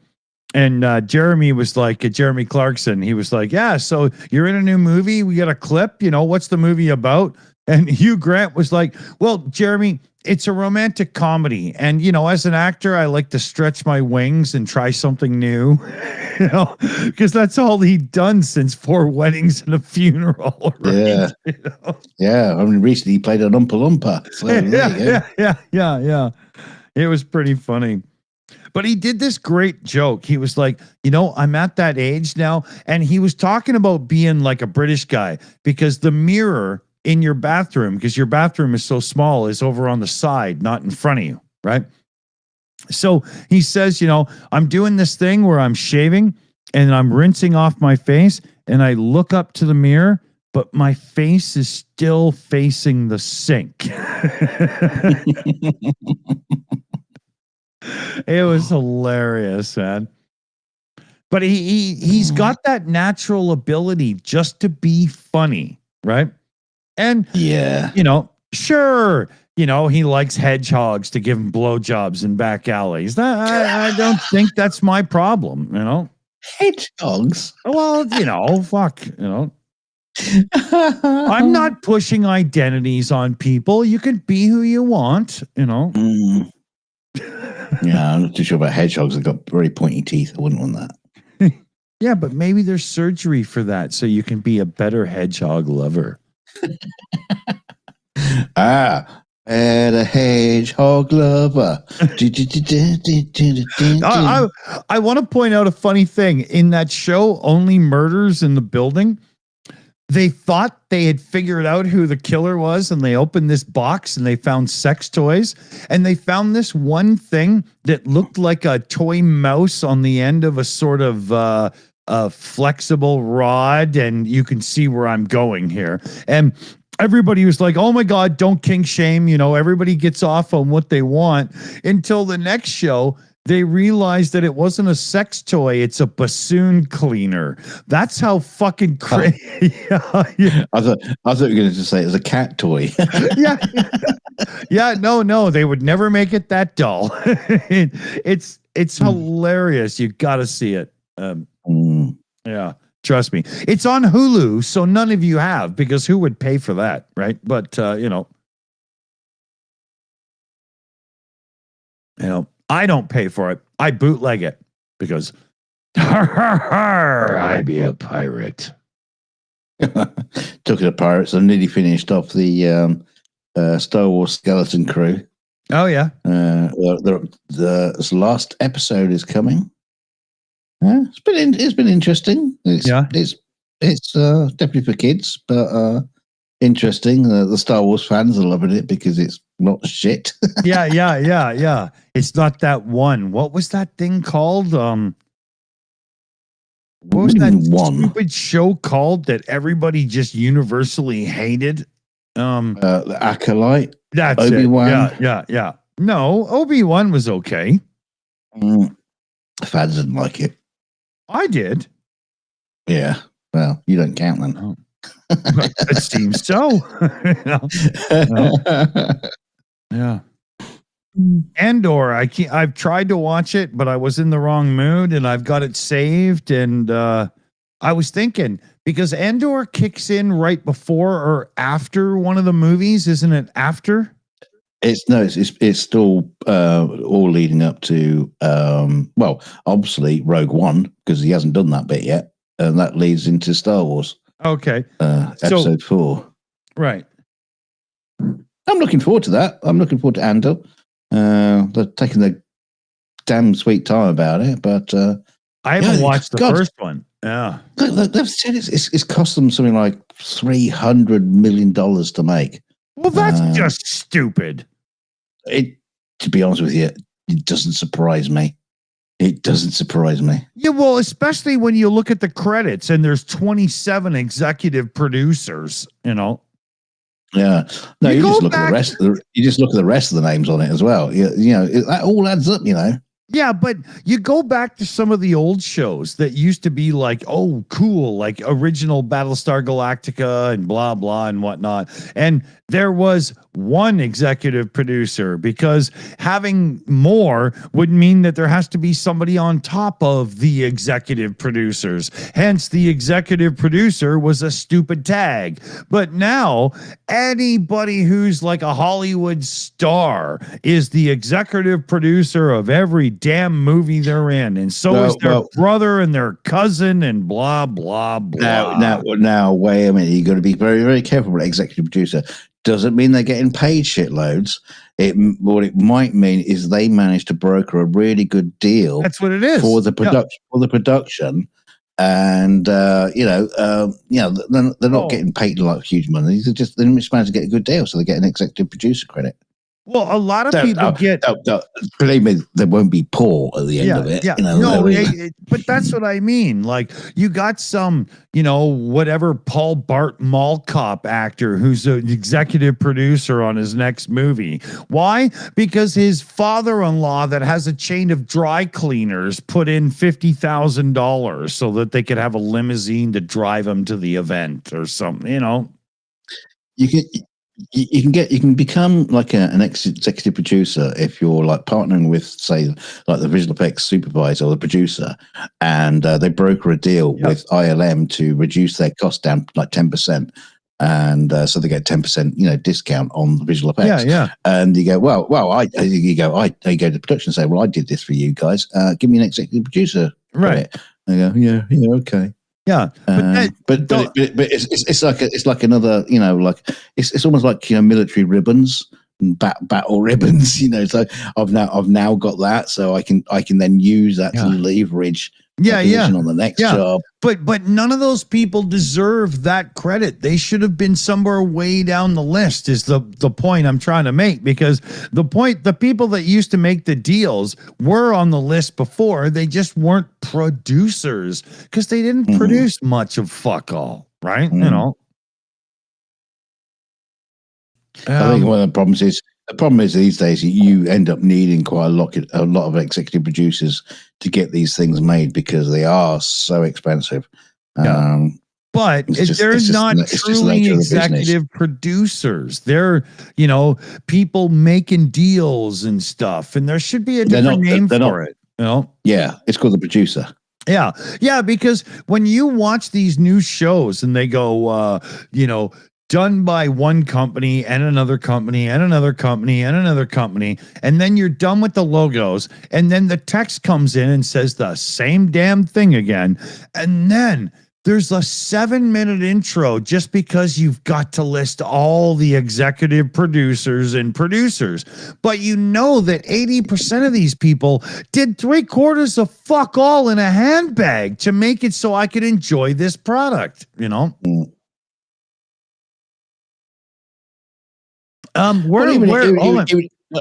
And Jeremy was like, Jeremy Clarkson, he was like, yeah, so you're in a new movie. We got a clip. You know, what's the movie about? And Hugh Grant was like, well, Jeremy, it's a romantic comedy. And, you know, as an actor, I like to stretch my wings and try something new, you know, because that's all he'd done since 4 weddings and a funeral. Right? Yeah. You know? Yeah. I mean, recently he played an Oompa Loompa. So Yeah. It was pretty funny. But he did this great joke. He was like, you know, I'm at that age now. And he was talking about being like a British guy because the mirror in your bathroom, because your bathroom is so small, is over on the side, not in front of you, right? So he says, you know, I'm doing this thing where I'm shaving and I'm rinsing off my face and I look up to the mirror, but my face is still facing the sink. It was hilarious, man. But he's got that natural ability just to be funny, right? And Yeah. Sure, he likes hedgehogs to give him blowjobs in back alleys. I don't think that's my problem, Hedgehogs. Well, fuck, I'm not pushing identities on people. You can be who you want, Mm. Yeah, I'm not too sure about hedgehogs. They've got very pointy teeth. I wouldn't want that. Yeah, but maybe there's surgery for that so you can be a better hedgehog lover. And a hedgehog lover. I want to point out a funny thing. In that show, Only Murders in the Building, they thought they had figured out who the killer was, and they opened this box and they found sex toys, and they found this one thing that looked like a toy mouse on the end of a sort of a flexible rod, and you can see where I'm going here. And everybody was like, oh my God, don't kink shame. Everybody gets off on what they want, until the next show, they realized that it wasn't a sex toy. It's a bassoon cleaner. That's how fucking crazy. Yeah. I thought you were going to say it was a cat toy. Yeah. No. They would never make it that dull. It's hilarious. You got to see it. Yeah. Trust me. It's on Hulu, so none of you have, because who would pay for that, right? But, I don't pay for it. I bootleg it because I be a pirate. Talking of pirates, I nearly finished off the Star Wars Skeleton Crew. Oh, yeah. The last episode is coming. It's been interesting. It's definitely for kids, but interesting. The Star Wars fans are loving it because it's not shit. Yeah. It's not that one. What was that thing called? What was that stupid show called that everybody just universally hated? The Acolyte. That's Obi-Wan. It. Yeah. No, Obi-Wan was okay. Fans didn't like it. I did. Yeah. Well, you don't count then. Oh. It seems so. Yeah. Andor, I've tried to watch it, but I was in the wrong mood, and I've got it saved. And I was thinking, because Andor kicks in right before or after one of the movies, isn't it? After? It's still all leading up to obviously Rogue One, because he hasn't done that bit yet, and that leads into Star Wars. Okay, episode 4. Right. I'm looking forward to that. I'm looking forward to Andor. They're taking their damn sweet time about it, but I haven't watched the first one. Yeah, they've said it's cost them something like $300 million to make. Well, that's just stupid. To be honest with you, it doesn't surprise me. It doesn't surprise me. Yeah, well, especially when you look at the credits and there's 27 executive producers, Yeah. No, you just look at the rest. You just look at the rest of the names on it as well. That all adds up. Yeah, but you go back to some of the old shows that used to be like, oh, cool, like original Battlestar Galactica and blah, blah, and whatnot. And there was one executive producer, because having more would mean that there has to be somebody on top of the executive producers. Hence, the executive producer was a stupid tag. But now, anybody who's like a Hollywood star is the executive producer of every damn movie they're in. And so is their brother and their cousin and blah, blah, blah. Now, wait a minute. You've got to be very, very careful with executive producer. Doesn't mean they're getting paid shitloads. What it might mean is they managed to broker a really good deal. That's what it is for the production, and they're not getting paid like huge money. They just managed to get a good deal, so they get an executive producer credit. Well, a lot of So, people get. believe me, there won't be poor at the end of it. Yeah. You know, No, but that's what I mean. Like, you got some, whatever Paul Bart Mall Cop actor who's an executive producer on his next movie. Why? Because his father-in-law that has a chain of dry cleaners put in $50,000 so that they could have a limousine to drive him to the event or something, you can you can become like an executive producer if you're like partnering with, say, like the visual effects supervisor or the producer, and they broker a deal with ILM to reduce their cost down like 10%. And so they get 10%, discount on the visual effects. Yeah. And you go, I go to the production and say, well, I did this for you guys. Give me an executive producer credit. They go, yeah, okay. Yeah, but it's like another, it's almost like military ribbons and battle ribbons, So I've now got that, so I can then use that to leverage position on the next job. But none of those people deserve that credit. They should have been somewhere way down the list, is the point I'm trying to make, because the people that used to make the deals were on the list before. They just weren't producers because they didn't produce much of fuck all, right? I think one of the problems is these days you end up needing quite a lot of executive producers to get these things made because they are so expensive. But they're not truly executive producers. They're, people making deals and stuff, and there should be a different name for it. Yeah, it's called the producer. Yeah, because when you watch these new shows and they go, done by one company and another company and another company and another company, and then you're done with the logos, and then the text comes in and says the same damn thing again, and then there's a 7-minute intro just because you've got to list all the executive producers and producers. But you know that 80% of these people did 3/4 of fuck all in a handbag to make it so I could enjoy this product,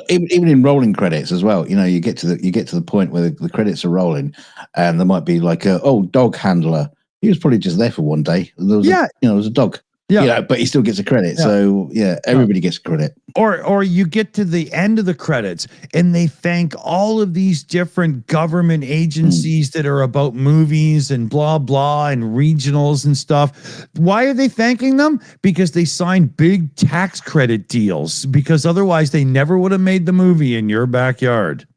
Even in rolling credits as well, you get to the point where the credits are rolling, and there might be like dog handler. He was probably just there for one day. There was it was a dog. Yeah, but he still gets a credit. Yeah. So everybody gets a credit. Or you get to the end of the credits and they thank all of these different government agencies that are about movies and blah blah and regionals and stuff. Why are they thanking them? Because they signed big tax credit deals, because otherwise they never would have made the movie in your backyard.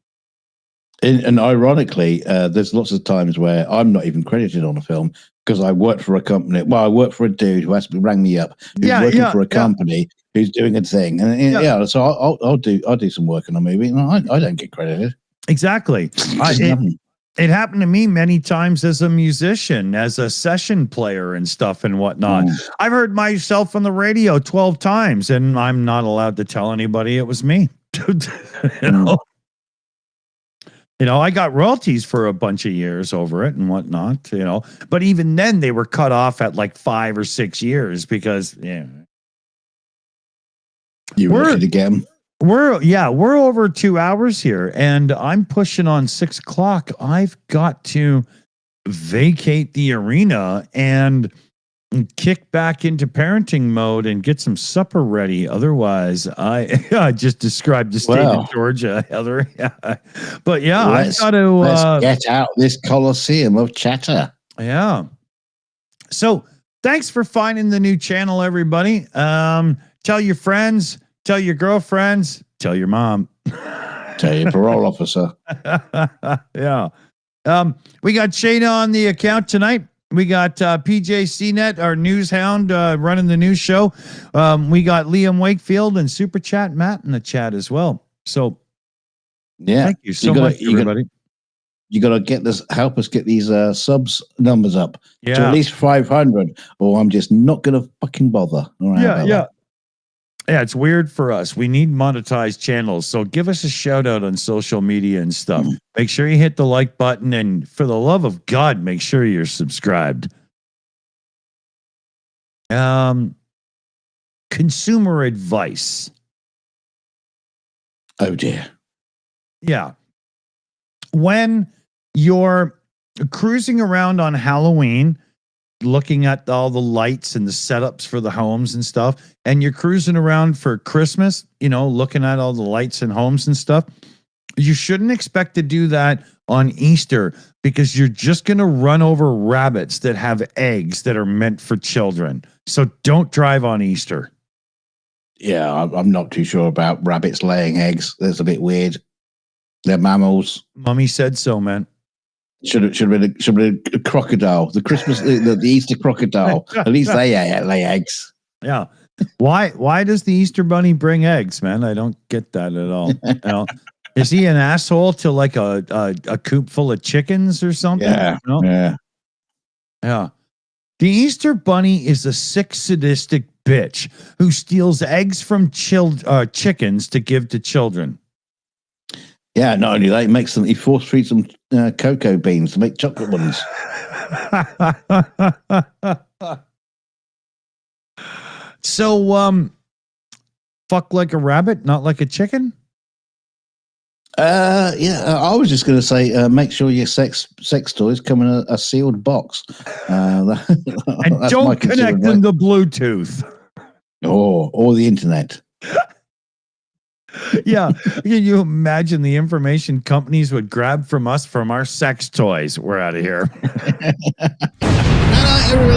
And ironically, there's lots of times where I'm not even credited on a film because I worked for a company. Well, I worked for a dude who rang me up, who's working for a company who's doing a thing, and so I'll do some work on a movie, and I don't get credited. Exactly. It happened to me many times as a musician, as a session player and stuff and whatnot. I've heard myself on the radio 12 times, and I'm not allowed to tell anybody it was me. I got royalties for a bunch of years over it and whatnot, but even then they were cut off at like 5 or 6 years because, you were again. We're over 2 hours here and I'm pushing on 6 o'clock. I've got to vacate the arena and kick back into parenting mode and get some supper ready. Otherwise, I just described the state of Georgia, Heather. But I've got to let's get out this coliseum of chatter. Yeah. So thanks for finding the new channel, everybody. Tell your friends, tell your girlfriends, tell your mom, tell your parole officer. Yeah. We got Shayna on the account tonight. We got PJ CNET, our news hound, running the news show. We got Liam Wakefield and Super Chat Matt in the chat as well. So, thank you so much, everybody. You got to get this. Help us get these subs numbers up to at least 500, or I'm just not going to fucking bother. Yeah, it's weird for us. We need monetized channels. So give us a shout out on social media and stuff. Make sure you hit the like button. And for the love of God, make sure you're subscribed. Consumer advice. Oh dear. Yeah. When you're cruising around on Halloween, looking at all the lights and the setups for the homes and stuff, and you're cruising around for Christmas, looking at all the lights and homes and stuff, you shouldn't expect to do that on Easter because you're just going to run over rabbits that have eggs that are meant for children. So don't drive on Easter. Yeah, I'm not too sure about rabbits laying eggs. That's a bit weird. They're mammals. Mummy said so, man. Should have been a crocodile. The Christmas, the Easter crocodile. At least they lay eggs. Yeah. Why does the Easter bunny bring eggs, man? I don't get that at all. Is he an asshole to like a coop full of chickens or something? Yeah. Yeah. The Easter bunny is a sick, sadistic bitch who steals eggs from chickens to give to children. Yeah, not only that, he force feeds them cocoa beans to make chocolate ones. So, fuck like a rabbit, not like a chicken? I was just going to say, make sure your sex toys come in a sealed box. And don't connect them to Bluetooth. Or the internet. Yeah. Can you imagine the information companies would grab from us from our sex toys? We're out of here. Night, everyone.